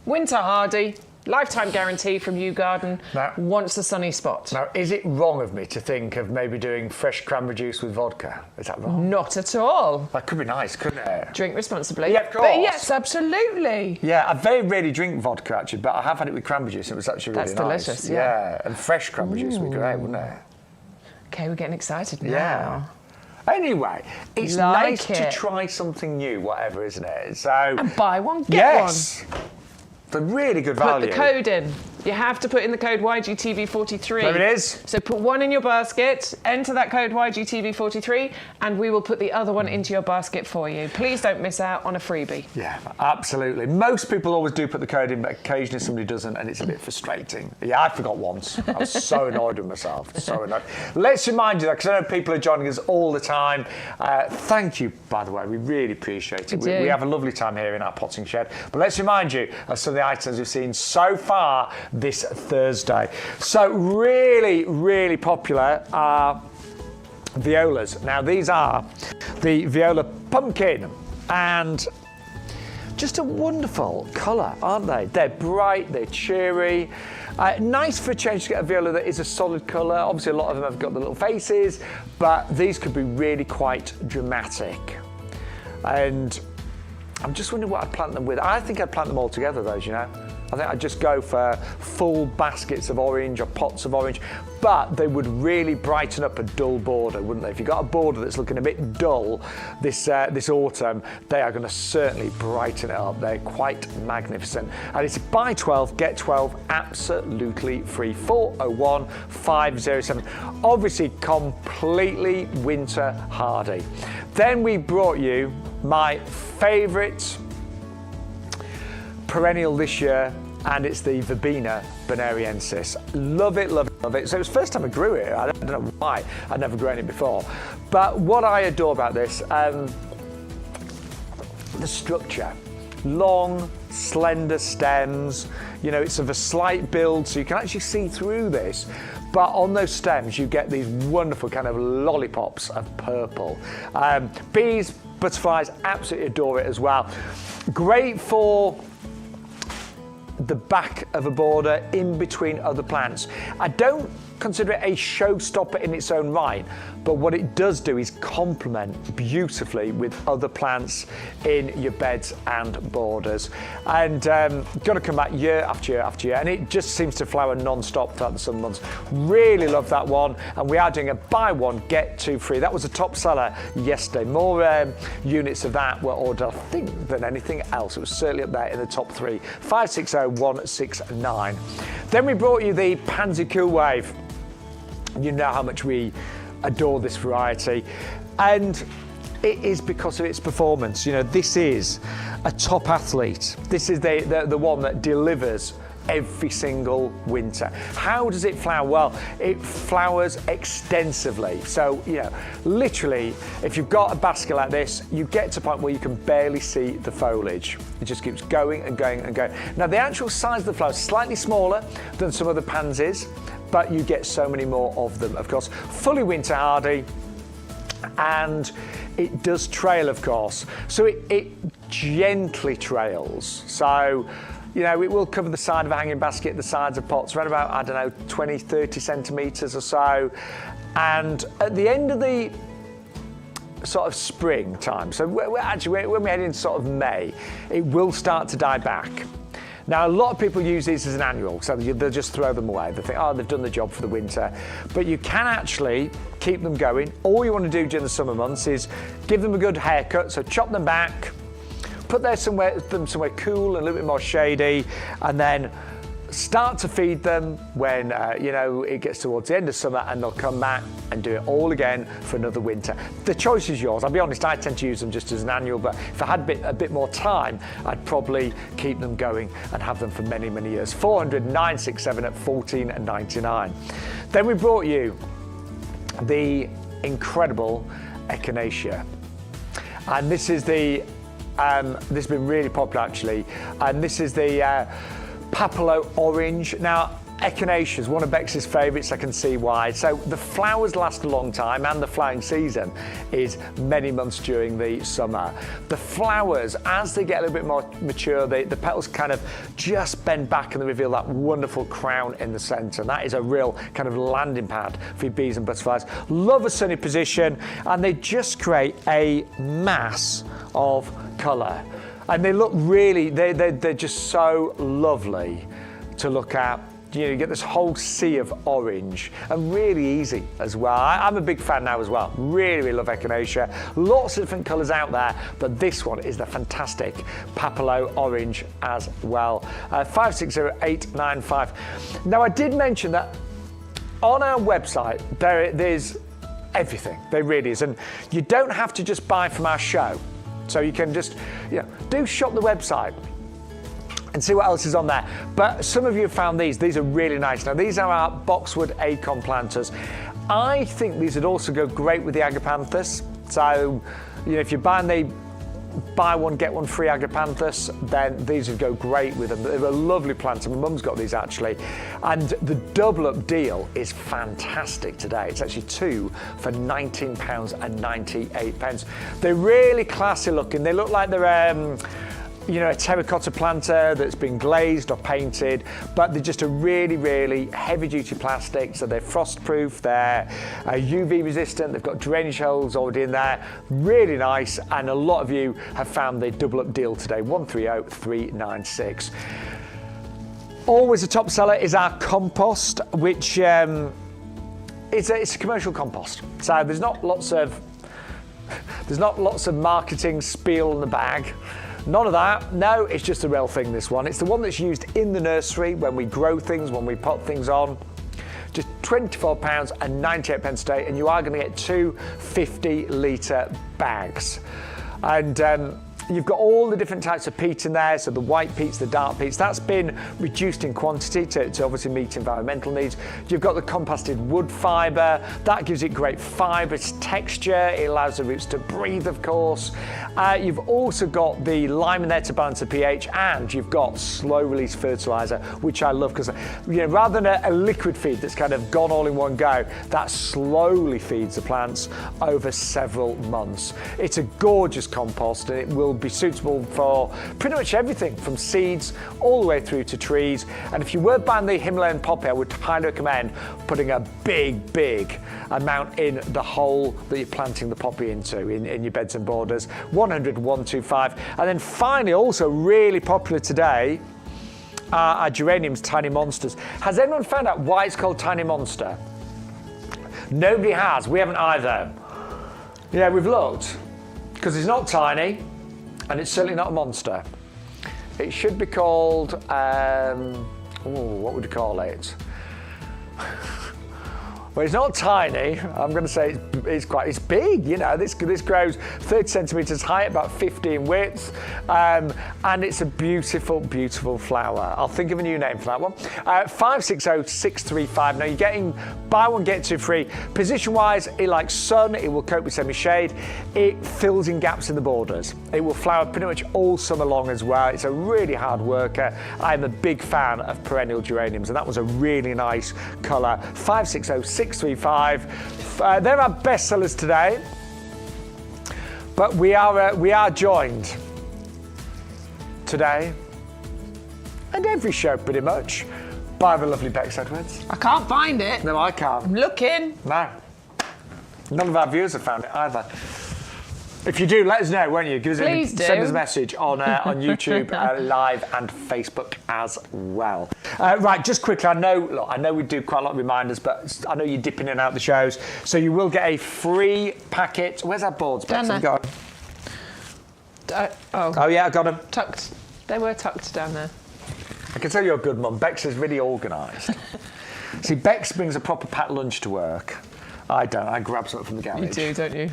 Winter hardy. Lifetime guarantee from YouGarden. Wants a sunny spot. Now, is it wrong of me to think of maybe doing fresh cranberry juice with vodka? Is that wrong? Not at all. That could be nice, couldn't it? Drink responsibly. Yeah, of course. But yes, absolutely. Yeah, I very rarely drink vodka, actually, but I have had it with cranberry juice. It was actually really nice. That's delicious, yeah. And fresh cranberry juice would be great, wouldn't it? OK, we're getting excited now. Yeah. Anyway, it's nice to try something new, whatever, isn't it? So and buy one, get one. It's a really good value. Put the code in. You have to put in the code YGTV43. There it is. So put one in your basket, enter that code YGTV43, and we will put the other one into your basket for you. Please don't miss out on a freebie. Yeah, absolutely. Most people always do put the code in, but occasionally somebody doesn't, and it's a bit frustrating. Yeah, I forgot once. I was so annoyed with myself. So annoyed. Let's remind you that, because I know people are joining us all the time. Thank you, by the way. We really appreciate it. We have a lovely time here in our potting shed. But let's remind you of some of the items we've seen so far this Thursday. So really, really popular are violas. Now these are the Viola pumpkin, and just a wonderful colour, aren't they? They're bright, they're cheery. Nice for a change to get a viola that is a solid colour. Obviously a lot of them have got the little faces, but these could be really quite dramatic. And I'm just wondering what I'd plant them with. I think I'd plant them all together, those, I think I'd just go for full baskets of orange or pots of orange, but they would really brighten up a dull border, wouldn't they? If you've got a border that's looking a bit dull this autumn, they are going to certainly brighten it up. They're quite magnificent. And it's buy 12, get 12, absolutely free. 401 507. Obviously completely winter hardy. Then we brought you my favourite perennial this year, and it's the Verbena bonariensis. Love it, love it, love it. So it was the first time I grew it. I don't know why. I'd never grown it before. But what I adore about this, the structure. Long, slender stems. It's of a slight build, so you can actually see through this. But on those stems, you get these wonderful kind of lollipops of purple. Bees, butterflies, absolutely adore it as well. Great for the back of a border in between other plants. I don't consider it a showstopper in its own right, but what it does do is complement beautifully with other plants in your beds and borders. And got to come back year after year after year, and it just seems to flower non-stop throughout the summer months. Really love that one, and we are doing a buy one, get two free. That was a top seller yesterday. More units of that were ordered, I think, than anything else. It was certainly up there in the top three. 560169. Then we brought you the Pansy Cool Wave. You know how much we adore this variety, and it is because of its performance. This is a top athlete. This is the one that delivers every single winter. How does it flower? Well, it flowers extensively. So, literally, if you've got a basket like this, you get to a point where you can barely see the foliage. It just keeps going and going and going. Now, the actual size of the flower is slightly smaller than some other pansies, but you get so many more of them, of course. Fully winter hardy, and it does trail, of course. So it gently trails. So, it will cover the side of a hanging basket, the sides of pots, around about, 20, 30 centimetres or so. And at the end of the sort of spring time, so when we head into sort of May, it will start to die back. Now, a lot of people use these as an annual, so they'll just throw them away. They think, oh, they've done the job for the winter. But you can actually keep them going. All you want to do during the summer months is give them a good haircut, so chop them back, put them somewhere cool and a little bit more shady, and then start to feed them when it gets towards the end of summer, and they'll come back and do it all again for another winter. The choice is yours. I'll be honest, I tend to use them just as an annual, but if I had a bit more time, I'd probably keep them going and have them for many, many years. 400-967 at $14.99. Then we brought you the incredible Echinacea, and this is this has been really popular actually, and this is the Papalo Orange. Now, Echinacea is one of Bex's favourites, I can see why. So the flowers last a long time, and the flowering season is many months during the summer. The flowers, as they get a little bit more mature, the petals kind of just bend back and they reveal that wonderful crown in the centre. And that is a real kind of landing pad for your bees and butterflies. Love a sunny position, and they just create a mass of colour. And they look really, they're just so lovely to look at. You get this whole sea of orange, and really easy as well. I'm a big fan now as well. Really, really love Echinacea. Lots of different colours out there, but this one is the fantastic Papalo Orange as well. 560895. Now, I did mention that on our website, there's everything. There really is. And you don't have to just buy from our show. So you can just, do shop the website and see what else is on there. But some of you have found these. These are really nice. Now, these are our boxwood acorn planters. I think these would also go great with the agapanthus. So, if you're buying the buy one, get one free agapanthus, then these would go great with them. They're a lovely planter. My mum's got these actually. And the double up deal is fantastic today. It's actually two for £19.98. They're really classy looking. They look like they're a terracotta planter that's been glazed or painted, but they're just a really, really heavy-duty plastic, so they're frost-proof, they're UV resistant, they've got drainage holes already in there. Really nice, and a lot of you have found the double-up deal today, 130396. Always a top seller is our compost, which it's a commercial compost, so there's not lots of marketing spiel in the bag. None of that. No, it's just the real thing, this one. It's the one that's used in the nursery when we grow things, when we pot things on. Just £24.98 a day, and you are going to get two 50-litre bags. And you've got all the different types of peat in there, so the white peats, the dark peats. That's been reduced in quantity to obviously meet environmental needs. You've got the composted wood fibre. That gives it great fibrous texture. It allows the roots to breathe, of course. You've also got the lime in there to balance the pH, and you've got slow-release fertiliser, which I love because rather than a liquid feed that's kind of gone all in one go, that slowly feeds the plants over several months. It's a gorgeous compost, and it will be suitable for pretty much everything from seeds all the way through to trees. And if you were buying the Himalayan poppy, I would highly recommend putting a big amount in the hole that you're planting the poppy into in your beds and borders. 100-125. And then finally, also really popular today, are geraniums, Tiny Monsters. Has anyone found out why it's called Tiny Monster? Nobody has. We haven't either. Yeah, we've looked. Because it's not tiny, and it's certainly not a monster. It should be called, what would you call it? Well, it's not tiny. I'm going to say it's big. This grows 30 centimetres high, about 50 in width, and it's a beautiful, beautiful flower. I'll think of a new name for that one. 560635. Now you're getting buy one get two free. Position-wise, it likes sun. It will cope with semi-shade. It fills in gaps in the borders. It will flower pretty much all summer long as well. It's a really hard worker. I'm a big fan of perennial geraniums, and that was a really nice colour. 560635. They're our best sellers today, but we are joined today and every show pretty much by the lovely Bex Edwards. I can't find it. No, I can't. I'm looking. No. None of our viewers have found it either. If you do, let us know, won't you? Please do. Send us a message on YouTube Live and Facebook as well. Right, just quickly, I know we do quite a lot of reminders, but I know you're dipping in and out the shows, so you will get a free packet. Where's our boards, Bex? Have you got them? Oh yeah, I got them. Tucked. They were tucked down there. I can tell you're a good mum. Bex is really organised. See, Bex brings a proper packed lunch to work. I don't. I grab something from the garage. You do, don't you?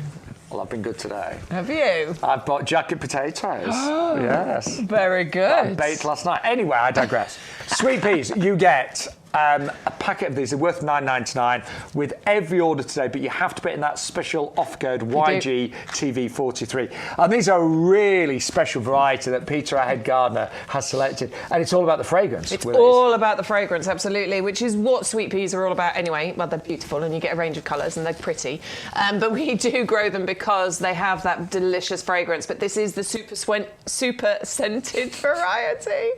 Well, I've been good today. Have you? I've bought jacket potatoes. Yes. Very good. I baked last night. Anyway, I digress. Sweet peas, you get a packet of these. They're worth $9.99 with every order today, but you have to put in that special offer code YGTV43. And these are a really special variety that Peter, our head gardener, has selected. And it's all about the fragrance. It's all about the fragrance, absolutely, which is what sweet peas are all about anyway. Well, they're beautiful and you get a range of colours and they're pretty. But we do grow them because they have that delicious fragrance. But this is the super scented variety.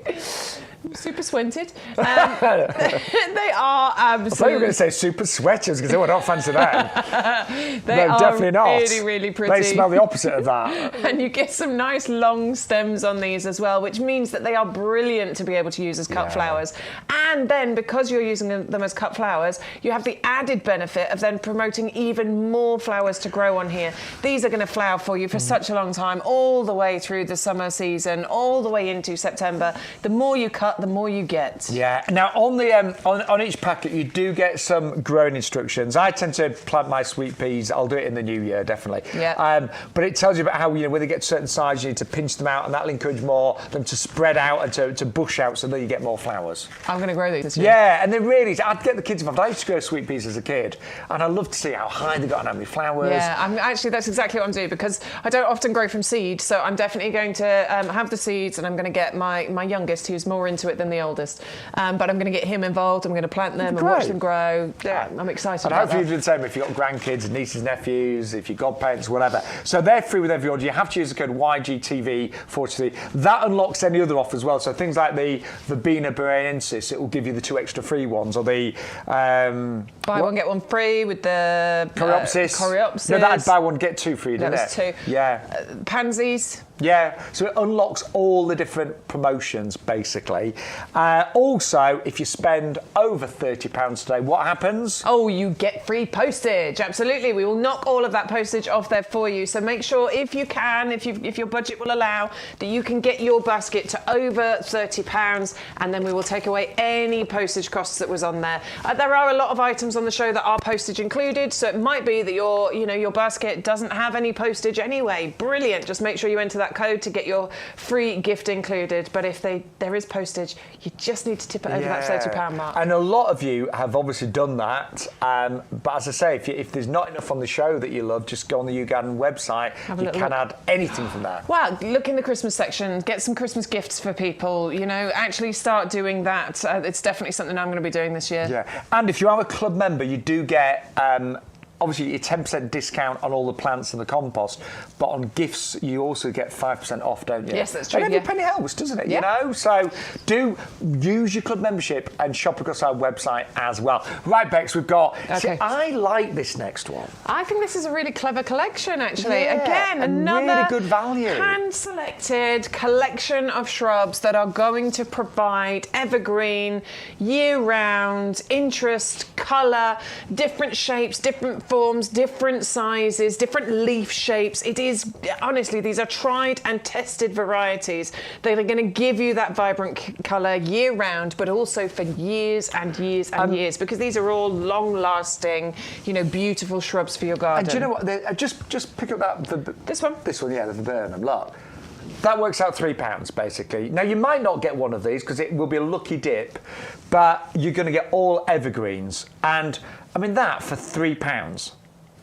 Super scented. They are absolutely... I thought you were going to say super sweaters because they were not fancy that. They are definitely not. Really, really pretty. They smell the opposite of that. And you get some nice long stems on these as well, which means that they are brilliant to be able to use as cut flowers. And then because you're using them as cut flowers, you have the added benefit of then promoting even more flowers to grow on here. These are going to flower for you for such a long time, all the way through the summer season, all the way into September. The more you cut, the more you get. Yeah. Now on the on each packet you do get some growing instructions. I tend to plant my sweet peas. I'll do it in the new year, definitely. Yeah. But it tells you about how when they get to a certain size, you need to pinch them out, and that'll encourage them to spread out and to bush out, so that you get more flowers. I'm going to grow these this year. Yeah, and they really. I'd get the kids involved. I used to grow sweet peas as a kid, and I love to see how high they got and how many flowers. Yeah, that's exactly what I'm doing, because I don't often grow from seed, so I'm definitely going to have the seeds, and I'm going to get my youngest, who's more into it than the oldest, but I'm going to get him involved. I'm going to plant them and watch them grow. Yeah, I'm excited about that. And hopefully you do the same if you've got grandkids, nieces, nephews, if you've godparents, whatever. So they're free with every order. You have to use the code YGTV43. That unlocks any other offer as well. So things like the Verbena bonariensis, it will give you the 2 extra free ones, or the buy one get one free with the Coreopsis. No, that'd buy one get 2 free, didn't it? That was 2. Yeah. Pansies. Yeah, so it unlocks all the different promotions, basically. Also, if you spend over £30 today, what happens? Oh, you get free postage. Absolutely. We will knock all of that postage off there for you. So make sure, if you can, if your budget will allow, that you can get your basket to over £30, and then we will take away any postage costs that was on there. There are a lot of items on the show that are postage included, so it might be that your basket doesn't have any postage anyway. Brilliant. Just make sure you enter that code to get your free gift included. But if there is postage, you just need to tip it over that £30 mark. And a lot of you have obviously done that. But as I say, if there's not enough on the show that you love, just go on the YouGarden website. You can add anything from there. Well, look in the Christmas section, get some Christmas gifts for people. Actually start doing that. It's definitely something I'm going to be doing this year. Yeah. And if you are a club member, you do get obviously a 10% discount on all the plants and the compost, but on gifts you also get 5% off, don't you? Yes, that's true. And every penny helps, doesn't it? Yeah. So do use your club membership and shop across our website as well. Right, Bex, we've got. Okay. See, I like this next one. I think this is a really clever collection, actually. Yeah, again, another really good value. hand-selected collection of shrubs that are going to provide evergreen, year-round interest, colour, different shapes, different forms, different sizes, different leaf shapes. It is, honestly, these are tried and tested varieties. They are going to give you that vibrant colour year round, but also for years and years and years, because these are all long-lasting, beautiful shrubs for your garden. And do you know what? Just pick up that. This one? This one, yeah, the Verbena. Look. That works out £3, basically. Now, you might not get one of these because it will be a lucky dip, but you're going to get all evergreens. And, I mean, that for £3.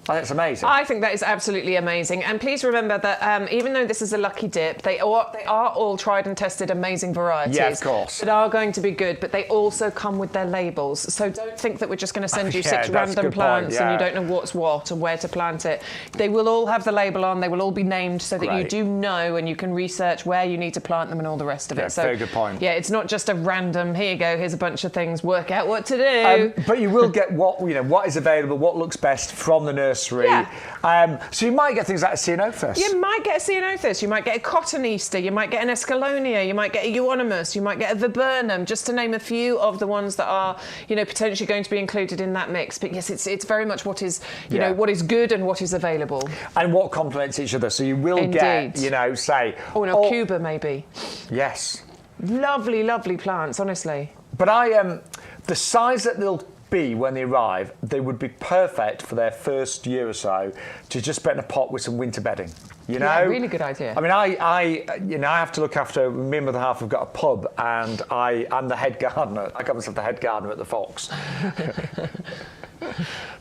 That's amazing. I think that is absolutely amazing. And please remember that even though this is a lucky dip, they are all tried and tested amazing varieties. Yeah, of course. That are going to be good, but they also come with their labels. So don't think that we're just going to send you 6 random plants and you don't know what's what and where to plant it. They will all have the label on. They will all be named so that you do know, and you can research where you need to plant them and all the rest of it. So, very good point. Yeah, it's not just a random, here you go, here's a bunch of things, work out what to do. But you will get what is available, what looks best from the nursery nursery. Yeah. So you might get things like a ceanothus. You might get a ceanothus, you might get a cotoneaster, you might get an escallonia, you might get a euonymus, you might get a viburnum, just to name a few of the ones that are, potentially going to be included in that mix. But yes, it's very much what is, what is good and what is available. And what complements each other. So you will get, say... Oh, no, Cuba maybe. Yes. Lovely, lovely plants, honestly. But the size that they'll be when they arrive, they would be perfect for their first year or so to just put in a pot with some winter bedding. Yeah, really good idea. I mean, I have to look after, me and my other half have got a pub, and I'm the head gardener. I call myself the head gardener at the Fox.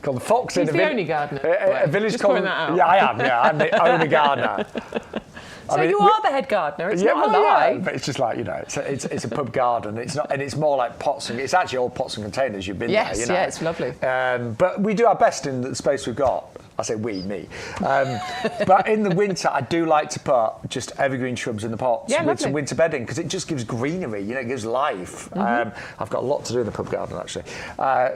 Called the Fox. He's the only gardener. A village just called. That out. Yeah, I am. Yeah, I'm the only gardener. So you are the head gardener. It's not a lie. Yeah, but it's just like it's a pub garden. It's not, and it's more like pots and it's actually all pots and containers. You've been there. Yeah, it's lovely. But we do our best in the space we've got. I say me. But in the winter, I do like to put just evergreen shrubs in the pots with some winter bedding because it just gives greenery. It gives life. I've got a lot to do in the pub garden actually.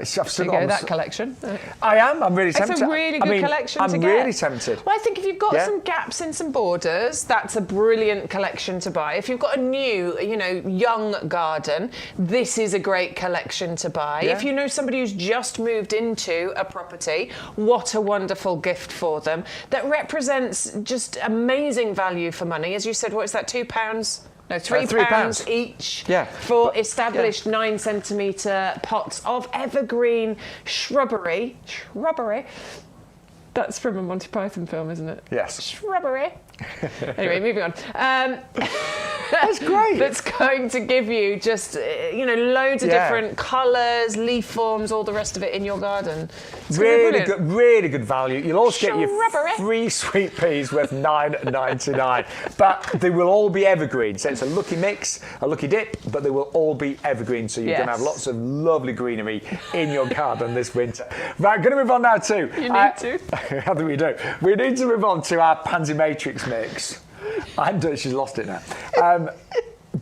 So you go that collection. I am. I'm really tempted. It's a really good collection to get. I'm really tempted. Well, I think if you've got some gaps in some borders, that's a brilliant collection to buy. If you've got a new, young garden, this is a great collection to buy. Yeah. If you know somebody who's just moved into a property, what a wonderful gift for them that represents just amazing value for money. As you said, what is that, £2? No, £3 each for established 9 centimetre pots of evergreen shrubbery. That's from a Monty Python film, isn't it? Yes. Shrubbery. Anyway, moving on. That's great. That's going to give you just, loads of different colours, leaf forms, all the rest of it in your garden. Really good value. You'll also get your free sweet peas worth $9.99. But they will all be evergreen. So it's a lucky mix, a lucky dip, but they will all be evergreen. So you're going to have lots of lovely greenery in your garden this winter. Right, going to move on now to... You need to. How do we do? We need to move on to our Pansy Matrix mix. She's lost it now.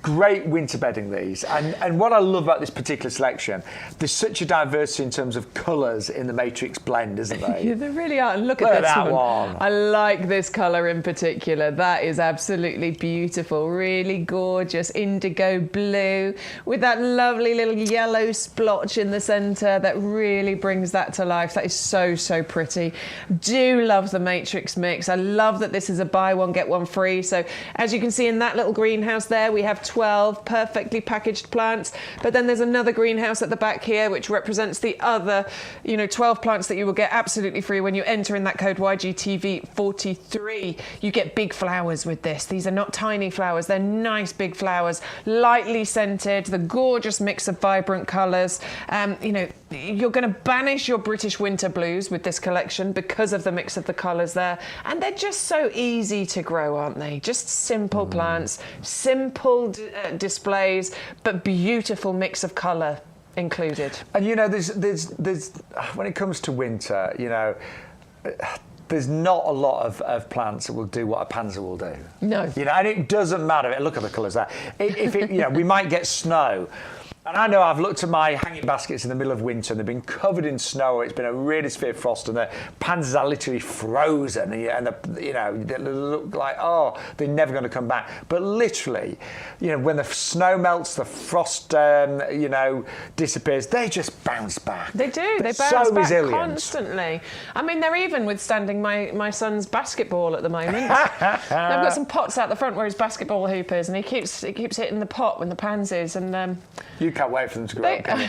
Great winter bedding, these. And what I love about this particular selection, there's such a diversity in terms of colours in the Matrix blend, isn't there? Yeah, there really are. Look at this that one. I like this colour in particular. That is absolutely beautiful. Really gorgeous indigo blue with that lovely little yellow splotch in the centre that really brings that to life. That is so, so pretty. Do love the Matrix mix. I love that this is a buy one, get one free. So as you can see in that little greenhouse there, we have 12 perfectly packaged plants, but then there's another greenhouse at the back here which represents the other 12 plants that you will get absolutely free when you enter in that code YGTV43. You get big flowers with this. These are not tiny flowers, they're nice big flowers, lightly scented, the gorgeous mix of vibrant colours. You're going to banish your British winter blues with this collection because of the mix of the colours there, and they're just so easy to grow, aren't they? Just simple plants, simple displays, but beautiful mix of colour included. And there's when it comes to winter, there's not a lot of plants that will do what a pansy will do. No. And it doesn't matter. Look at the colours there. We might get snow. And I know I've looked at my hanging baskets in the middle of winter and they've been covered in snow. It's been a really severe frost and the pansies are literally frozen and they look like, they're never going to come back. But literally, when the snow melts, the frost, disappears, they just bounce back. They do. They bounce back constantly. I mean, they're even withstanding my son's basketball at the moment. I've got some pots out the front where his basketball hoop is and he keeps hitting the pot with the pansies and... You can't wait for them to grow up, can you?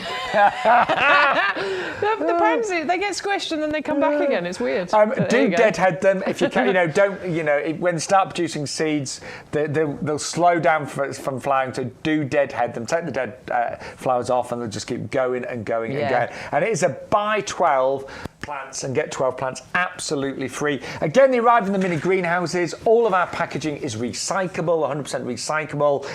The pansies, they get squished and then they come back again. It's weird. Do deadhead them if you can. When they start producing seeds, they'll slow down from flowering. So do deadhead them. Take the dead flowers off, and they'll just keep going and going and going. And it is a buy 12 plants and get 12 plants absolutely free. Again, they arrive in the mini greenhouses. All of our packaging is recyclable, 100% recyclable.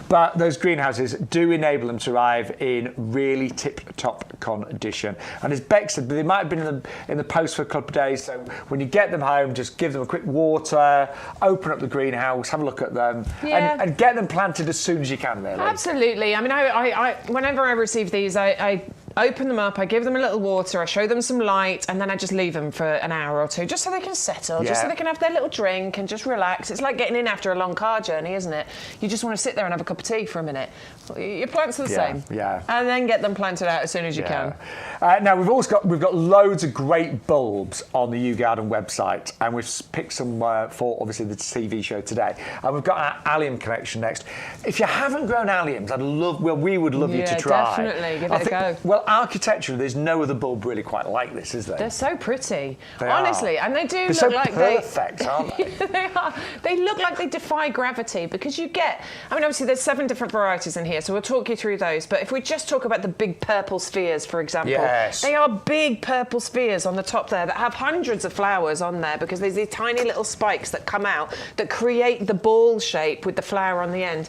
But those greenhouses do enable them to arrive in really tip-top condition. And as Beck said, they might have been in the post for a couple of days. So when you get them home, just give them a quick water, open up the greenhouse, have a look at them, and get them planted as soon as you can, really. Absolutely. I mean, I whenever I receive these, I open them up, I give them a little water, I show them some light, and then I just leave them for an hour or two, just so they can settle, just so they can have their little drink and just relax. It's like getting in after a long car journey, isn't it? You just want to sit there and have a cup of tea for a minute. Your plants are the same. Yeah. And then get them planted out as soon as you can. Now we've got loads of great bulbs on the YouGarden website, and we've picked some for obviously the TV show today. And we've got our Allium collection next. If you haven't grown Alliums, we would love you to try. Definitely, give it a go. Well, architecturally, there's no other bulb really quite like this, is there? They're so pretty, they honestly, are. And they do They're look so like perfect, aren't they? They are. They look like they defy gravity because you get. I mean, obviously, there's 7 different varieties in here, so we'll talk you through those. But if we just talk about the big purple spheres, for example, they are big purple spheres on the top there that have hundreds of flowers on there because there's these tiny little spikes that come out that create the ball shape with the flower on the end.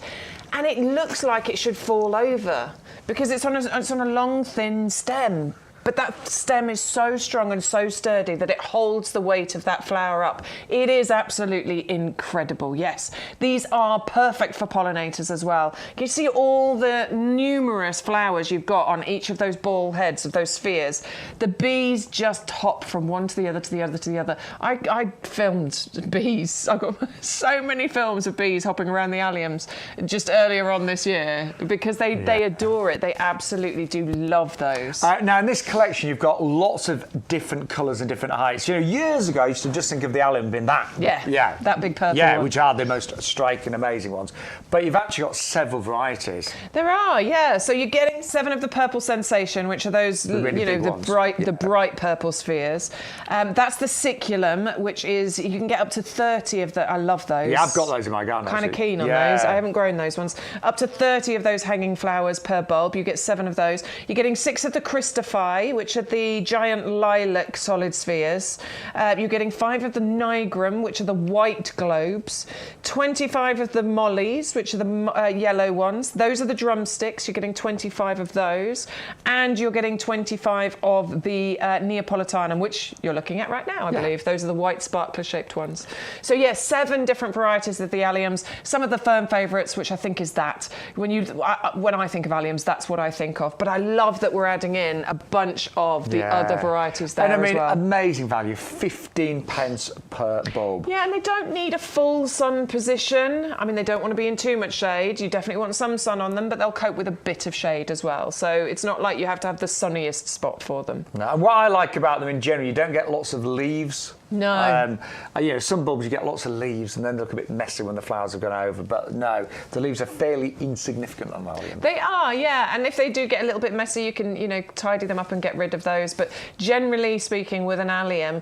And it looks like it should fall over because it's on a long, thin stem. But that stem is so strong and so sturdy that it holds the weight of that flower up. It is absolutely incredible, yes. These are perfect for pollinators as well. Can you see all the numerous flowers you've got on each of those ball heads of those spheres? The bees just hop from one to the other, to the other, to the other. I filmed bees. I've got so many films of bees hopping around the Alliums just earlier on this year because they adore it. They absolutely do love those. Now, in this collection, you've got lots of different colours and different heights. You know, years ago, I used to just think of the Allium being that. That big purple one. Which are the most striking, amazing ones. But you've actually got several varieties. There are, yeah. So you're getting 7 of the purple sensation, which are those, the bright purple spheres. That's the siculum, which is, you can get up to 30 of the, I love those. Yeah, I've got those in my garden. Kind of keen on those. I haven't grown those ones. Up to 30 of those hanging flowers per bulb. You get 7 of those. You're getting 6 of the Christophi, which are the giant lilac solid spheres. You're getting 5 of the nigrum, which are the white globes. 25 of the mollies, which are the yellow ones. Those are the drumsticks. You're getting 25 of those. And you're getting 25 of the Neapolitanum, which you're looking at right now, I believe. Those are the white sparkler-shaped ones. So, 7 different varieties of the Alliums. Some of the firm favourites, which I think is that. When I think of Alliums, that's what I think of. But I love that we're adding in a bunch of the other varieties there as well. Amazing value, 15 pence per bulb. Yeah, and they don't need a full sun position. I mean, they don't want to be in too much shade. You definitely want some sun on them, but they'll cope with a bit of shade as well. So it's not like you have to have the sunniest spot for them. No, and what I like about them in general, you don't get lots of leaves. No. Some bulbs you get lots of leaves and then they look a bit messy when the flowers have gone over. But no, the leaves are fairly insignificant on Allium. They are, yeah. And if they do get a little bit messy, you can, tidy them up and get rid of those. But generally speaking, with an Allium,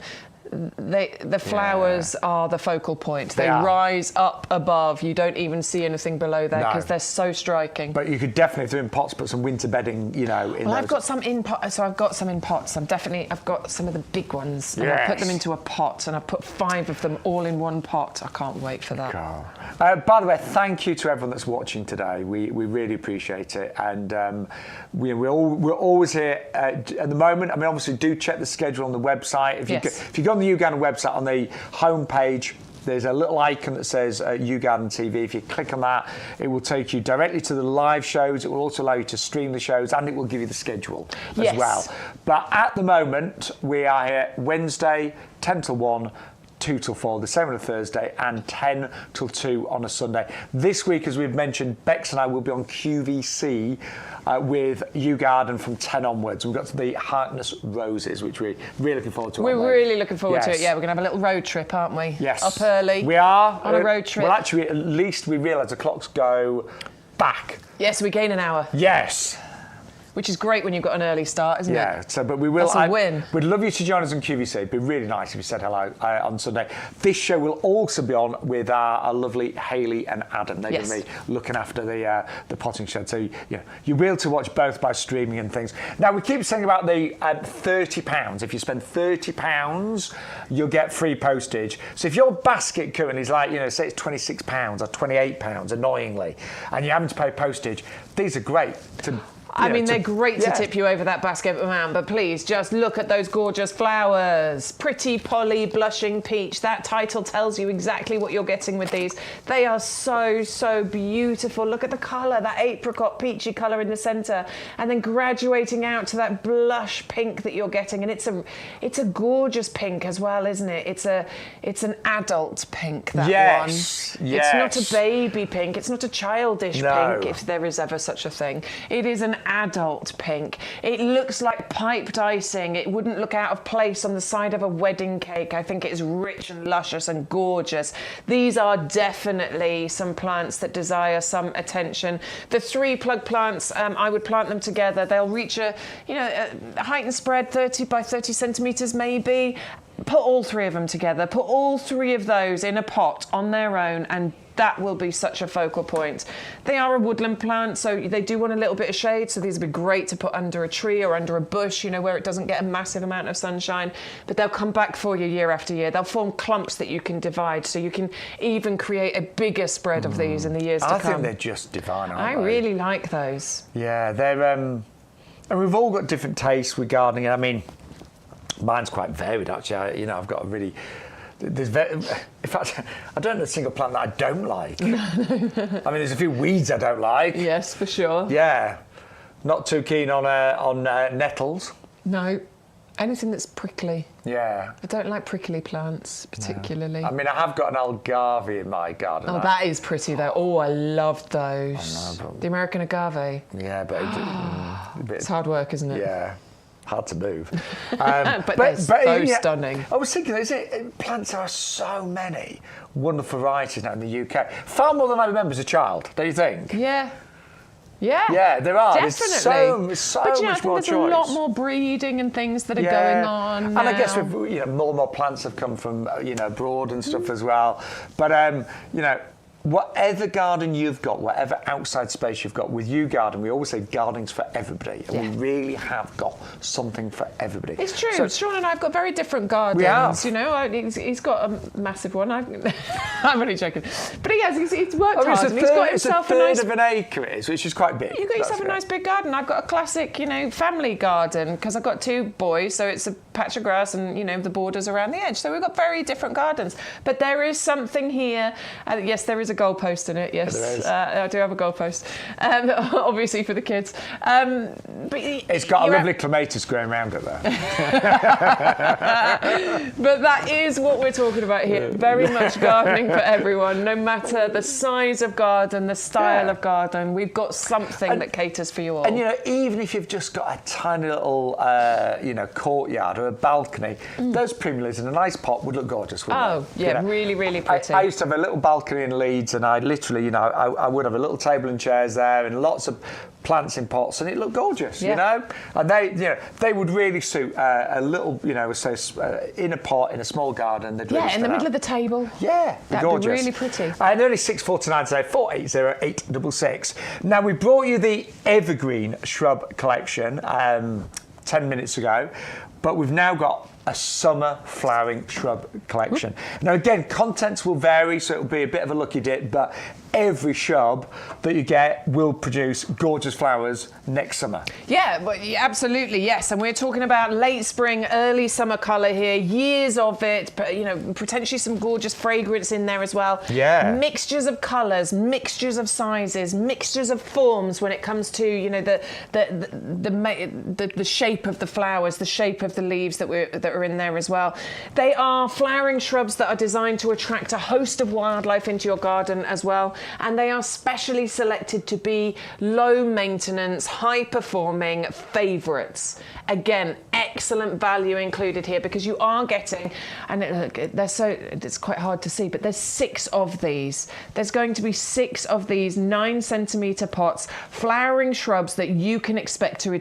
the flowers are the focal point. They rise up above. You don't even see anything below there because they're so striking. But you could definitely, if they're in pots, put some winter bedding, in those. I've got some in pots. So I've got some in pots. I've got some of the big ones. And I put them into a pot, and I put 5 of them all in one pot. I can't wait for that. By the way, thank you to everyone that's watching today. We really appreciate it, and we're always here at the moment. I mean, obviously, do check the schedule on the website. If you go on the YouGarden website, on the home page, there's a little icon that says YouGarden TV. If you click on that, it will take you directly to the live shows. It will also allow you to stream the shows, and it will give you the schedule as well. But at the moment, we are here Wednesday, 10 till 1, 2 till 4, the same on a Thursday, and 10 till 2 on a Sunday. This week, as we've mentioned, Bex and I will be on QVC with YouGarden from 10 onwards. We've got to the Harkness Roses, which we're really looking forward to. We're really looking forward to it. Yeah, we're going to have a little road trip, aren't we? Yes. Up early. We are. On a road trip. Well, actually, at least we realise the clocks go back. Yes, we gain an hour. Yes. Which is great when you've got an early start, isn't it? Yeah, but we will. That's a win. We'd love you to join us on QVC. It'd be really nice if you said hello on Sunday. This show will also be on with our lovely Hayley and Adam. They're going to be looking after the potting shed. So you'll be able to watch both by streaming and things. Now, we keep saying about the £30. If you spend £30, you'll get free postage. So if your basket currently is like, say it's £26 or £28, annoyingly, and you're having to pay postage, these are great to I mean, they're great to tip you over that basket amount, but please just look at those gorgeous flowers. Pretty Polly Blushing Peach. That title tells you exactly what you're getting with these. They are so, so beautiful. Look at the colour, that apricot peachy colour in the centre, and then graduating out to that blush pink that you're getting. And it's a gorgeous pink as well, isn't it? It's an adult pink, that one. Yes. It's not a baby pink. It's not a childish pink, if there is ever such a thing. It is an adult pink. It looks like piped icing. It wouldn't look out of place on the side of a wedding cake. I think it is rich and luscious and gorgeous. These are definitely some plants that desire some attention. The 3 plug plants, I would plant them together. They'll reach a height and spread 30 by 30 centimetres maybe. Put all 3 of them together. Put all 3 of those in a pot on their own, and that will be such a focal point. They are a woodland plant, so they do want a little bit of shade, so these would be great to put under a tree or under a bush, where it doesn't get a massive amount of sunshine. But they'll come back for you year after year. They'll form clumps that you can divide, so you can even create a bigger spread of these in the years to come. I think they're just divine, aren't they? I really like those. Yeah, they're... and we've all got different tastes with gardening. I mean, mine's quite varied, actually. I've got a really... in fact, I don't know a single plant that I don't like. I mean, there's a few weeds I don't like. Yes, for sure. Yeah. Not too keen on nettles. No. Anything that's prickly. Yeah. I don't like prickly plants, particularly. No. I mean, I have got an agave in my garden. Oh, that is pretty, though. Oh, I love those. The American agave. Yeah, but... it's hard work, isn't it? Yeah. Hard to move. but they're so stunning. I was thinking, plants are so many wonderful varieties now in the UK. Far more than I remember as a child, don't you think? Yeah. Yeah. Yeah, there are. Definitely. There's so but, much more choice. There's a lot more breeding and things that are going on now. And I guess more and more plants have come from abroad and stuff as well. But whatever garden you've got, whatever outside space you've got, with YouGarden, we always say gardening's for everybody, and we really have got something for everybody. It's true. So, Shaun and I have got very different gardens. We have. He's got a massive one. I'm only joking, but he has. He's worked hard. And he's got himself a third of an acre, it is, which is quite big. You've got yourself a nice big garden. I've got a classic, family garden because I've got 2 boys, so it's a patch of grass and the borders around the edge. So we've got very different gardens. But there is something here. Yes, there is a goalpost in it. Yes, I do have a goalpost, obviously for the kids. But it's got a lovely clematis growing around it there. But that is what we're talking about here. Very much gardening for everyone, no matter the size of garden, the style of garden. We've got something that caters for you all. And even if you've just got a tiny little, courtyard or a balcony, those primulas in a nice pot would look gorgeous, wouldn't they? Yeah, really, really pretty. I used to have a little balcony in Leeds, and I literally, I would have a little table and chairs there, and lots of plants in pots, and it looked gorgeous, And they would really suit a little, in a pot in a small garden. They'd really in the middle of the table. Yeah, that'd gorgeous. be really pretty. And only 649 today, 480 Now we brought you the Evergreen Shrub collection 10 minutes ago, but we've now got a summer flowering shrub collection. Now again, contents will vary, so it'll be a bit of a lucky dip, but every shrub that you get will produce gorgeous flowers next summer. Yeah, absolutely, yes. And we're talking about late spring, early summer colour here, years of it, but potentially some gorgeous fragrance in there as well. Yeah. Mixtures of colours, mixtures of sizes, mixtures of forms when it comes to the shape of the flowers, the shape of the leaves that are in there as well. They are flowering shrubs that are designed to attract a host of wildlife into your garden as well. And they are specially selected to be low maintenance, high performing favourites. Again, excellent value included here because you are getting, and it's quite hard to see, but there's 6 of these. There's going to be 6 of these 9-centimetre pots, flowering shrubs that you can expect to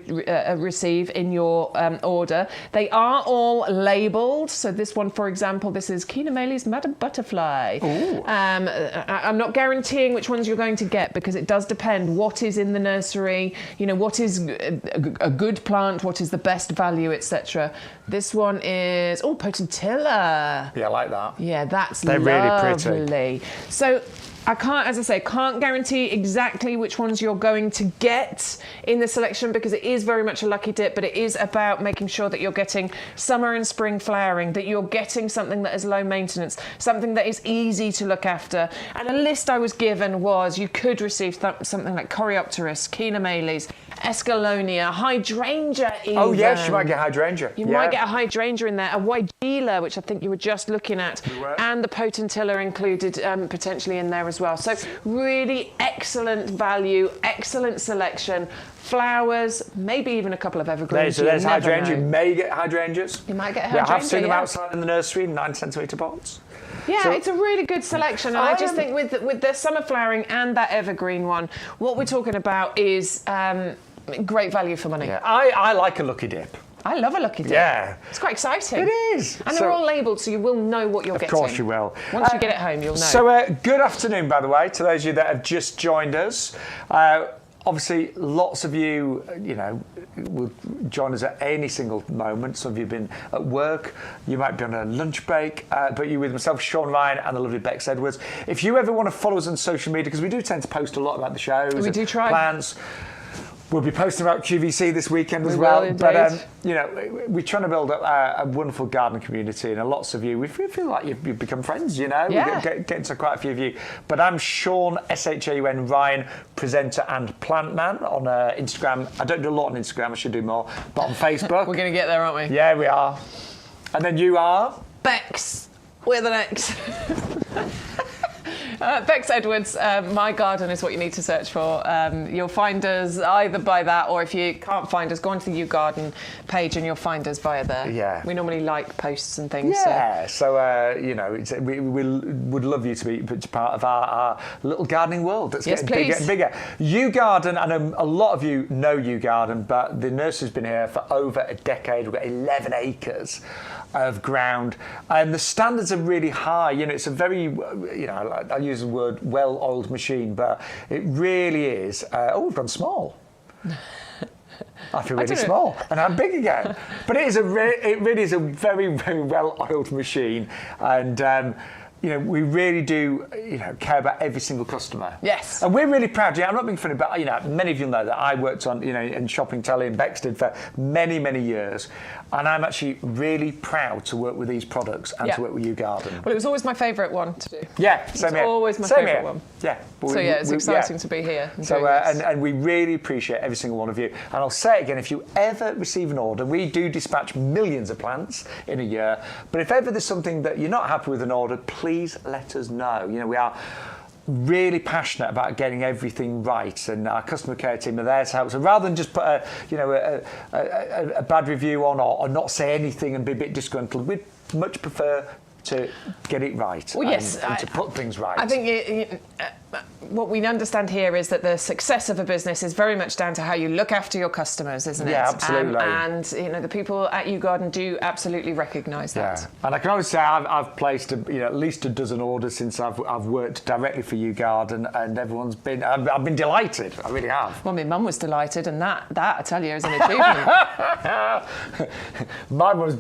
receive in your order. They are all labelled. So this one, for example, this is Echinacea Madam Butterfly. I'm not guaranteeing which ones you're going to get because it does depend what is in the nursery, what is a good plant, what is the best value, etc. This one is Potentilla. Yeah, I like that. Yeah, they're really pretty. So I can't, as I say, can't guarantee exactly which ones you're going to get in the selection because it is very much a lucky dip, but it is about making sure that you're getting summer and spring flowering, that you're getting something that is low maintenance, something that is easy to look after. And a list I was given was you could receive something like Coreopsis, Echinacea, Escalonia, hydrangea even. Oh yes, you might get hydrangea. You might get a hydrangea in there, a Viola, which I think you were just looking at, and the Potentilla included potentially in there as well. So really excellent value, excellent selection. Flowers, maybe even a couple of evergreens. So there's hydrangea. You may get hydrangeas. You might get a hydrangea. Yeah, I've seen them outside in the nursery, 9cm pots. Yeah, so, it's a really good selection. And I just think with the summer flowering and that evergreen one, what we're talking about is great value for money. Yeah, I like a lucky dip. I love a lucky dip. Yeah. It's quite exciting. It is. And they're all labelled, so you will know what you're getting. Of course you will. Once you get it home, you'll know. So good afternoon, by the way, to those of you that have just joined us. Obviously, lots of you, will join us at any single moment. Some of you have been at work. You might be on a lunch break. But you're with myself, Shaun, Ryan, and the lovely Bex Edwards. If you ever want to follow us on social media, because we do tend to post a lot about the shows. We do try. Plans. We'll be posting about QVC this weekend as well. But we're trying to build a wonderful garden community, and lots of you, we feel like you've become friends. Yeah. We get to quite a few of you. But I'm Shaun, Shaun, Ryan, presenter and plant man on Instagram. I don't do a lot on Instagram. I should do more. But on Facebook, we're going to get there, aren't we? Yeah, we are. And then you are Bex with an X. Bex Edwards, My Garden is what you need to search for. You'll find us either by that, or if you can't find us, go onto the YouGarden page and you'll find us via there. Yeah. We normally like posts and things. Yeah, we would love you to be part of our little gardening world that's getting bigger and bigger. YouGarden, I know a lot of you know YouGarden, but the nursery's been here for over a decade. We've got 11 acres of ground, and the standards are really high. It's a very, I use the word well-oiled machine, but it really is. We've gone small. I feel really small, and I'm big again. But it really is a very, very well-oiled machine, and we really do, care about every single customer. Yes. And we're really proud. I'm not being funny, but many of you know that I worked on, in shopping telly in Bexted for many, many years, and I'm actually really proud to work with these products and to work with YouGarden. Well, it was always my favourite one to do. Yeah, same here. Always my favourite one. Yeah. It's exciting to be here. And we really appreciate every single one of you. And I'll say it again, if you ever receive an order, we do dispatch millions of plants in a year. But if ever there's something that you're not happy with an order, please let us know. We are really passionate about getting everything right, and our customer care team are there to help. So rather than just put a bad review on or not say anything and be a bit disgruntled, we'd much prefer to get it right. Well, yes, and to put things right. I think what we understand here is that the success of a business is very much down to how you look after your customers, isn't it? Yeah, absolutely. And the people at YouGarden do absolutely recognise that. Yeah. And I can always say I've placed at least a dozen orders since I've worked directly for YouGarden, and everyone's been I've been delighted. I really have. Well, my mum was delighted, and that I tell you is an achievement. Mine was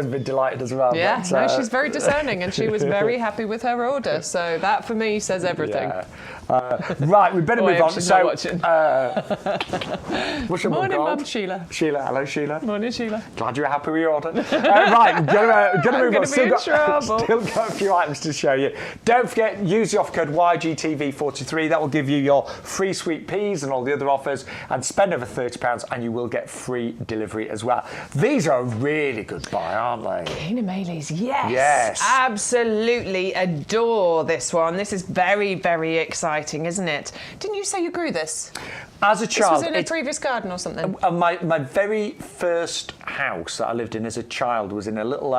been delighted as well. Yeah, but, she's very discerning, and she was very happy with her order. So that for me says everything. Yeah. Right, we better move on. She's not watching. What's your Morning, mum called? Mum, Sheila. Sheila, hello, Sheila. Morning, Sheila. Glad you're happy with your order. Right, gonna move on. Still got a few items to show you. Don't forget, use the offer code YGTV43. That will give you your free sweet peas and all the other offers. And spend over £30, and you will get free delivery as well. These are a really good buy, aren't they? Echinacea, yes. Yes. Absolutely adore this one. This is very, very exciting, isn't it? Didn't you say you grew this? As a child, this was in a previous garden or something? My very first house that I lived in as a child was in a little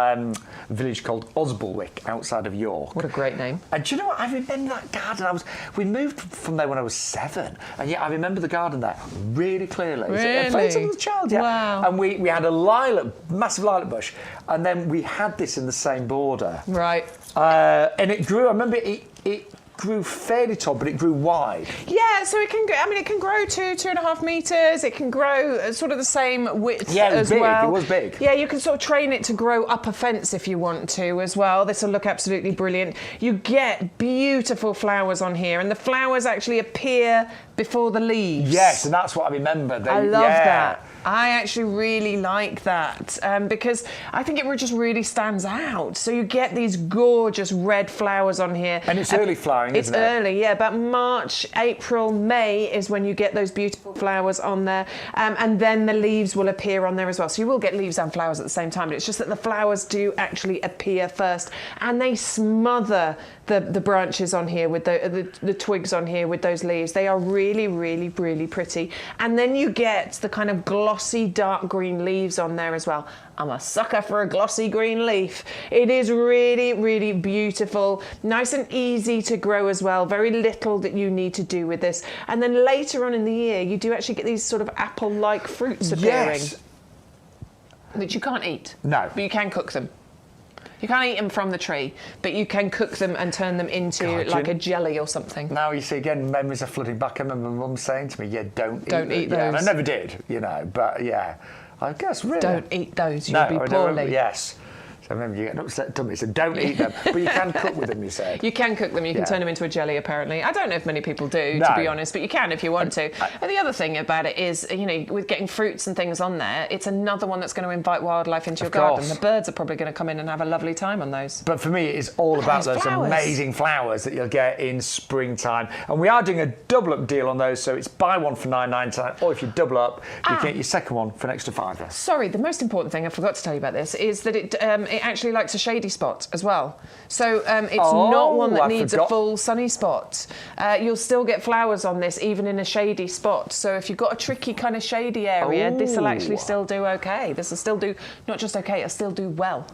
village called Osbaldwick outside of York. What a great name. And do you know what? I remember that garden. We moved from there when I was 7, and yet I remember the garden there really clearly. Really? As a child, yeah. Wow. And we had a massive lilac bush, and then we had this in the same border. Right. And it grew. I remember it grew fairly tall, but it grew wide. Yeah, so it can. It can grow 2.5 meters. It can grow sort of the same width as well. It was big. Yeah, you can sort of train it to grow up a fence if you want to as well. This will look absolutely brilliant. You get beautiful flowers on here, and the flowers actually appear before the leaves. Yes, and that's what I remember. I love that. I actually really like that because I think it just really stands out. So you get these gorgeous red flowers on here. And it's early flowering, isn't it? It's early, yeah. About March, April, May is when you get those beautiful flowers on there. And then the leaves will appear on there as well. So you will get leaves and flowers at the same time. But it's just that the flowers do actually appear first. And they smother the branches on here with the twigs on here with those leaves. They are really, really, really pretty. And then you get the kind of glossy dark green leaves on there as well. I'm a sucker for a glossy green leaf. It is really, really beautiful. Nice and easy to grow as well. Very little that you need to do with this. And then later on in the year, you do actually get these sort of apple-like fruits appearing. Yes. Which you can't eat. No. But you can cook them. You can't eat them from the tree, but you can cook them and turn them into like a jelly or something. Now you see again, memories are flooding back. I remember my mum saying to me, "Yeah, don't eat those." Yeah, and I never did, but yeah, I guess really. Don't eat those. You'll be poorly. Yes. So I remember you getting upset to me, so don't eat them. But you can cook with them, you said. You can cook them. You can turn them into a jelly, apparently. I don't know if many people do, to be honest, but you can if you want to. And the other thing about it is, with getting fruits and things on there, it's another one that's going to invite wildlife into your garden. The birds are probably going to come in and have a lovely time on those. But for me, it's all about those amazing flowers that you'll get in springtime. And we are doing a double-up deal on those, so it's buy one for $9.99, or if you double up, you can get your second one for an extra £5. Sorry, the most important thing I forgot to tell you about this is that it actually likes a shady spot as well. So it's not one that needs a full sunny spot. You'll still get flowers on this even in a shady spot. So if you've got a tricky kind of shady area, this will actually still do okay. This will still do, not just okay, it'll still do well.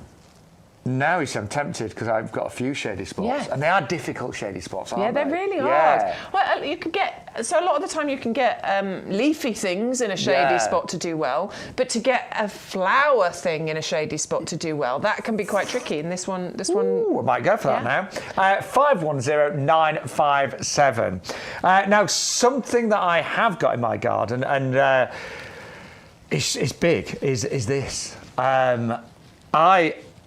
Now I'm tempted because I've got a few shady spots, and they are difficult shady spots, aren't they? Yeah, they're really hard. Well, you could get, so a lot of the time you can get leafy things in a shady spot to do well, but to get a flower thing in a shady spot to do well, that can be quite tricky. And this one, I might go for that now. 510957. Now, something that I have got in my garden, and it's big, is this.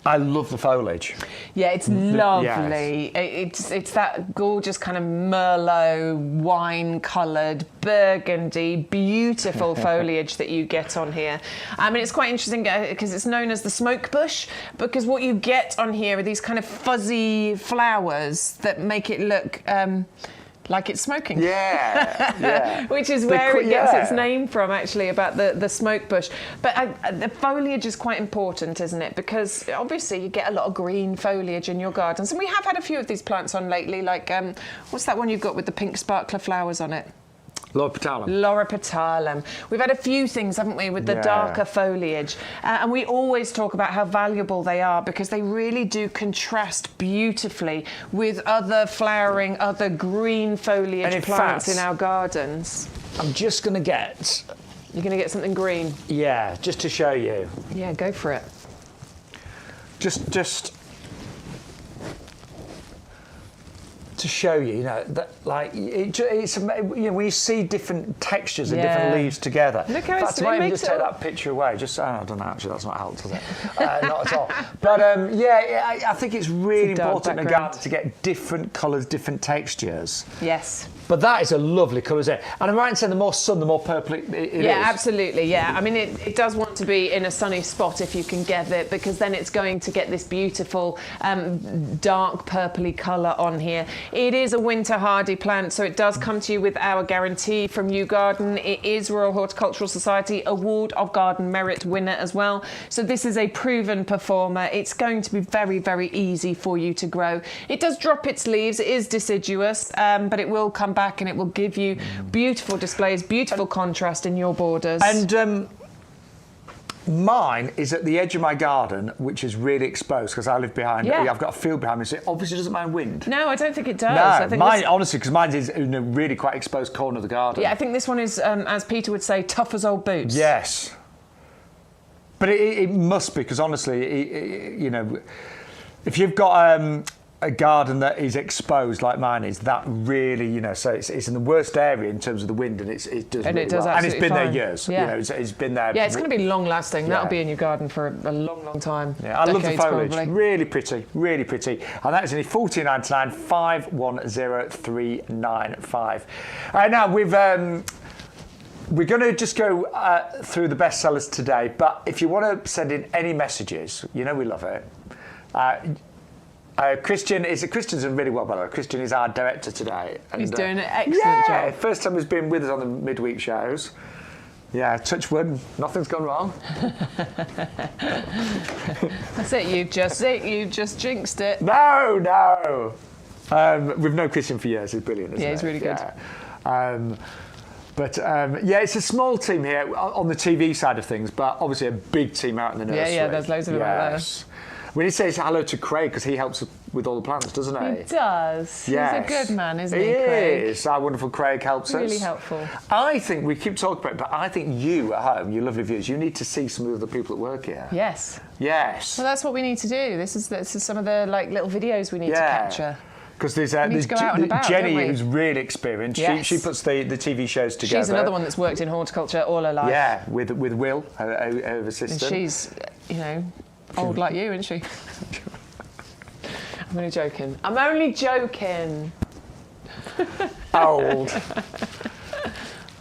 I love the foliage. Yeah, it's lovely. Yes. It's that gorgeous kind of Merlot, wine-coloured, burgundy, beautiful foliage that you get on here. I mean, it's quite interesting because it's known as the smoke bush, because what you get on here are these kind of fuzzy flowers that make it look... like it's smoking. Yeah. Which is where it gets its name from, actually, about the smoke bush. But the foliage is quite important, isn't it? Because obviously you get a lot of green foliage in your gardens. And we have had a few of these plants on lately, like, what's that one you've got with the pink sparkler flowers on it? Loropetalum. We've had a few things, haven't we, with the darker foliage. And we always talk about how valuable they are because they really do contrast beautifully with other flowering, other green foliage plants in our gardens. I'm just going to get... You're going to get something green? Yeah, just to show you. Yeah, go for it. Just to show you, that like it's when you see different textures and different leaves together. Look how I might even just take that picture away. Just I don't know, actually, that's not helped, does it? Not at all. But I think it's really important in a garden to get different colours, different textures. Yes. But that is a lovely colour, isn't it? And I'm right in saying the more sun, the more purple it is. Yeah, absolutely, yeah. I mean, it does want to be in a sunny spot if you can get it, because then it's going to get this beautiful dark purpley colour on here. It is a winter hardy plant, so it does come to you with our guarantee from YouGarden. It is Royal Horticultural Society Award of Garden Merit winner as well. So this is a proven performer. It's going to be very, very easy for you to grow. It does drop its leaves. It is deciduous, but it will come back and it will give you beautiful displays, beautiful contrast in your borders. And mine is at the edge of my garden, which is really exposed because I live behind. I've got a field behind me, so it obviously doesn't mind wind. No, I don't think it does. No, I think mine honestly, because mine is in a really quite exposed corner of the garden. Yeah, I think this one is, as Peter would say, tough as old boots. Yes, but it must be, because honestly, if you've got a garden that is exposed like mine is, that really, you know, so it's in the worst area in terms of the wind, and it does really well. And it's been there years. Yeah. You know, it's been there. Yeah, it's going to be long lasting. Yeah. That'll be in your garden for a long, long time. Yeah, I love the foliage. Probably. Really pretty, really pretty. And that is only $14.99, 510395. Now we're going to just go through the bestsellers today, but if you want to send in any messages, you know we love it. Christian's done really well, by the way. Christian is our director today. And, he's doing an excellent job. First time he's been with us on the midweek shows. Yeah, touch wood, nothing's gone wrong. That's it, you just jinxed it. No. We've known Christian for years, he's brilliant, isn't he? Yeah, he's really good. Yeah. It's a small team here on the TV side of things, but obviously a big team out in the nursery. Yeah, there's loads of them out there. We need to say hello to Craig because he helps with all the plants, doesn't he? He does. Yes. He's a good man, isn't he, Craig? He is. Our wonderful Craig helps us. Really helpful. I think we keep talking about it, but I think you at home, you lovely viewers, you need to see some of the people that work here. Yes. Yes. Well, that's what we need to do. This is some of the little videos we need to capture. Because there's Jenny, who's really experienced. Yes. She puts the TV shows together. She's another one that's worked in horticulture all her life. Yeah, with Will, her assistant. And she's, old like you, isn't she? I'm only joking. Old.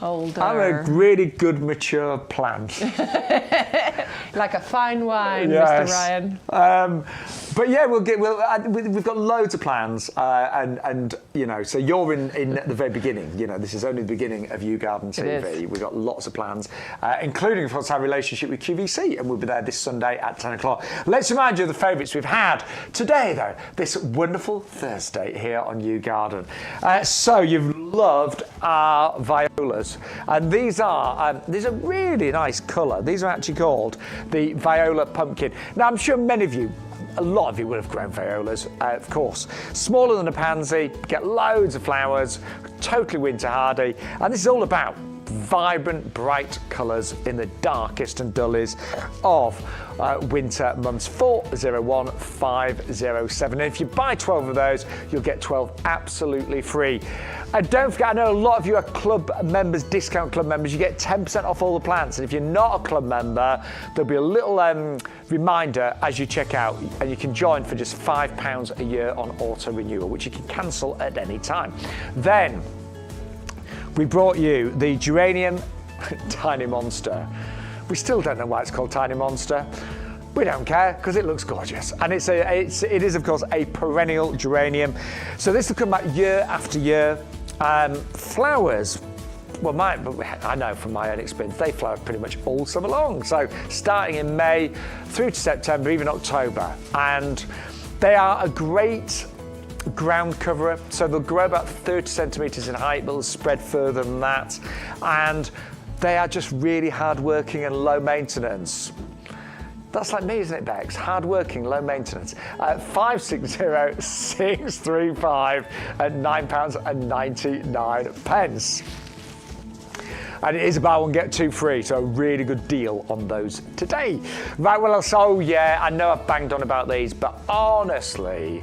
Older. I'm a really good mature plant. Like a fine wine, yes. Mr. Ryan. But yeah, we've got loads of plans, and so you're in the very beginning. You know, this is only the beginning of YouGarden TV. We've got lots of plans, including, of course, our relationship with QVC, and we'll be there this Sunday at 10 o'clock. Let's remind you of the favourites we've had today, though, this wonderful Thursday here on YouGarden. So you've loved our violas, and these are really nice colour. These are actually called the Viola Pumpkin. Now, I'm sure a lot of you would have grown violas, of course. Smaller than a pansy, get loads of flowers, totally winter hardy, and this is all about vibrant, bright colours in the darkest and dullest of winter months, 401507. And if you buy 12 of those, you'll get 12 absolutely free. And don't forget, I know a lot of you are club members, discount club members. You get 10% off all the plants. And if you're not a club member, there'll be a little reminder as you check out, and you can join for just £5 a year on auto renewal, which you can cancel at any time. Then we brought you the geranium Tiny Monster. We still don't know why it's called Tiny Monster. We don't care because it looks gorgeous, and it is of course a perennial geranium. So this will come back year after year. Flowers. Well, I know from my own experience, they flower pretty much all summer long. So starting in May through to September, even October, and they are a great ground cover, so they'll grow about 30 centimetres in height, but they'll spread further than that, and they are just really hard-working and low maintenance. That's like me, isn't it, Bex? Hard-working, low maintenance. 560-635 at £9.99. And it is a buy one, get two free, so a really good deal on those today. Right, well, so yeah, I know I've banged on about these, but honestly,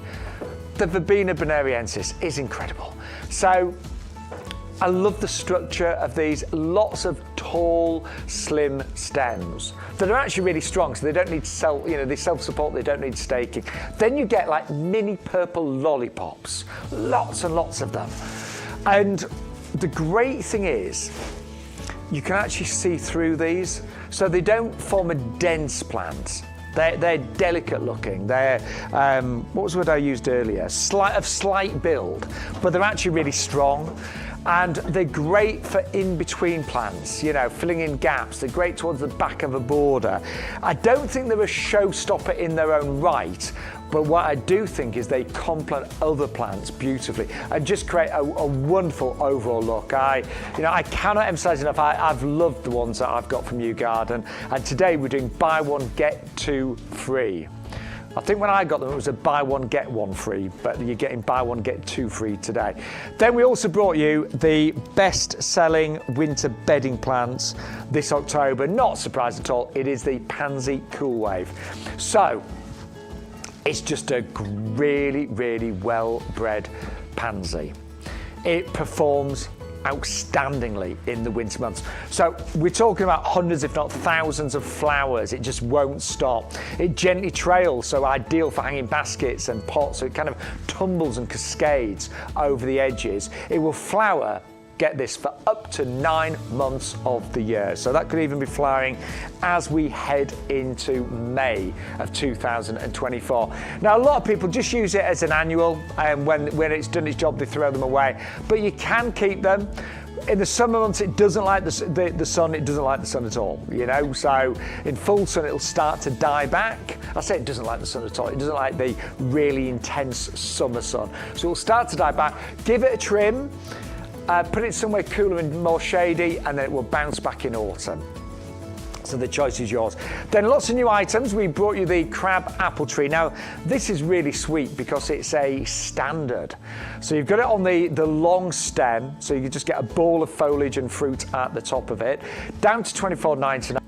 the Verbena bonariensis is incredible. So I love the structure of these, lots of tall, slim stems that are actually really strong, so they don't need they self-support, they don't need staking. Then you get like mini purple lollipops, lots and lots of them. And the great thing is, you can actually see through these, so they don't form a dense plant. They're delicate looking. They're, what was the word I used earlier? Slight build, but they're actually really strong. And they're great for in-between plants, filling in gaps. They're great towards the back of a border. I don't think they're a showstopper in their own right, but what I do think is they complement other plants beautifully and just create a wonderful overall look. I cannot emphasize enough, I've loved the ones that I've got from YouGarden, and today we're doing buy one, get two free. I think when I got them, it was a buy one, get one free, but you're getting buy one, get two free today. Then we also brought you the best-selling winter bedding plants this October. Not surprised at all, it is the Pansy Cool Wave. So, It's just a really, really well-bred pansy. It performs outstandingly in the winter months. So we're talking about hundreds, if not thousands of flowers. It just won't stop. It gently trails, so ideal for hanging baskets and pots. So it kind of tumbles and cascades over the edges. It will flower, get this, for up to 9 months of the year. So that could even be flowering as we head into May of 2024. Now, a lot of people just use it as an annual, and when it's done its job, they throw them away. But you can keep them. In the summer months, it doesn't like the sun. It doesn't like the sun at all, you know. So in full sun, it'll start to die back. I say it doesn't like the sun at all. It doesn't like the really intense summer sun. So it'll start to die back. Give it a trim. Put it somewhere cooler and more shady, and then it will bounce back in autumn. So the choice is yours. Then lots of new items. We brought you the crab apple tree. Now, this is really sweet because it's a standard. So you've got it on the long stem, so you can just get a ball of foliage and fruit at the top of it, down to $24.99.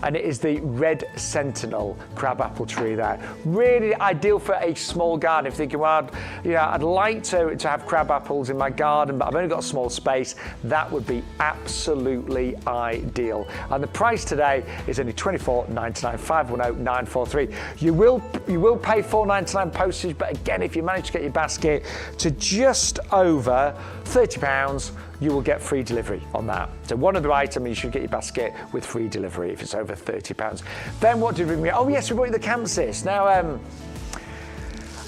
And it is the red sentinel crab apple tree there. Really ideal for a small garden. If you're thinking, well, I'd like to have crab apples in my garden, but I've only got a small space, that would be absolutely ideal. And the price today is only $24.99, 510-943. You will pay $4.99 postage, but again, if you manage to get your basket to just over £30, you will get free delivery on that. So one other item, you should get your basket with free delivery if it's over £30. Then what did we bring? Oh yes, we brought you the Camsis. Now,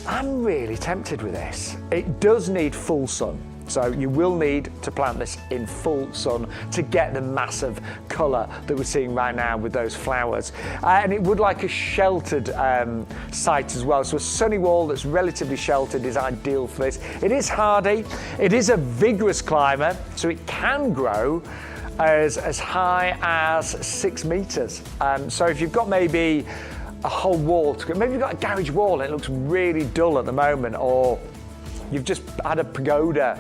I'm really tempted with this. It does need full sun. So you will need to plant this in full sun to get the massive colour that we're seeing right now with those flowers. And it would like a sheltered site as well. So a sunny wall that's relatively sheltered is ideal for this. It is hardy. It is a vigorous climber, so it can grow as high as 6 metres. So if you've got maybe a whole wall to go, maybe you've got a garage wall and it looks really dull at the moment, or you've just had a pagoda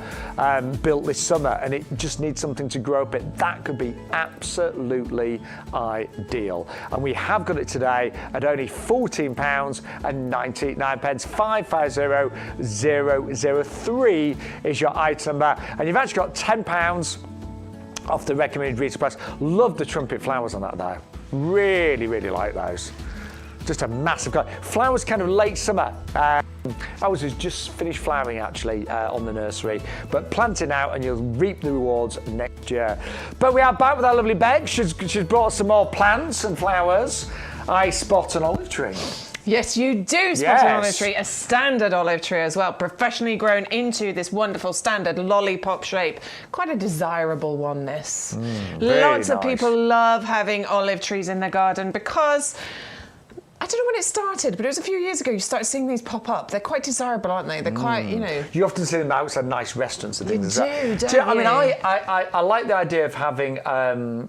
built this summer and it just needs something to grow up it, that could be absolutely ideal. And we have got it today at only £14.99. 550003 is your item number. And you've actually got £10 off the recommended retail price. Love the trumpet flowers on that though. Really, really like those. Just a massive colour. Flowers kind of late summer. Ours has just finished flowering actually on the nursery, but plant it now and you'll reap the rewards next year. But we are back with our lovely Beck. She's brought some more plants and flowers. I spot an olive tree. Yes, you do spot an olive tree, a standard olive tree as well, professionally grown into this wonderful standard lollipop shape. Quite a desirable one, this. Lots of people love having olive trees in their garden because, I don't know when it started, but it was a few years ago you started seeing these pop up. They're quite desirable, aren't they? They're quite, you know. You often see them outside nice restaurants and things. You do, don't you? I mean, I like the idea of having a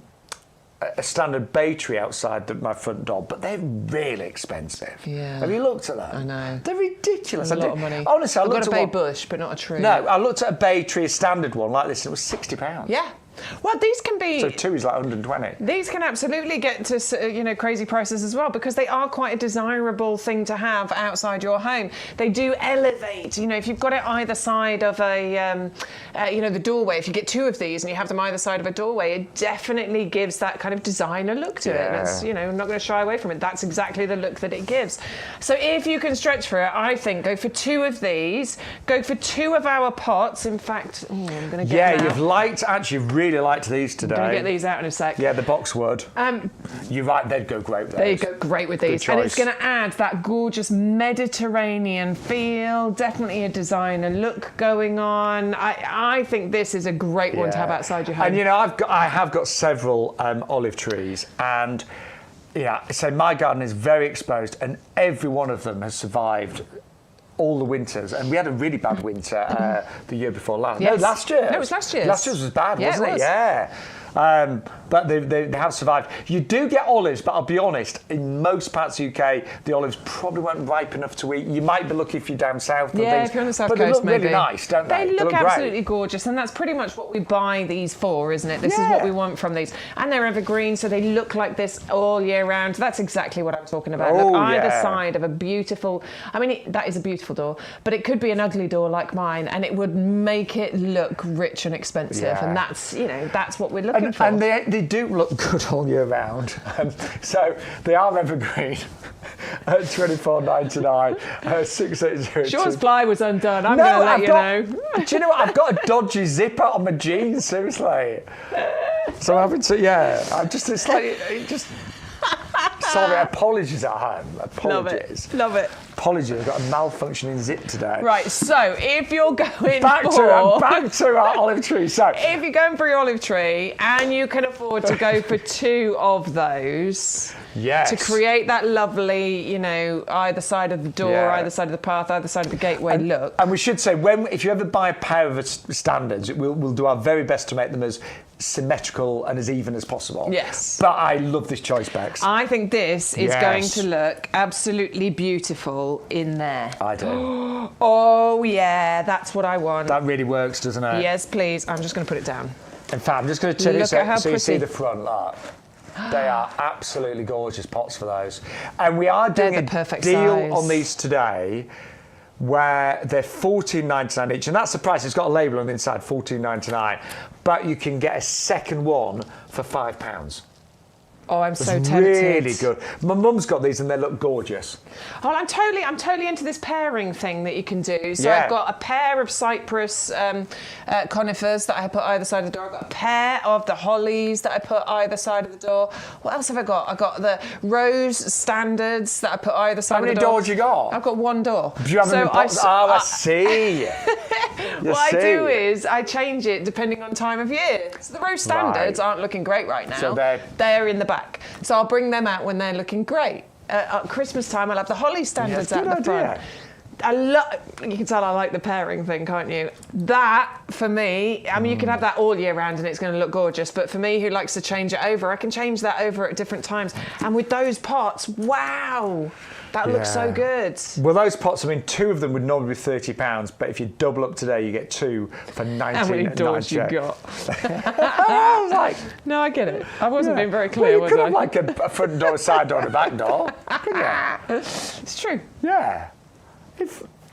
standard bay tree outside my front door, but they're really expensive. Yeah. Have you looked at that? I know. They're ridiculous. A lot of money. Honestly, I've got a bay bush, but not a tree. No, I looked at a bay tree, a standard one like this, and it was £60. Yeah. Well, these can be... So 2 is like 120. These can absolutely get to, crazy prices as well, because they are quite a desirable thing to have outside your home. They do elevate, if you've got it either side of a, the doorway, if you get 2 of these and you have them either side of a doorway, it definitely gives that kind of designer look to it. That's, I'm not going to shy away from it. That's exactly the look that it gives. So if you can stretch for it, I think go for 2 of these, go for 2 of our pots. In fact, I'm going to get them out. You've really liked these today. I'm going to get these out in a sec. Yeah, the boxwood. You're right, they'd go great with those. They go great with these. And it's going to add that gorgeous Mediterranean feel, definitely a designer look going on. I think this is a great one to have outside your home. And I have got several olive trees, and so my garden is very exposed, and every one of them has survived all the winters, and we had a really bad winter the year before last. Yes. No, last year. No, it was last year. Last year's was bad, wasn't it? Yeah. But they have survived. You do get olives, but I'll be honest, in most parts of the UK, the olives probably weren't ripe enough to eat. You might be lucky if you're down south. Yeah, if you're on the south coast, maybe. But they look really nice, don't they? They look absolutely great. gorgeous, and that's pretty much what we buy these for, isn't it? This is what we want from these. And they're evergreen, so they look like this all year round. That's exactly what I'm talking about. Look, either side of a beautiful... I mean, that is a beautiful door, but it could be an ugly door like mine, and it would make it look rich and expensive. Yeah. And that's, that's what we're looking for. And they do look good all year round. So they are evergreen at $24.99, 680. Sean's fly was undone. I'm going to let you know. Do you know what? I've got a dodgy zipper on my jeans, seriously. So I'm having to, sorry, apologies at home. Apologies. Love it. Apologies, I've got a malfunctioning zip today. Right, so if you're going back to our olive tree. So if you're going for your olive tree and you can afford to go for 2 of those, yes, to create that lovely, either side of the door, either side of the path, either side of the gateway look. And we should say, if you ever buy a pair of standards, we'll do our very best to make them as symmetrical and as even as possible. Yes. But I love this choice, Bex. I think this is going to look absolutely beautiful in there. I do. Oh, yeah, that's what I want. That really works, doesn't it? Yes, please. I'm just going to put it down. In fact, I'm just going to turn it so you see the front. Look. They are absolutely gorgeous pots for those. And we are doing a deal on these today where they're $14.99 each, and that's the price. It's got a label on the inside, $14.99, but you can get a second one for £5. Oh, I'm so tempted. Really good. My mum's got these and they look gorgeous. Oh, I'm totally into this pairing thing that you can do. So I've got a pair of cypress conifers that I put either side of the door. I've got a pair of the hollies that I put either side of the door. What else have I got? I've got the rose standards that I put either side of the door. How many doors you got? I've got 1 door. Do you have any pots? I see. What I do is I change it depending on time of year. So the rose standards aren't looking great right now. So they're in the back. So I'll bring them out when they're looking great. At Christmas time, I'll have the holly standards out the front. You can tell I like the pairing thing, can't you? That, for me, I mean, you can have that all year round and it's going to look gorgeous, but for me, who likes to change it over, I can change that over at different times. And with those pots, wow, that looks so good. Well, those pots, I mean, 2 of them would normally be £30, but if you double up today, you get 2 for $19.99. How many doors you got? I was like... No, I get it. I wasn't being very clear, was I? You could have like a front door, a side door, and a back door. It's true. Yeah.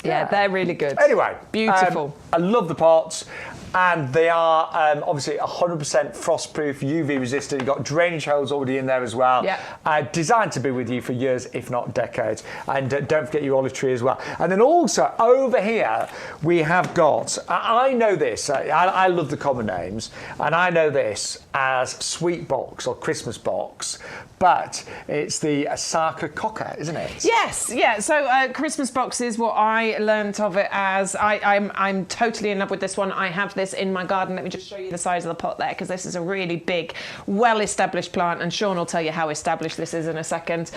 Yeah, they're really good. Anyway, beautiful. I love the pots, and they are obviously 100% frost-proof, UV resistant. You've got drainage holes already in there as well. Yeah. Designed to be with you for years, if not decades. And don't forget your olive tree as well. And then also over here we have got. I know this. I love the common names, and I know this as sweet box or Christmas box. But it's the Sarcococca, isn't it? Yes, yeah. So Christmas box is what I learnt of it as. I'm totally in love with this one. I have this in my garden. Let me just show you the size of the pot there, because this is a really big, well-established plant, and Shaun will tell you how established this is in a second.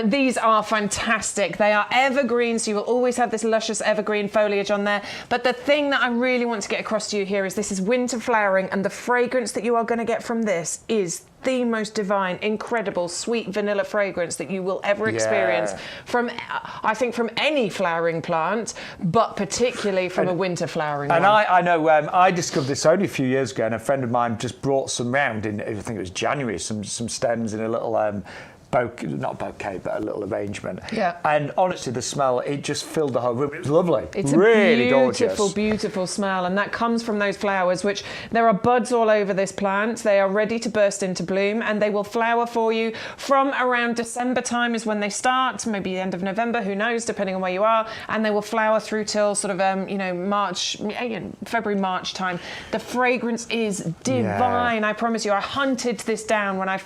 These are fantastic. They are evergreen, so you will always have this luscious evergreen foliage on there. But the thing that I really want to get across to you here is this is winter flowering, and the fragrance that you are going to get from this is the most divine, incredible, sweet vanilla fragrance that you will ever experience from, I think, from any flowering plant, but particularly from a winter flowering one. And I know I discovered this only a few years ago, and a friend of mine just brought some round in, I think it was January, some stems in a little not bouquet, but a little arrangement. Yeah. And honestly, the smell, it just filled the whole room. It was lovely. It's really a beautiful, gorgeous. beautiful smell, and that comes from those flowers, which there are buds all over this plant. They are ready to burst into bloom, and they will flower for you from around December time is when they start, maybe the end of November, who knows, depending on where you are, and they will flower through till sort of, March, February, March time. The fragrance is divine. I promise you. I hunted this down when I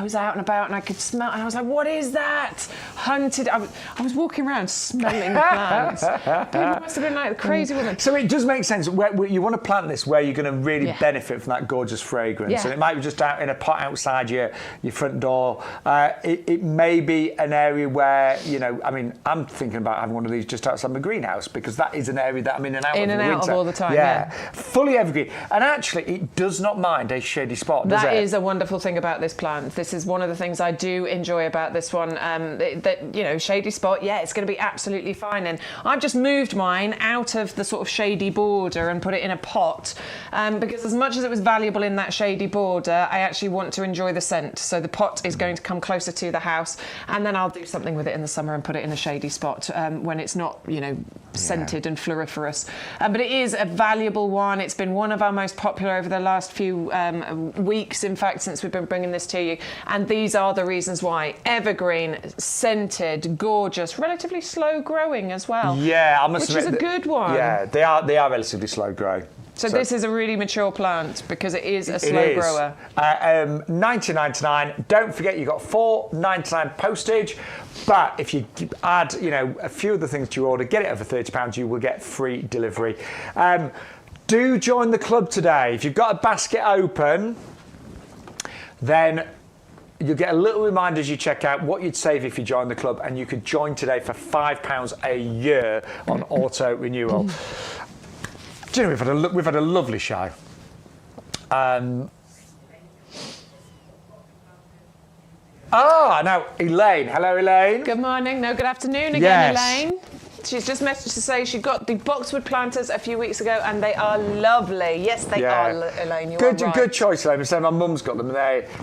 was out and about, and I could smell, and I was like, what is that? Hunted. I was walking around smelling plants. People must have been like a crazy woman. So it does make sense. Where you want to plant this where you're going to really benefit from that gorgeous fragrance. Yeah. And it might be just out in a pot outside your front door. It may be an area where, you know, I mean, I'm thinking about having one of these just outside my greenhouse because that is an area that I'm in and out of in the winter. Of all the time, yeah. Fully evergreen. And actually, it does not mind a shady spot, does it? That is a wonderful thing about this plant. This is one of the things I do enjoy about this one. That, you know, shady spot, it's going to be absolutely fine. And I've just moved mine out of the sort of shady border and put it in a pot because as much as it was valuable in that shady border, I actually want to enjoy the scent. So the pot is going to come closer to the house, and then I'll do something with it in the summer and put it in a shady spot when it's not, you know, scented and floriferous. But it is a valuable one. It's been one of our most popular over the last few weeks, in fact, since we've been bringing this to you. And these are the reasons why. Evergreen, scented, gorgeous, relatively slow growing as well. Yeah, I must admit. Which is a good one. Yeah, they are relatively slow growing. So this is a really mature plant because it is a slow grower. $19.99. Don't forget you've got $4.99 postage. But if you add, you know, a few of the things to your order, get it over £30, you will get free delivery. Do join the club today. If you've got a basket open, then you'll get a little reminder as you check out what you'd save if you join the club, and you could join today for £5 a year on auto renewal. Do you know, we've had a lovely show. Now Elaine. Hello, Elaine. Good morning. No, good afternoon again, Elaine. She's just messaged to say she got the boxwood planters a few weeks ago and they are lovely. Yes, they are, Elaine. You are right. Good choice, Elaine. So my mum's got them.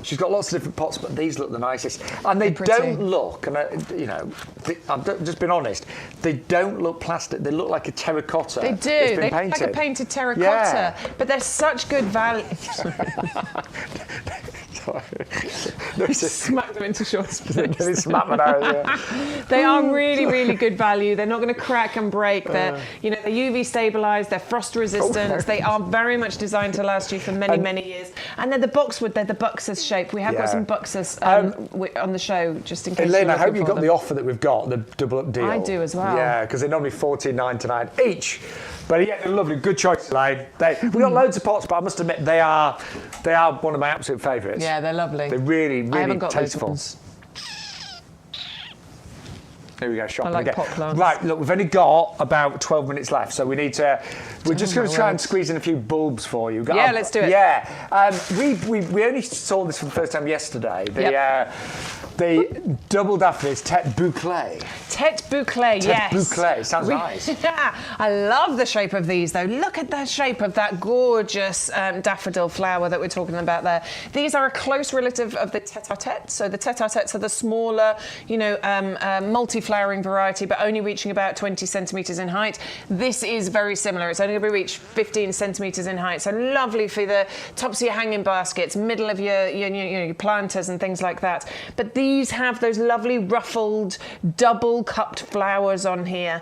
She's got lots of different pots, but these look the nicest. And they don't look, and you know, I've just been honest, they don't look plastic. They look like a terracotta. They do. They look like a painted terracotta. But they're such good value. Smack them into Shaun's face. They are really, really good value. They're not going to crack and break. They're, you know, they're UV stabilised. They're frost resistant. They are very much designed to last you for many, many years. And they're the boxwood. They're the Buxus shape. We have got some Buxus on the show, just in case. Elaine, I hope you got the offer that we've got, the double up deal. I do as well. Yeah, because they're normally $14.99 each. But yeah, they're lovely. Good choice, Elaine. We've got loads of pots, but I must admit they are one of my absolute favourites. Yeah, they're lovely. They're really, really I haven't got tasteful. Those ones. Here we go, shopping I like again. pot plants. Right, look, we've only got about 12 minutes left, so we need to. We're just going to try and squeeze in a few bulbs for you. Yeah, let's do it. Yeah, we only saw this for the first time yesterday. The double daffodils, tête bouclée. Tête bouclée, yes. Tête bouclée, sounds nice. I love the shape of these, though. Look at the shape of that gorgeous daffodil flower that we're talking about there. These are a close relative of the tête-à-tête. So the tête-à-têtes are the smaller, you know, multi-flowering variety, but only reaching about 20 centimetres in height. This is very similar. It's only going to reach 15 centimetres in height. So lovely for the tops of your hanging baskets, middle of your planters and things like that. But these have those lovely ruffled, double-cupped flowers on here,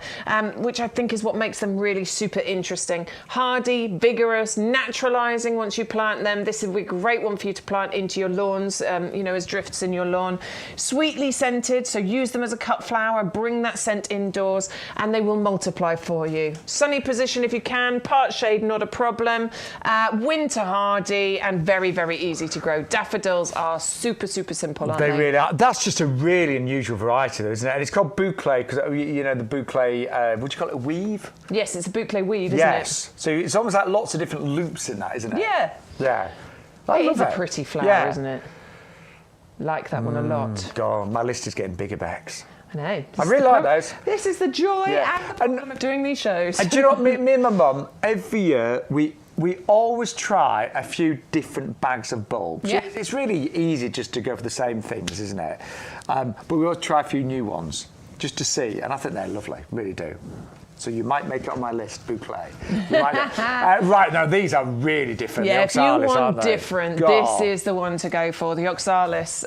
which I think is what makes them really super interesting. Hardy, vigorous, naturalising once you plant them. This would be a great one for you to plant into your lawns, you know, as drifts in your lawn. Sweetly scented, so use them as a cut flower, bring that scent indoors, and they will multiply for you. Sunny position if you can, part shade, not a problem. Winter hardy and very, very easy to grow. Daffodils are super, super simple, aren't they? They really are. That's just a really unusual variety, though, isn't it? And it's called bouclée because, you know, the bouclée, would you call it a weave? Yes, it's a bouclée weave, isn't it? Yes. So it's almost like lots of different loops in that, isn't it? Yeah. Yeah. It is a pretty flower, isn't it? Like that one a lot. God, my list is getting bigger, Bex. I know. I really like those. This is the joy and the problem of doing these shows. And do you know what? Me and my mum, every year, we always try a few different bags of bulbs. Yeah. It's really easy just to go for the same things, isn't it? But we always try a few new ones just to see, and I think they're lovely, really do. So you might make it on my list, bouclée. Right, now these are really different. Yeah, the Oxalis, if you want different, this is the one to go for, the Oxalis.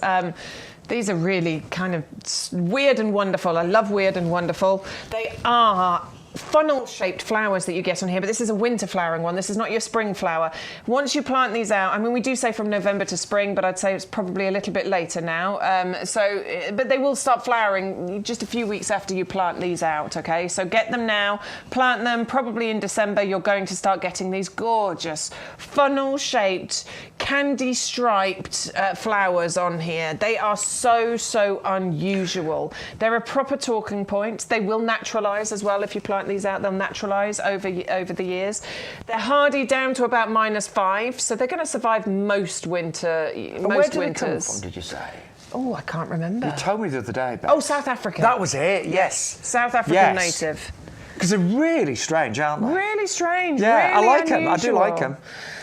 These are really kind of weird and wonderful. I love weird and wonderful. They are funnel-shaped flowers that you get on here, but this is a winter flowering one. This is not your spring flower. Once you plant these out, I mean, we do say from November to spring, but I'd say it's probably a little bit later now. But they will start flowering just a few weeks after you plant these out, okay? So get them now, plant them, probably in December, you're going to start getting these gorgeous funnel-shaped, candy-striped flowers on here. They are so unusual. They're a proper talking point. They will naturalise as well if you plant these out. They'll naturalise over the years. They're hardy down to about -5, so they're going to survive most winters. Where did it come from, did you say? Oh, I can't remember. You told me the other day. Oh, South Africa. That was it, yes. South African native. Because they're really strange, aren't they? Really strange. Yeah, really I like them. unusual. I do like them.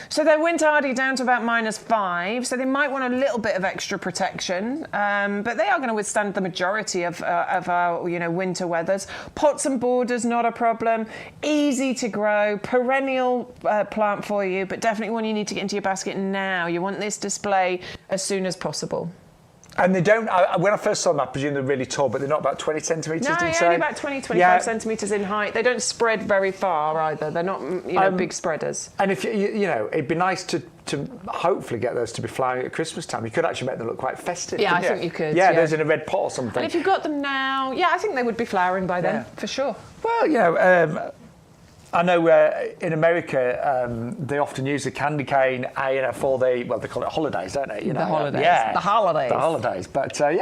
So they're winter hardy down to about -5, so they might want a little bit of extra protection, but they are going to withstand the majority of our winter weathers. Pots and borders, not a problem. Easy to grow, perennial plant for you, but definitely one you need to get into your basket now. You want this display as soon as possible. And they don't, when I first saw them, I presume they're really tall, but they're not about 20 centimetres, no, did you say? Only about 20-25 centimetres in height. They don't spread very far either. They're not, big spreaders. And if it'd be nice to hopefully get those to be flowering at Christmas time. You could actually make them look quite festive. Yeah, I think you could. Yeah, those in a red pot or something. And if you've got them now, I think they would be flowering by then, for sure. Well, I know in America they often use the candy cane for they call it holidays, don't they? The holidays. Yeah, the holidays. The holidays. But they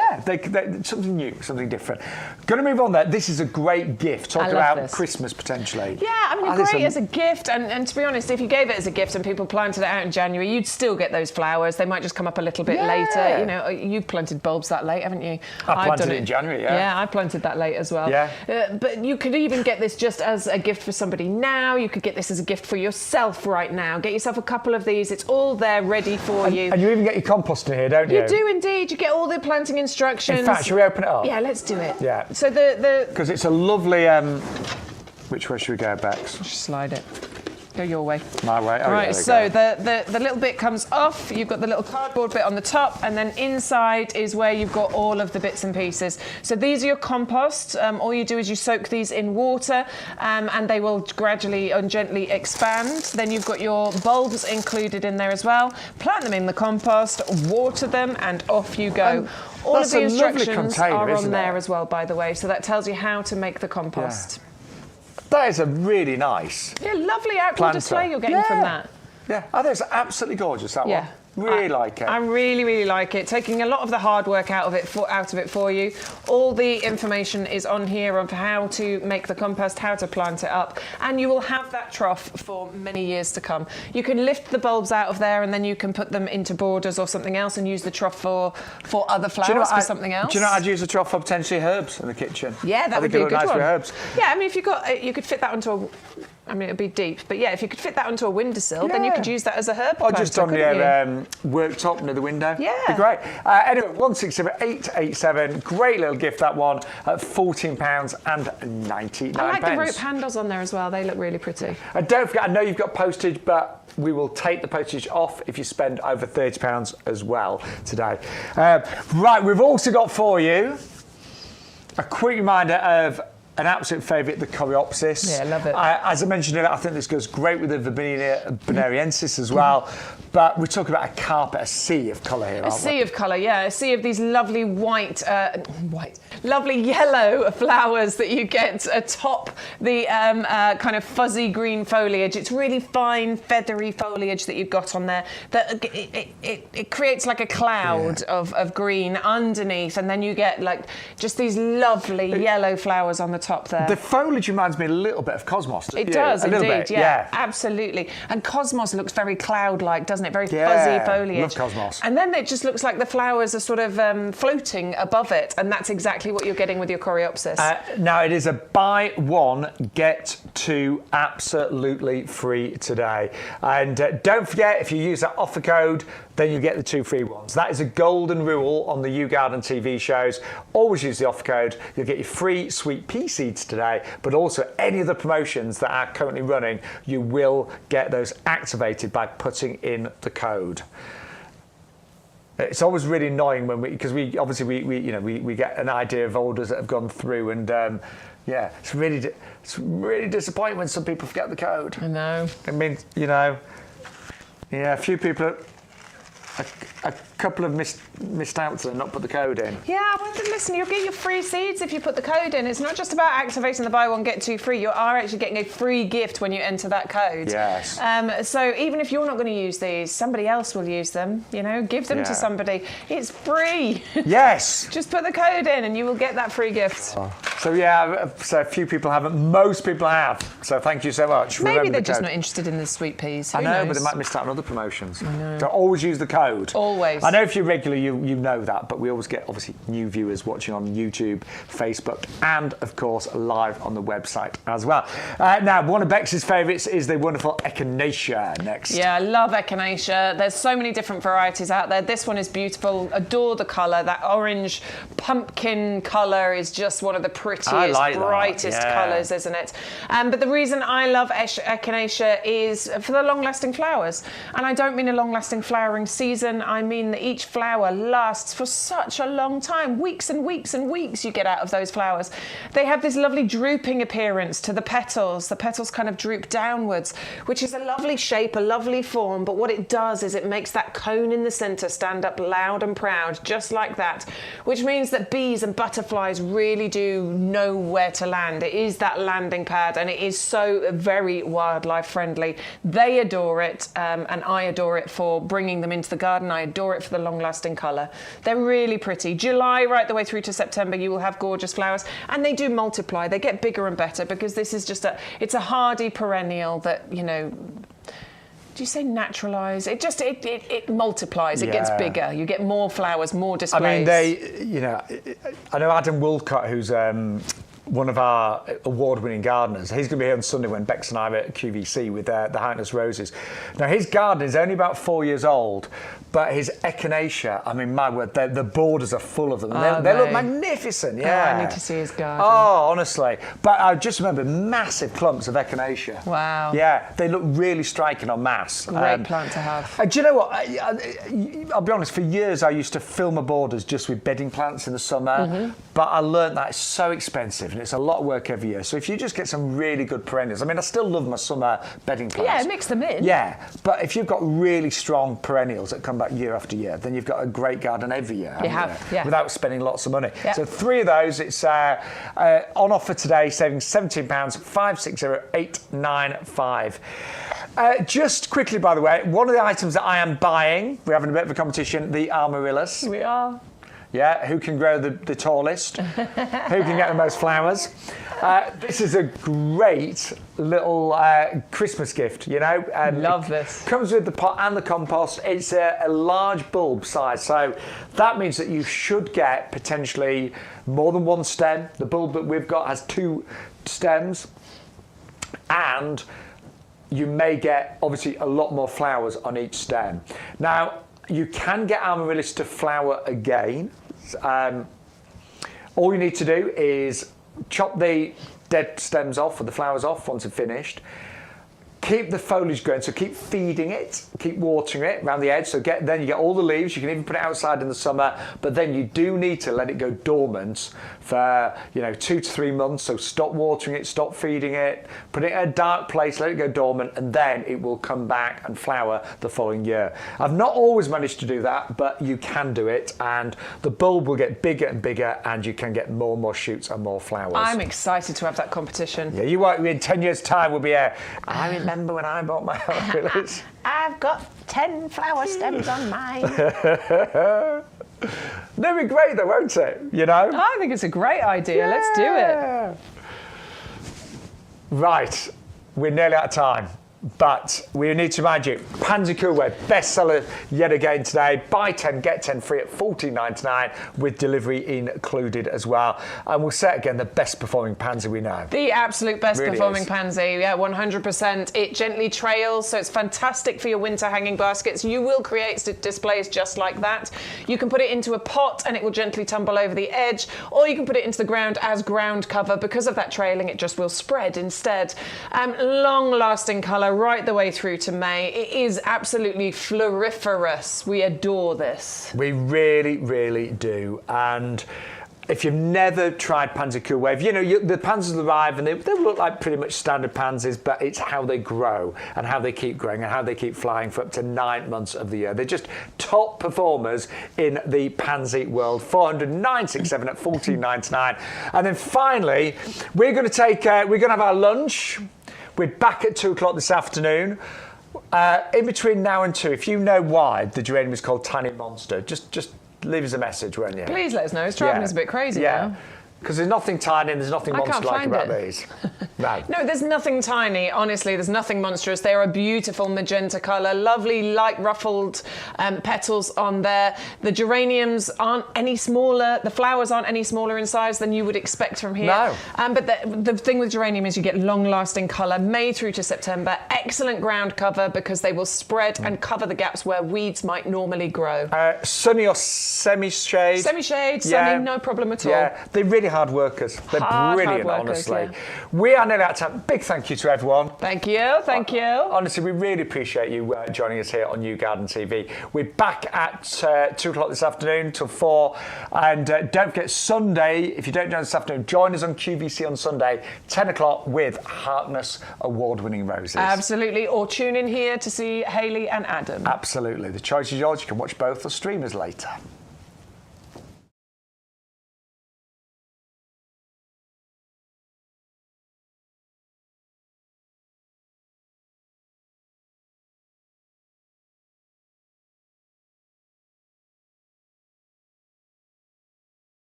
something new, something different. Going to move on there. This is a great gift. Talk about this. Christmas potentially. Yeah, I mean, great as a gift. And to be honest, if you gave it as a gift and people planted it out in January, you'd still get those flowers. They might just come up a little bit later. You've planted bulbs that late, haven't you? I've planted it in January. Yeah, I planted that late as well. Yeah. But you could even get this just as a gift for somebody now. You could get this as a gift for yourself right now. Get yourself a couple of these. It's all there ready for you. And you even get your compost in here, don't you? You do indeed. You get all the planting instructions. In fact, should we open it up? Yeah, let's do it. Yeah. So because it's a lovely. Which way should we go, Bex? Just slide it. Go your way. My way. Oh, right, so the little bit comes off. You've got the little cardboard bit on the top, and then inside is where you've got all of the bits and pieces. So these are your compost. All you do is you soak these in water, and they will gradually and gently expand. Then you've got your bulbs included in there as well. Plant them in the compost, water them, and off you go. All of the instructions are on there as well, by the way. So that tells you how to make the compost. Yeah. That is a really nice. Yeah, lovely outdoor display you're getting from that. Yeah, I think it's absolutely gorgeous, that one. Really like it. I really, really like it. Taking a lot of the hard work out of it for you. All the information is on here of how to make the compost, how to plant it up, and you will have that trough for many years to come. You can lift the bulbs out of there, and then you can put them into borders or something else, and use the trough for other flowers, for something else. Do you know I'd use the trough for potentially herbs in the kitchen? Yeah, that would be a good one. nice for herbs. Yeah, I mean, if you could fit that onto it'd be deep, but if you could fit that onto a windowsill, then you could use that as a herb or planter, just on your worktop near the window. Yeah. Be great. Anyway, 167,887. Great little gift, that one, at £14.99. I like the rope handles on there as well. They look really pretty. And don't forget, I know you've got postage, but we will take the postage off if you spend over £30 as well today. Right, we've also got for you a quick reminder of an absolute favourite, the Coreopsis. Yeah, I love it. As I mentioned earlier, I think this goes great with the Verbena bonariensis as well. But we're talking about a carpet, a sea of colour here, aren't we? A sea of colour, yeah. A sea of these lovely lovely yellow flowers that you get atop the kind of fuzzy green foliage. It's really fine, feathery foliage that you've got on there. That it creates like a cloud of green underneath, and then you get like just these lovely yellow flowers on the top there. The foliage reminds me a little bit of Cosmos. It does, indeed. Bit, yeah, absolutely. And Cosmos looks very cloud-like, doesn't it? Very fuzzy foliage. Love Cosmos. And then it just looks like the flowers are sort of floating above it, and that's exactly what you're getting with your Coreopsis. Now, it is a buy one, get two absolutely free today. And don't forget, if you use that offer code, then you get the 2 free ones. That is a golden rule on the YouGarden TV shows. Always use the offer code. You'll get your free sweet pea seeds today, but also any of the promotions that are currently running, you will get those activated by putting in the code. It's always really annoying when because we get an idea of orders that have gone through, and it's really disappointing when some people forget the code. I know. I mean, a few people. A couple of missed out to not put the code in. Yeah, well, listen, you'll get your free seeds if you put the code in. It's not just about activating the buy one, get two free. You are actually getting a free gift when you enter that code. Yes. So even if you're not going to use these, somebody else will use them. Give them to somebody. It's free. Yes. Just put the code in and you will get that free gift. So a few people haven't. Most people have. So thank you so much. Maybe they're just not interested in the sweet peas. I know, but they might miss out on other promotions. I know. So always use the code. Always. I know if you're regular, you know that, but we always get, obviously, new viewers watching on YouTube, Facebook, and, of course, live on the website as well. Now, one of Bex's favourites is the wonderful Echinacea next. Yeah, I love Echinacea. There's so many different varieties out there. This one is beautiful. Adore the colour. That orange pumpkin colour is just one of the prettiest, brightest colours, isn't it? But the reason I love Echinacea is for the long-lasting flowers. And I don't mean a long-lasting flowering season. I mean that each flower lasts for such a long time. Weeks and weeks and weeks you get out of those flowers. They have this lovely drooping appearance to the petals. The petals kind of droop downwards, which is a lovely shape, a lovely form. But what it does is it makes that cone in the centre stand up loud and proud, just like that, which means that bees and butterflies really do know where to land. It is that landing pad, and it is so very wildlife friendly. They adore it, and I adore it for bringing them into the garden. I adore it for the long-lasting colour. They're really pretty. July right the way through to September, you will have gorgeous flowers, and they do multiply. They get bigger and better because this is just it's a hardy perennial that, do you say naturalise? It multiplies. It gets bigger. You get more flowers, more displays. I mean, I know Adam Woolcott, who's one of our award-winning gardeners. He's going to be here on Sunday when Bex and I are at QVC with the Highness Roses. Now, his garden is only about 4 years old, but his Echinacea, I mean, my word, the borders are full of them. They look magnificent, yeah. Oh, I need to see his garden. Oh, honestly. But I just remember massive clumps of Echinacea. Wow. Yeah, they look really striking en masse. Great plant to have. Do you know what? I'll be honest, for years I used to fill my borders just with bedding plants in the summer, but I learnt that it's so expensive and it's a lot of work every year. So if you just get some really good perennials, I mean, I still love my summer bedding plants. Yeah, mix them in. Yeah, but if you've got really strong perennials that come back year after year, then you've got a great garden every year. Without spending lots of money. Yeah. So 3 of those, it's on offer today, saving £17, 560895. Just quickly, by the way, one of the items that I am buying, we're having a bit of a competition, the Amaryllis. We are. Yeah, who can grow the tallest? Who can get the most flowers? This is a great little Christmas gift, Love this. Comes with the pot and the compost. It's a large bulb size, so that means that you should get potentially more than one stem. The bulb that we've got has 2 stems, and you may get, obviously, a lot more flowers on each stem. Now, you can get Amaryllis to flower again. All you need to do is chop the dead stems off or the flowers off once they're finished. Keep the foliage going, so keep feeding it, keep watering it around the edge. So then you get all the leaves. You can even put it outside in the summer, but then you do need to let it go dormant for 2 to 3 months. So stop watering it, stop feeding it, put it in a dark place, let it go dormant, and then it will come back and flower the following year. I've not always managed to do that, but you can do it, and the bulb will get bigger and bigger, and you can get more and more shoots and more flowers. I'm excited to have that competition. Yeah, you won't. In 10 years' time, we'll be here. I remember when I bought my Amaryllis. I've got 10 flower stems on mine. That'd be great though, won't it? I think it's a great idea. Yeah. Let's do it. Right, we're nearly out of time. But we need to remind you, Pansy Coolware, bestseller yet again today. Buy 10, get 10 free at $14.99 with delivery included as well. And we'll say again, the best performing pansy we know. The absolute best performing pansy, yeah, 100%. It gently trails, so it's fantastic for your winter hanging baskets. You will create displays just like that. You can put it into a pot and it will gently tumble over the edge, or you can put it into the ground as ground cover. Because of that trailing, it just will spread instead. Long-lasting colour. right the way through to May. It is absolutely floriferous. We adore this. We really, really do. And if you've never tried pansy cool wave, the pansies arrive and they look like pretty much standard pansies, but it's how they grow and how they keep growing and how they keep flying for up to 9 months of the year. They're just top performers in the pansy world. 40967 at $14.99. And then finally, we're going to have our lunch. We're back at 2 o'clock this afternoon. In between now and 2, if you know why the geranium is called Tiny Monster, just leave us a message, won't you? Please let us know. It's driving us a bit crazy now. Because there's nothing tiny and there's nothing monster-like about these. No. No, there's nothing tiny. Honestly, there's nothing monstrous. They're a beautiful magenta colour, lovely light ruffled petals on there. The geraniums aren't any smaller. The flowers aren't any smaller in size than you would expect from here. No. But the thing with geranium is you get long-lasting colour, May through to September. Excellent ground cover because they will spread and cover the gaps where weeds might normally grow. Sunny or semi-shade? Semi-shade, sunny, no problem at all. Yeah, they're really hard workers. They're brilliant, honestly. Yeah. We are nearly out of time. Big thank you to everyone. Thank you, thank you. Honestly, we really appreciate you joining us here on YouGarden TV. We're back at 2 o'clock this afternoon till 4. And don't forget, Sunday, if you don't join this afternoon, join us on QVC on Sunday, 10 o'clock with Harkness award-winning roses. Absolutely. Or tune in here to see Hayley and Adam. Absolutely. The choice is yours. You can watch both or stream us later.